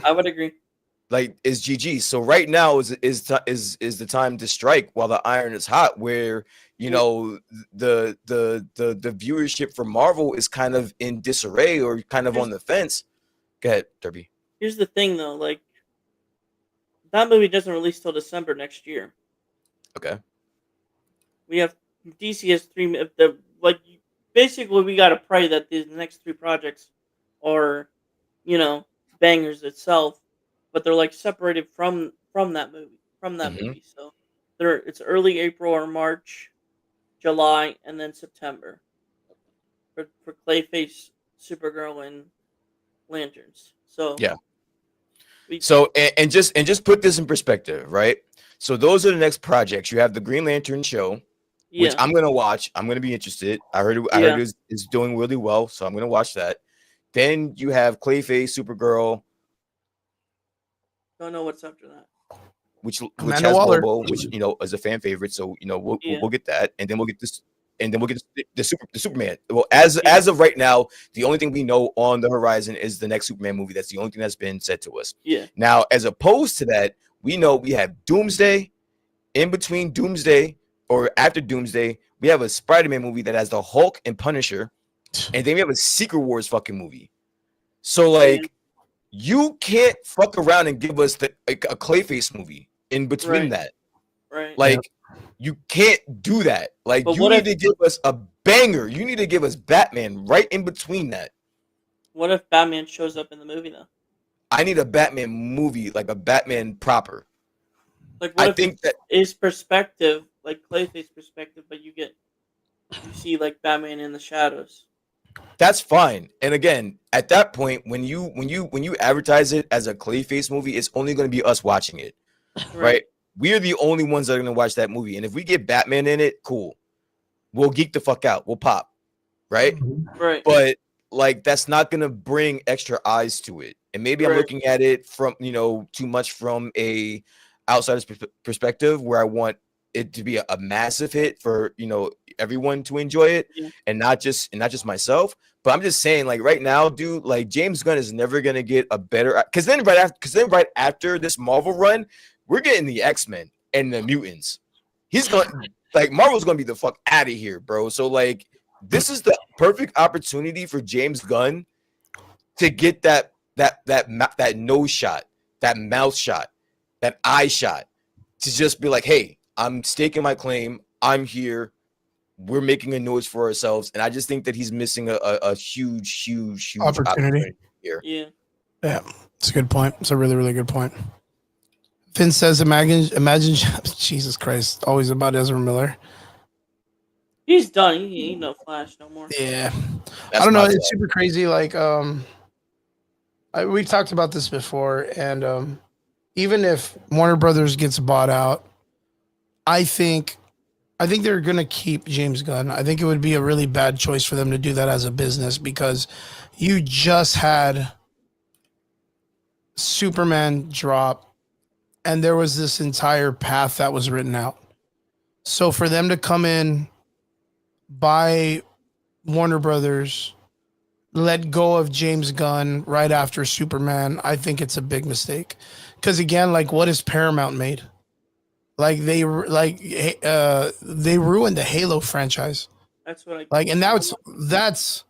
I would agree. Like is GG. So right now is the time to strike while the iron is hot, where you know the viewership for Marvel is kind of in disarray or kind of on the fence. Go ahead, Derpy. Here's the thing though, like that movie doesn't release till December next year. Okay. We have DC has basically we gotta pray that these next 3 projects are, you know, bangers itself, but they're like separated from that movie. So it's early April or March, July, and then September for Clayface, Supergirl, and Lanterns. So yeah. So and just put this in perspective, right? So those are the next projects. You have the Green Lantern show, which I'm gonna watch. I'm gonna be interested. I heard it is doing really well, so I'm gonna watch that. Then you have Clayface, Supergirl. Don't know what's after that. Which has Lobo, which you know is a fan favorite. So you know we'll get that, and then we'll get this, and then we'll get the Superman. Well, as of right now, the only thing we know on the horizon is the next Superman movie. That's the only thing that's been said to us. Yeah. Now, as opposed to that, we know we have Doomsday. In between Doomsday or after Doomsday, we have a Spider-Man movie that has the Hulk and Punisher. And then we have a Secret Wars fucking movie. So like, you can't fuck around and give us a Clayface movie in between that. Right. Like, you can't do that. Like, you need to give us a banger. You need to give us Batman right in between that. What if Batman shows up in the movie though? I need a Batman movie, like a Batman proper. Like, what if that is perspective, like Clayface perspective, but you see like Batman in the shadows. That's fine. And again, at that point, when you advertise it as a Clayface movie, it's only going to be us watching it, right? We are the only ones that are going to watch that movie. And if we get Batman in it, cool. We'll geek the fuck out. We'll pop, right? Right. But like, that's not going to bring extra eyes to it. And maybe I'm looking at it from, too much from a outsider's perspective, where I want it to be a massive hit for everyone to enjoy it, and not just myself. But I'm just saying, like, right now, dude, like, James Gunn is never gonna get a better, because then right after this Marvel run, we're getting the X-Men and the mutants. He's going like, Marvel's gonna be the fuck out of here, bro. So like, this is the perfect opportunity for James Gunn to get that nose shot, that mouth shot, that eye shot, to just be like, hey, I'm staking my claim. I'm here. We're making a noise for ourselves. And I just think that he's missing a huge opportunity here. Yeah. Yeah. It's a good point. It's a really, really good point. Finn says, imagine Jesus Christ, always about Ezra Miller. He's done. He ain't no Flash no more. Yeah. I don't know. It's super crazy. Like, we talked about this before, and even if Warner Brothers gets bought out, I think they're gonna keep James Gunn. I think it would be a really bad choice for them to do that as a business, because you just had Superman drop, and there was this entire path that was written out. So for them to come in, buy Warner Brothers, let go of James Gunn right after Superman, I think it's a big mistake. Because again, like, what has Paramount made? Like they they ruined the Halo franchise. That's what I Like, and now that's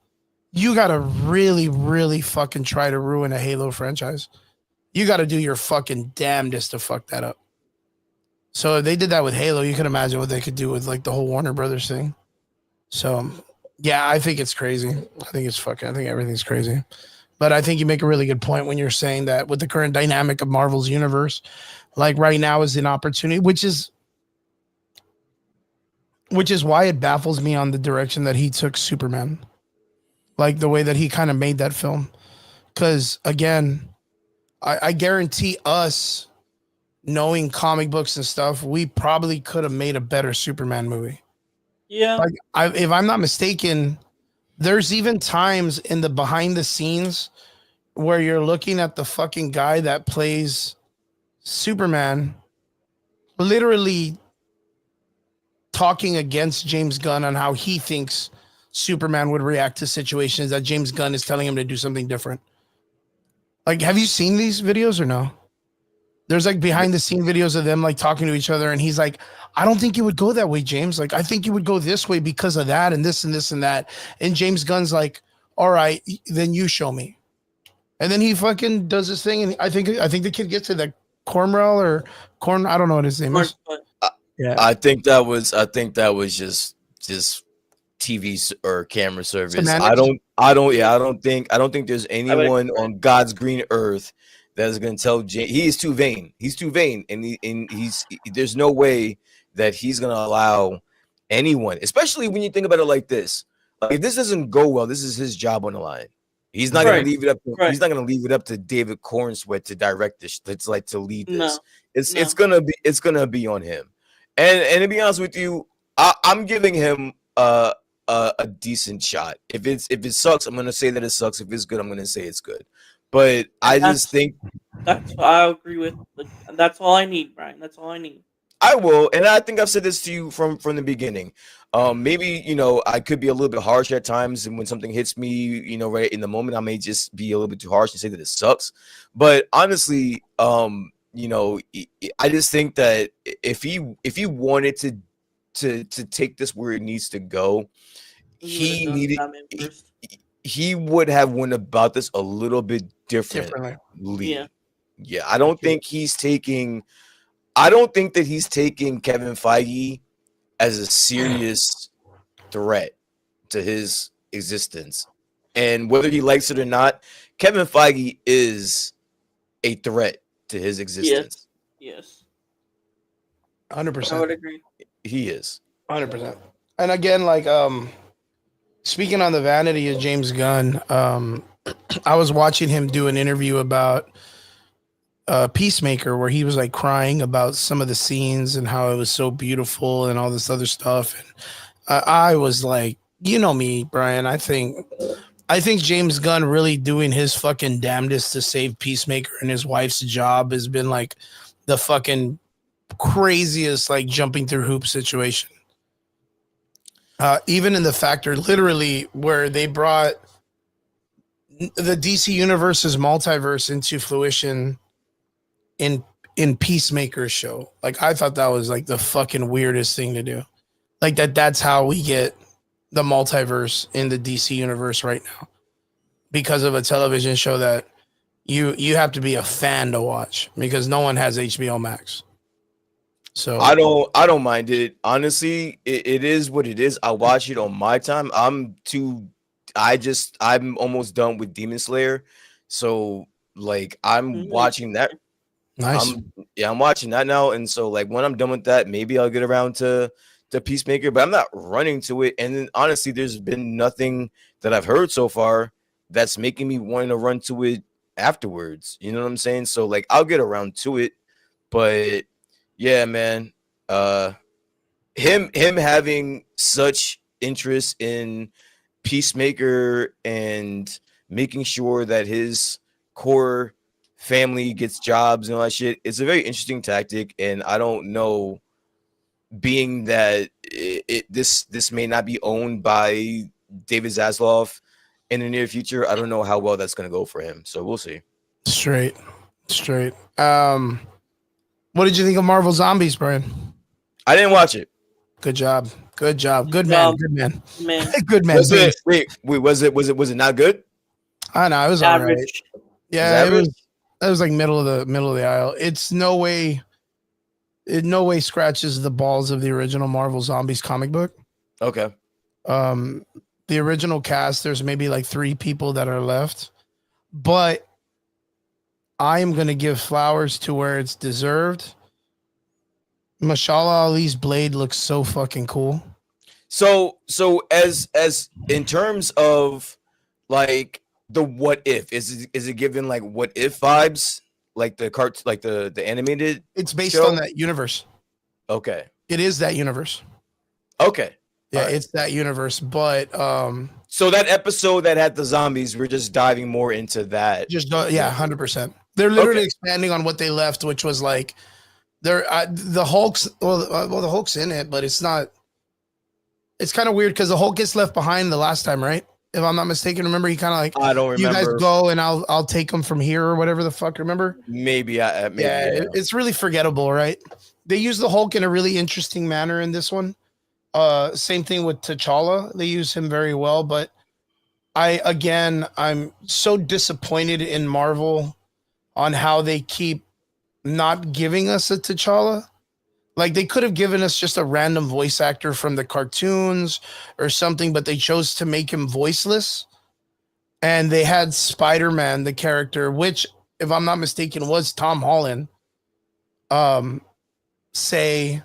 you gotta really, really fucking try to ruin a Halo franchise. You gotta do your fucking damnedest to fuck that up. So if they did that with Halo, you can imagine what they could do with like the whole Warner Brothers thing. So yeah, I think it's crazy. I think everything's crazy. But I think you make a really good point when you're saying that with the current dynamic of Marvel's universe, like right now is an opportunity, which is why it baffles me on the direction that he took Superman. Like the way that he kind of made that film. Because again, I guarantee us knowing comic books and stuff, we probably could have made a better Superman movie. Yeah. Like if I'm not mistaken, there's even times in the behind the scenes where you're looking at the fucking guy that plays Superman literally talking against James Gunn on how he thinks Superman would react to situations that James Gunn is telling him to do something different. Like, have you seen these videos or no? There's like behind the scene videos of them like talking to each other, and he's like, I don't think you would go that way, James. Like, I think you would go this way because of that and this and this and that. And James Gunn's like, all right, then you show me. And then he fucking does this thing, and I think the kid gets it, like Cornwell or Corn, I don't know what his name is. Yeah, I think that was just TV or camera service. Semantics? I don't think there's anyone on God's green earth that is going to tell James. He is too vain. He's too vain, and there's no way that he's going to allow anyone, especially when you think about it like this. Like, if this doesn't go well, this is his job on the line. He's not going to leave it up. He's not going to leave it up to David Cornsweet to direct this. It's like to lead this. It's gonna be on him. And to be honest with you, I'm giving him a decent shot. If it sucks, I'm gonna say that it sucks. If it's good, I'm gonna say it's good. But I just think that's what I agree with. That's all I need, Brian. That's all I need. I will, and I think I've said this to you from the beginning. Maybe I could be a little bit harsh at times, and when something hits me, right in the moment, I may just be a little bit too harsh and say that it sucks. But honestly, I just think that if he wanted to take this where it needs to go, he would have went about this a little bit differently. Yeah, I don't think he's taking. I don't think that he's taking Kevin Feige as a serious threat to his existence. And whether he likes it or not, Kevin Feige is a threat to his existence. Yes. 100%. I would agree. He is. 100%. And again, like, speaking on the vanity of James Gunn, I was watching him do an interview about Peacemaker, where he was like crying about some of the scenes and how it was so beautiful and all this other stuff. And I was like, you know me, Brian. I think James Gunn really doing his fucking damnedest to save Peacemaker and his wife's job has been like the fucking craziest, like jumping through hoops situation. Even in the factor, literally, where they brought the DC Universe's multiverse into fruition in Peacemaker's show. Like, I thought that was like the fucking weirdest thing to do. Like that's how we get the multiverse in the DC universe right now, because of a television show that you have to be a fan to watch, because no one has HBO Max. So I don't mind it. Honestly, it is what it is. I watch it on my time. I'm almost done with Demon Slayer. So like I'm watching that. Nice. I'm watching that now. And so like when I'm done with that, maybe I'll get around to Peacemaker, but I'm not running to it. And then honestly, there's been nothing that I've heard so far that's making me want to run to it afterwards. You know what I'm saying? So like I'll get around to it. But yeah, man, him having such interest in Peacemaker and making sure that his core family gets jobs and all that shit, it's a very interesting tactic. And I don't know, being that this may not be owned by David Zaslav in the near future. I don't know how well that's going to go for him. So we'll see. Straight. What did you think of Marvel Zombies, Brian? I didn't watch it. Good job. Good man. Man, Good man. Was it, wait, was it not good? I know it was all right. average. Yeah, it was like middle of the aisle. It's no way scratches the balls of the original Marvel Zombies comic book. Okay. The original cast, there's maybe like 3 people that are left, but I am gonna give flowers to where it's deserved. Mashallah Ali's blade looks so fucking cool. So as in terms of like the what if, is it given like what if vibes, like the animated? It's based show? on that universe. Okay. It is that universe. Okay. Yeah, Right. it's that universe. But So that episode that had the zombies, we're just diving more into that. 100%. They're literally expanding on what they left, which was like the Hulk's. Well, the Hulk's in it, but it's not. It's kind of weird because the Hulk gets left behind the last time, right? If I'm not mistaken. Remember, he kind of like, I don't remember. you guys go and I'll take them from here or whatever the fuck. Remember? Maybe. It's really forgettable, right? They use the Hulk in a really interesting manner in this one. Same thing with T'Challa. They use him very well, but I'm so disappointed in Marvel on how they keep not giving us a T'Challa. Like they could have given us just a random voice actor from the cartoons or something, but they chose to make him voiceless. And they had Spider-Man, the character, which, if I'm not mistaken, was Tom Holland, say,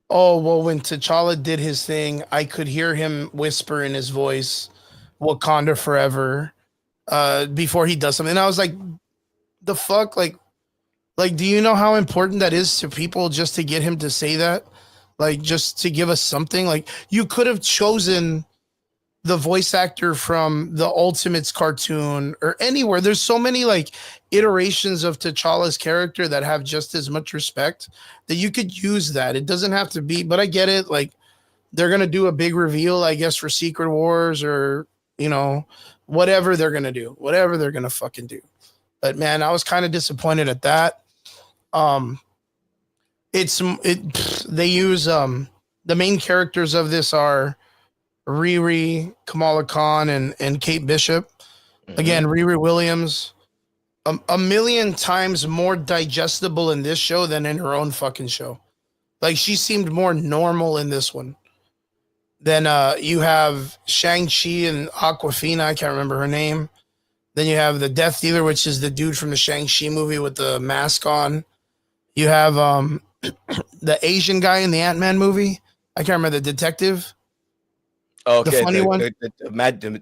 oh, well, when T'Challa did his thing, I could hear him whisper in his voice, Wakanda forever, before he does something. And I was like, the fuck? Like, do you know how important that is to people just to get him to say that? Like, just to give us something? Like, you could have chosen the voice actor from the Ultimates cartoon or anywhere. There's so many like iterations of T'Challa's character that have just as much respect that you could use that. It doesn't have to be, but I get it. Like, they're going to do a big reveal, I guess, for Secret Wars or, you know, whatever they're going to do, whatever they're going to fucking do. But man, I was kind of disappointed at that. They use the main characters of this are Riri, Kamala Khan, and Kate Bishop. Again, Riri Williams, a million times more digestible in this show than in her own fucking show. Like, she seemed more normal in this one. Then you have Shang-Chi and Aquafina. I can't remember her name. Then you have the Death Dealer, which is the dude from the Shang-Chi movie with the mask on. You have the Asian guy in the Ant-Man movie. I can't remember, the detective. Okay, the funny one.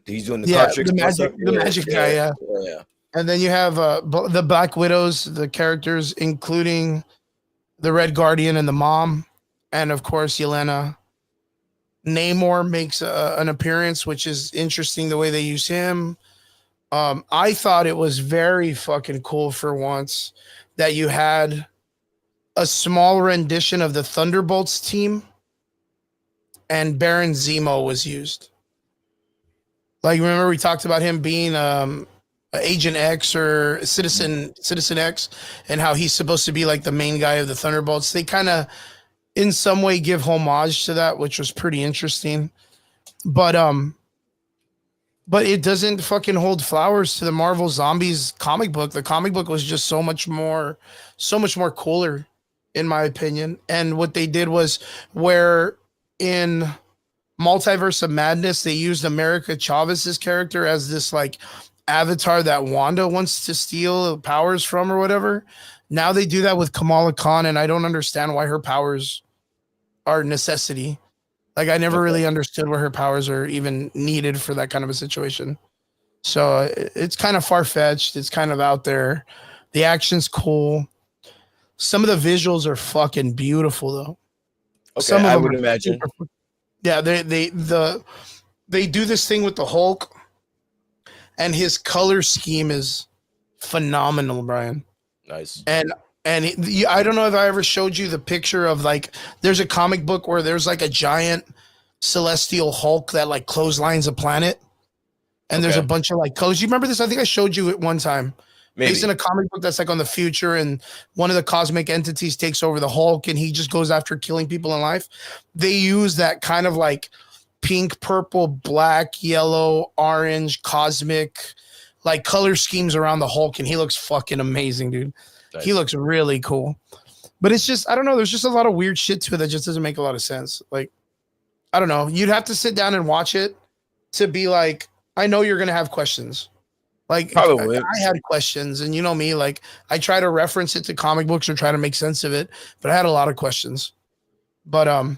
He's doing the card tricks. The magic guy, yeah. And then you have the Black Widows, the characters, including the Red Guardian and the mom. And, of course, Yelena. Namor makes an appearance, which is interesting the way they use him. I thought it was very fucking cool for once that you had a small rendition of the Thunderbolts team and Baron Zemo was used. Like, remember we talked about him being Agent X or Citizen X and how he's supposed to be like the main guy of the Thunderbolts. They kind of in some way give homage to that, which was pretty interesting. But it doesn't fucking hold flowers to the Marvel Zombies comic book. The comic book was just so much more cooler, in my opinion. And what they did was where in Multiverse of Madness, they used America Chavez's character as this like avatar that Wanda wants to steal powers from or whatever. Now they do that with Kamala Khan, and I don't understand why her powers are necessity. Like, I never really understood where her powers are even needed for that kind of a situation. So it's kind of far-fetched. It's kind of out there. The action's cool. Some of the visuals are fucking beautiful, though. Okay, Some of I them would are imagine. Yeah, they do this thing with the Hulk, and his color scheme is phenomenal, Brian. Nice. And I don't know if I ever showed you the picture of like, there's a comic book where there's like a giant celestial Hulk that like clotheslines a planet. and there's a bunch of like colors. You remember this? I think I showed you it one time. Maybe. Based in a comic book that's like on the future, and one of the cosmic entities takes over the Hulk, and he just goes after killing people in life. They use that kind of like pink, purple, black, yellow, orange, cosmic, like color schemes around the Hulk, and he looks fucking amazing, dude. Nice. He looks really cool. But it's just, I don't know, there's just a lot of weird shit to it that just doesn't make a lot of sense. Like, I don't know. You'd have to sit down and watch it to be like, I know you're gonna have questions. Like, probably. I had questions, and you know me, like I try to reference it to comic books or try to make sense of it, but I had a lot of questions. But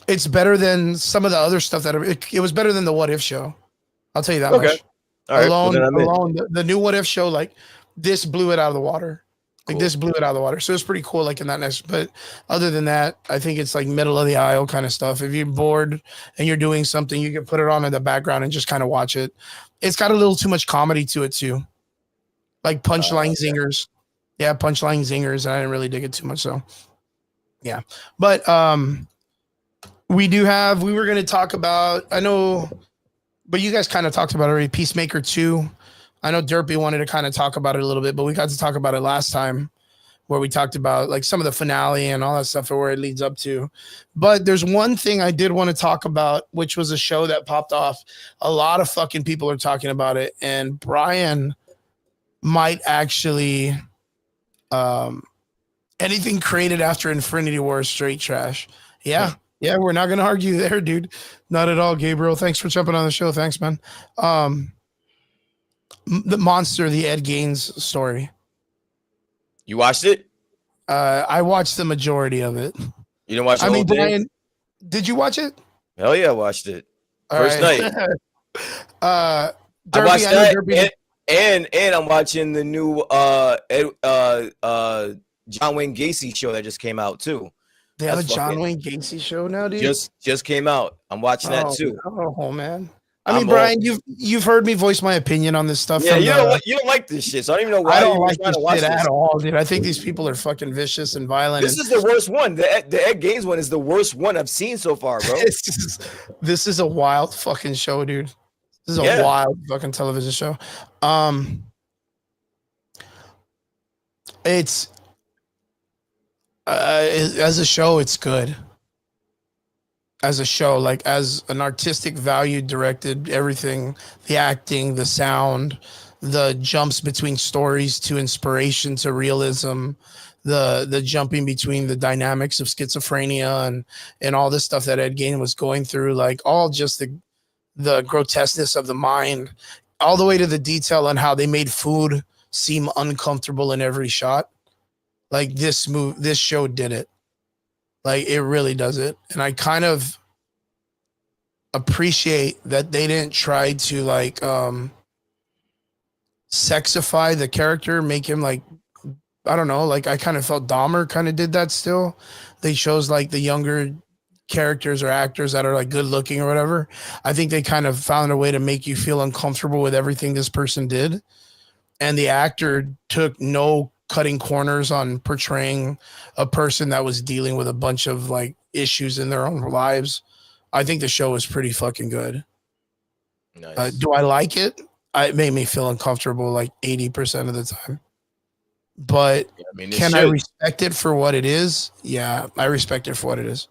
it's better than some of the other stuff that it was better than the What If show. I'll tell you that much. All right. Alone, the new What If show, like this blew it out of the water. Like this blew it out of the water. So it's pretty cool, like in that next. But other than that, I think it's like middle of the aisle kind of stuff. If you're bored and you're doing something, you can put it on in the background and just kind of watch it. It's got a little too much comedy to it too, like punchline zingers. Yeah, punchline zingers. I didn't really dig it too much. So yeah, but we were going to talk about. I know, but you guys kind of talked about it already. Peacemaker 2. I know Derpy wanted to kind of talk about it a little bit, but we got to talk about it last time where we talked about like some of the finale and all that stuff and where it leads up to. But there's one thing I did want to talk about, which was a show that popped off. A lot of fucking people are talking about it. And Brian might actually, anything created after Infinity War is straight trash. Yeah. Yeah. We're not going to argue there, dude. Not at all. Gabriel, thanks for jumping on the show. Thanks, man. The Monster, the Ed Gaines story. You watched it? I watched the majority of it. You didn't watch the whole thing? Brian, did you watch it? Hell yeah, I watched it. First night. Derpy, I watched that, and I'm watching the new John Wayne Gacy show that just came out too. They have a John Wayne Gacy show now, dude. Just came out. I'm watching that too. Oh man. I mean, Brian, you've heard me voice my opinion on this stuff. Yeah, you don't like this shit, so I don't even know why. I don't like this shit at all, dude. I think these people are fucking vicious and violent. This is the worst one. The Ed Gaines one is the worst one I've seen so far, bro. This is a wild fucking show, dude. This is a wild fucking television show. It's as a show, it's good. As a show, like as an artistic value directed, everything, the acting, the sound, the jumps between stories to inspiration to realism, the jumping between the dynamics of schizophrenia and all this stuff that Ed Gein was going through, like all just the grotesqueness of the mind, all the way to the detail on how they made food seem uncomfortable in every shot. Like this show did it. Like it really does it. And I kind of appreciate that they didn't try to like sexify the character, make him like, I don't know, like I kind of felt Dahmer kind of did that still. They chose like the younger characters or actors that are like good looking or whatever. I think they kind of found a way to make you feel uncomfortable with everything this person did. And the actor took no cutting corners on portraying a person that was dealing with a bunch of like issues in their own lives. I think the show was pretty fucking good. Nice. Do I like it? It made me feel uncomfortable like 80% of the time. But can I respect it for what it is? Yeah, I respect it for what it is.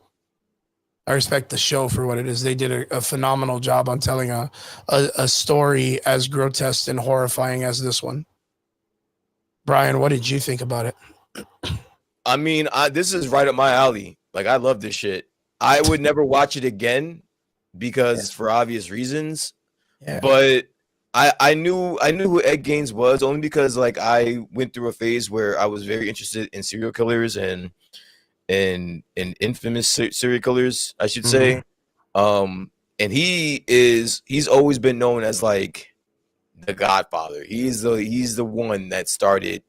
I respect the show for what it is. They did a phenomenal job on telling a story as grotesque and horrifying as this one. Brian, what did you think about it? I mean, this is right up my alley. Like, I love this shit. I would never watch it again because for obvious reasons. Yeah. But I knew who Ed Gaines was only because like I went through a phase where I was very interested in serial killers and infamous serial killers, I should say. And he's always been known as like the Godfather. He's the one that started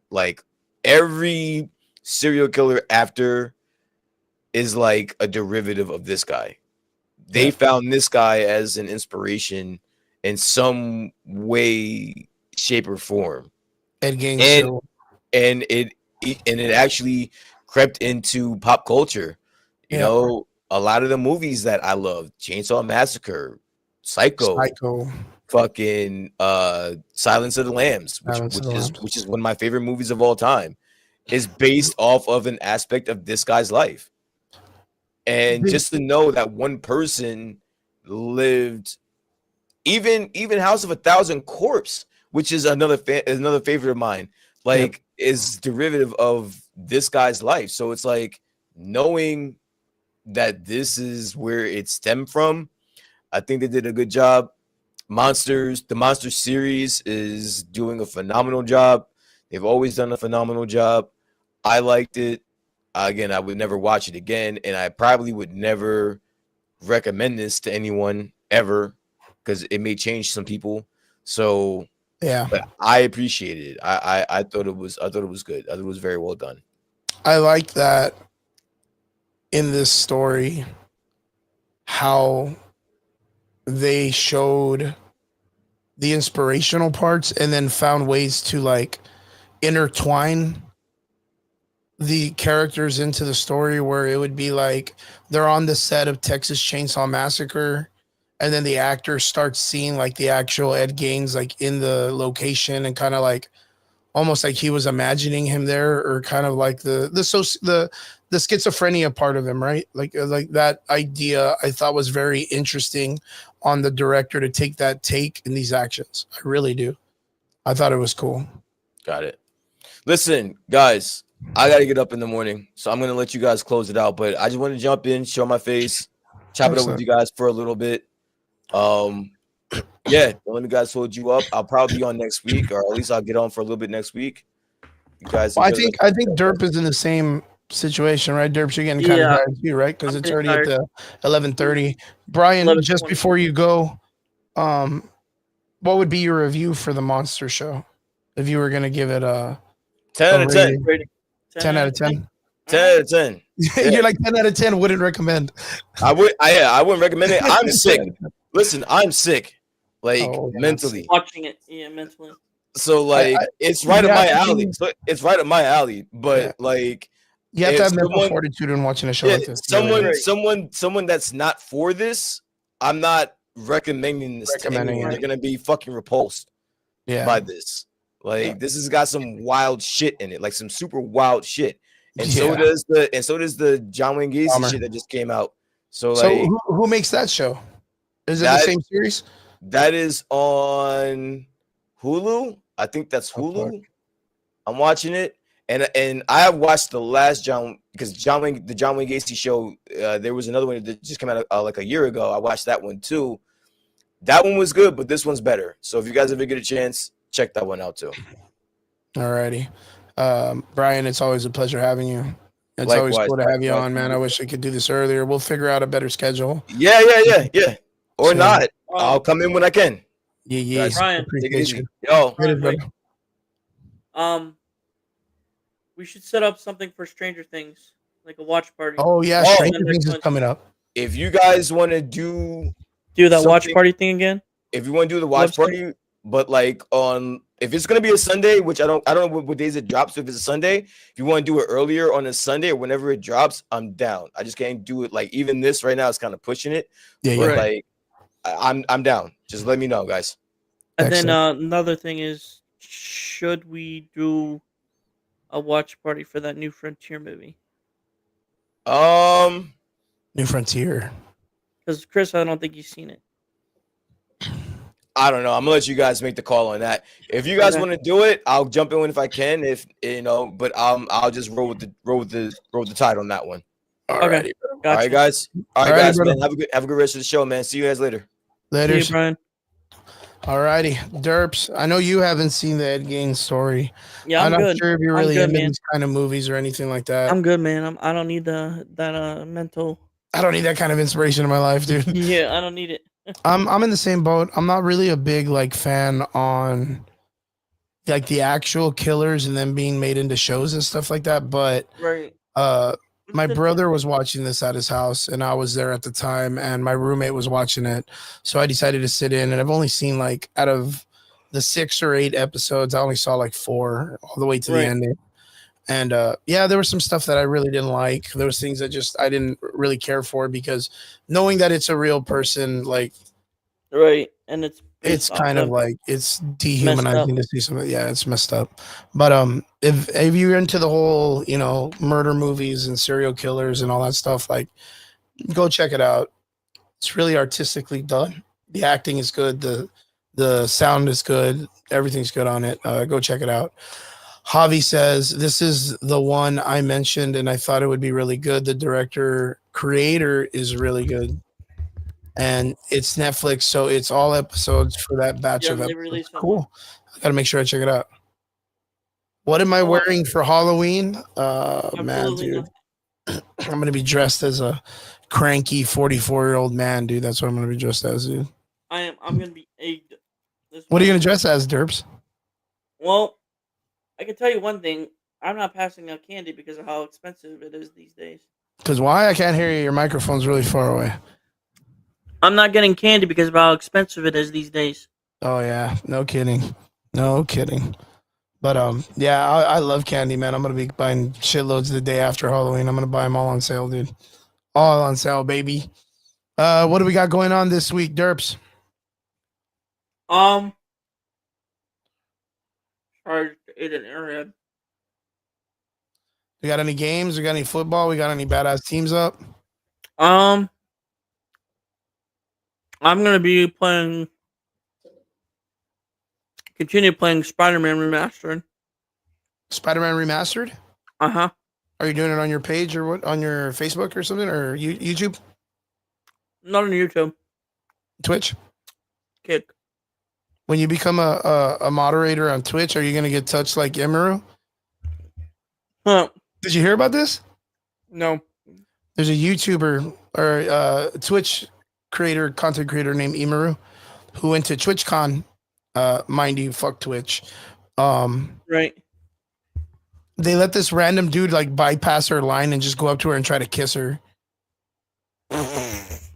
like every serial killer after is like a derivative of this guy. They found this guy as an inspiration in some way, shape, or form. Ed Gein and it actually crept into pop culture. You know, a lot of the movies that I love, Chainsaw Massacre, Psycho. fucking Silence of the Lambs, Silence of the Lambs. which is one of my favorite movies of all time, is based off of an aspect of this guy's life. And just to know that one person lived, even House of a Thousand Corpse, which is another favorite of mine, like is derivative of this guy's life. So it's like knowing that this is where it stemmed from. I think they did a good job. The Monster series is doing a phenomenal job. They've always done a phenomenal job. I liked it. Again, I would never watch it again, and I probably would never recommend this to anyone ever because it may change some people. So yeah, but I appreciated it. I thought it was good. I thought it was very well done. I like that in this story how they showed the inspirational parts and then found ways to like intertwine the characters into the story, where it would be like they're on the set of Texas Chainsaw Massacre and then the actor starts seeing like the actual Ed Gaines like in the location and kind of like almost like he was imagining him there, or kind of like the schizophrenia part of him, right? Like that idea I thought was very interesting on the director to take that take in these actions. I really do. I thought it was cool. Got it. Listen, guys, I got to get up in the morning, so I'm going to let you guys close it out, but I just want to jump in, show my face, chop it up with you guys for a little bit. Yeah, don't let me guys hold you up. I'll probably be on next week, or at least I'll get on for a little bit next week. You guys, well, I think Derp is in the same situation, right? Derp, you're getting kind of tired too, right? Because it's already at the 11:30. Brian, just before you go, what would be your review for the Monster Show if you were going to give it a 10 out of 10? 10 out of 10. 10 out of 10. Yeah. You're like 10 out of 10. Wouldn't recommend. I wouldn't recommend it. I'm sick. Listen, I'm sick. Like mentally. Watching it, mentally. So like it's right up my alley. So it's right up my alley. But like you have to have mental fortitude in watching a show like this. Someone that's not for this, I'm not recommending this to anyone. They're gonna be fucking repulsed by this. Like this has got some wild shit in it, like some super wild shit. And so does the John Wayne Gacy shit that just came out. So like who makes that show? Is it the same series? That is on Hulu. I think that's Hulu. I'm watching it, and I have watched the last the John Wayne Gacy show. There was another one that just came out like a year ago. I watched that one too. That one was good, but this one's better. So if you guys ever get a chance, check that one out too. Alrighty, Brian, it's always a pleasure having you. It's always cool to have you on, man. I wish I could do this earlier. We'll figure out a better schedule. Yeah. Or not. I'll come in when I can. Yeah. Brian, take it easy. Yo. We should set up something for Stranger Things, like a watch party. Oh yeah, Stranger Things is coming up. If you guys want to do that watch party thing again, if you want to do the watch party, but like if it's gonna be a Sunday, which I don't know what days it drops. So if it's a Sunday, if you want to do it earlier on a Sunday or whenever it drops, I'm down. I just can't do it like even this right now is kind of pushing it. Yeah. Like I'm down. Just let me know, guys. And then another thing is, should we do a watch party for that New Frontier movie? New Frontier. Because Chris, I don't think you've seen it. I don't know. I'm gonna let you guys make the call on that. If you guys want to do it, I'll jump in if I can. If but I'll just roll with the tide on that one. Okay. Gotcha. All right, guys. All right, guys. Man, have a good rest of the show, man. See you guys later. Later, see you, Brian. All righty, Derps. I know you haven't seen the Ed Gaines story. Yeah, I'm not sure if you're really into these kind of movies or anything like that. I'm good, man. I don't need that mental. I don't need that kind of inspiration in my life, dude. Yeah, I don't need it. I'm in the same boat. I'm not really a big fan on like the actual killers and them being made into shows and stuff like that. But my brother was watching this at his house, and I was there at the time, and my roommate was watching it. So I decided to sit in, and I've only seen out of the 6 or 8 episodes, I only saw 4 all the way to the ending. And there was some stuff that I really didn't like. There was things that I didn't really care for, because knowing that it's a real person, right, and it's kind of like it's dehumanizing to see something. Yeah, it's messed up. But if you're into the whole, you know, murder movies and serial killers and all that stuff, like, go check it out. It's really artistically done. The acting is good. The sound is good. Everything's good on it. Go check it out. Javi says, this is the one I mentioned and I thought it would be really good. The creator is really good. And it's Netflix, so it's all episodes for that batch of episodes. Cool. I gotta make sure I check it out. What am I wearing for Halloween? Man, dude. I'm gonna be dressed as a cranky 44-year-old man, dude. That's what I'm gonna be dressed as, dude. I'm gonna be egged. What are you gonna dress as, Derps? Well, I can tell you one thing. I'm not passing out candy because of how expensive it is these days. Because why? I can't hear you. Your microphone's really far away. I'm not getting candy because of how expensive it is these days. Oh yeah, no kidding. No kidding. But yeah, I love candy, man. I'm gonna be buying shitloads the day after Halloween. I'm gonna buy them all on sale, dude. All on sale, baby. What do we got going on this week, Derps? Charged ate an airhead. We got any games? We got any football? We got any badass teams up? I'm gonna be continue playing Spider-Man Remastered. Spider-Man Remastered? Uh-huh. Are you doing it on your page or what? On your Facebook or something, or YouTube? Not on YouTube. Twitch? Kick. When you become a moderator on Twitch, are you gonna get touched like Emiru? Huh. Did you hear about this? No. There's a YouTuber or Twitch content creator named Emiru who went to TwitchCon. Mind you, fuck Twitch. Right. They let this random dude like bypass her line and just go up to her and try to kiss her.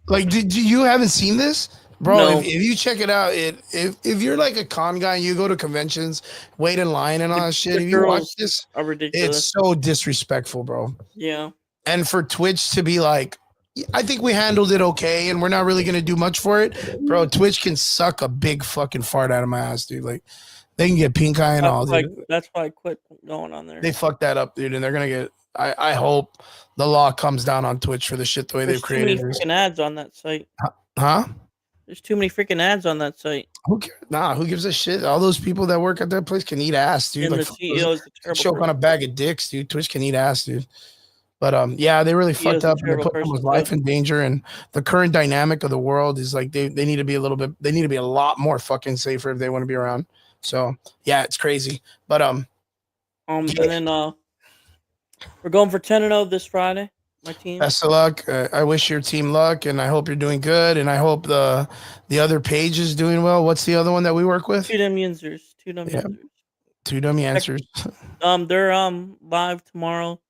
Like, you haven't seen this? Bro, no. if you check it out, if you're like a con guy and you go to conventions, wait in line and all that shit, if you watch this, are ridiculous. It's so disrespectful, bro. Yeah. And for Twitch to be like, I think we handled it okay, and we're not really gonna do much for it, bro. Twitch can suck a big fucking fart out of my ass, dude. Like, they can get pink eye and all. That's why I quit going on there. They fucked that up, dude, and they're gonna get. I hope the law comes down on Twitch for the shit the way they've created. There's too many freaking ads on that site. Huh? There's too many freaking ads on that site. Who cares? Nah, who gives a shit? All those people that work at that place can eat ass, dude. And like, the CEO is a terrible choke on a bag of dicks, dude. Twitch can eat ass, dude. But yeah, they really fucked up. They put someone's life in danger, and the current dynamic of the world is like they need to be they need to be a lot more fucking safer if they want to be around. So yeah, it's crazy. But and then we're going for 10-0 this Friday. My team. Best of luck. I wish your team luck, and I hope you're doing good, and I hope the other page is doing well. What's the other one that we work with? Two dumb answers. Two dumb answers. They're live tomorrow,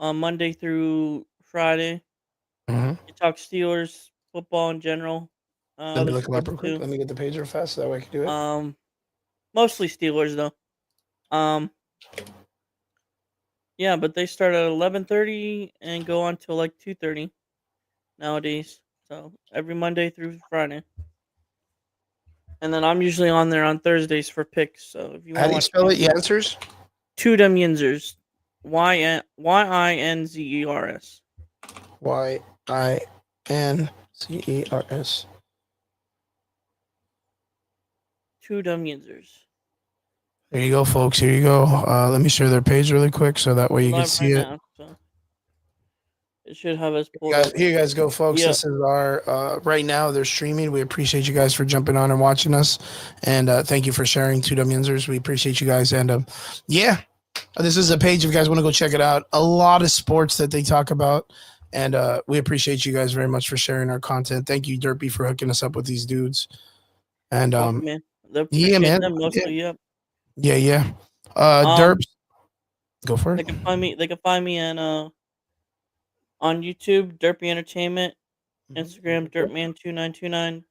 Monday through Friday. Mm-hmm. You talk Steelers football in general. Let me look them up real quick. Let me get the page real fast so that way I can do it. Mostly Steelers though. Yeah, but they start at 11:30 and go on till like 2:30 nowadays. So every Monday through Friday. And then I'm usually on there on Thursdays for picks. So if you how do you spell it? Yansers? Two dumb Yinzers. Yinzers. Yinzers. Two dumb Yinzers. There you go, folks. Here you go. Let me share their page really quick so that way you can see it. Now, so it should have us pulled up. Here you guys go, folks. Yep. This is our right now they're streaming. We appreciate you guys for jumping on and watching us, and thank you for sharing Two Dumb Yinzers. We appreciate you guys, and yeah, this is a page if you guys want to go check it out. A lot of sports that they talk about, and we appreciate you guys very much for sharing our content. Thank you, Derpy, for hooking us up with these dudes. And man. Yeah, man. Mostly, yeah. Yeah. Derps, go for it. They can find me on YouTube, Derpy Entertainment, Instagram, Dirtman2929,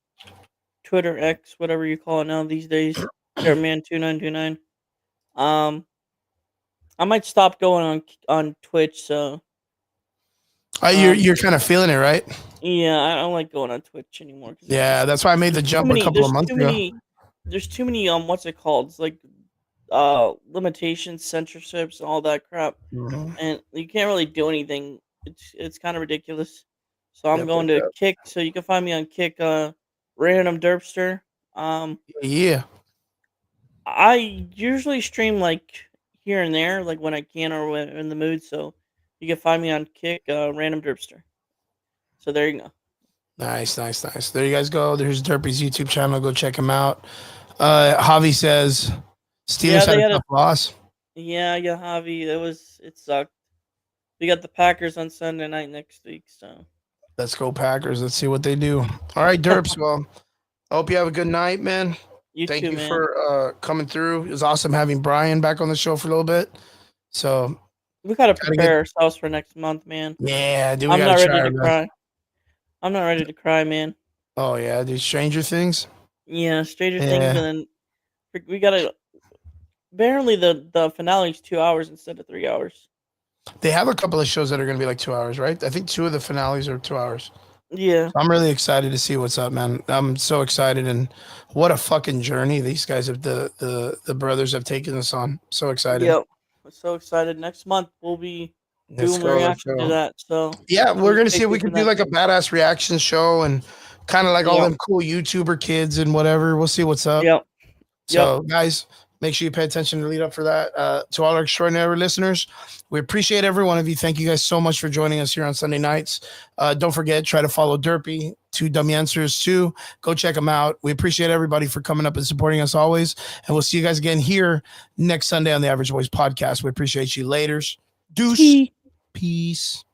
Twitter, X, whatever you call it now these days, Dirtman2929. I might stop going on Twitch, so. You're kind of feeling it, right? Yeah, I don't like going on Twitch anymore. Yeah, that's why I made the jump a couple of months ago. there's too many what's it called? It's like limitations, censorships, and all that crap, Mhm. and you can't really do anything. It's kind of ridiculous. So I'm Yep, going yep, to yep. Kick. So you can find me on Kick, Random Derpster. Yeah. I usually stream like here and there, like when I can or when I'm in the mood. So you can find me on Kick, Random Derpster. So there you go. Nice, nice, nice. There you guys go. There's Derpy's YouTube channel. Go check him out. Javi says Yeah, Steelers had they a had a tough loss. yeah, Javi. It sucked. We got the Packers on Sunday night next week. So Let's go Packers. Let's see what they do. All right, Derps. Well, I hope you have a good night, man. you Thank too, you man. for coming through. It was awesome having Brian back on the show for a little bit. So We gotta gotta get prepare ourselves for next month, man. yeah, dude. We I'm gotta not try ready our to best. cry. I'm not ready to cry, man. Oh yeah, dude. Stranger Things. Yeah, Stranger Things, Yeah, and then we gotta. Apparently, the finale is 2 hours instead of 3 hours. they have a couple of shows that are gonna be like 2 hours, right? I think two of the finales are 2 hours. Yeah. I'm really excited to see what's up, man. I'm so excited, and what a fucking journey these guys have the brothers have taken us on. So excited. Yep. I'm so excited. Next month we'll be Let's doing a go. Let's reaction to go. that. So Yeah, we're gonna stay see if we tuned for can do that. like a badass reaction show and kind of like all Yep. them cool YouTuber kids and whatever. We'll see what's up. Yep. So, guys, make sure you pay attention to lead up for that. To all our extraordinary listeners, we appreciate every one of you. Thank you guys so much for joining us here on Sunday nights. Don't forget, try to follow Derpy, Two Dummy Answers too. Go check them out. We appreciate everybody for coming up and supporting us always. And we'll see you guys again here next Sunday on the Average Boys Podcast. We appreciate you. Laters. Deuce. Peace.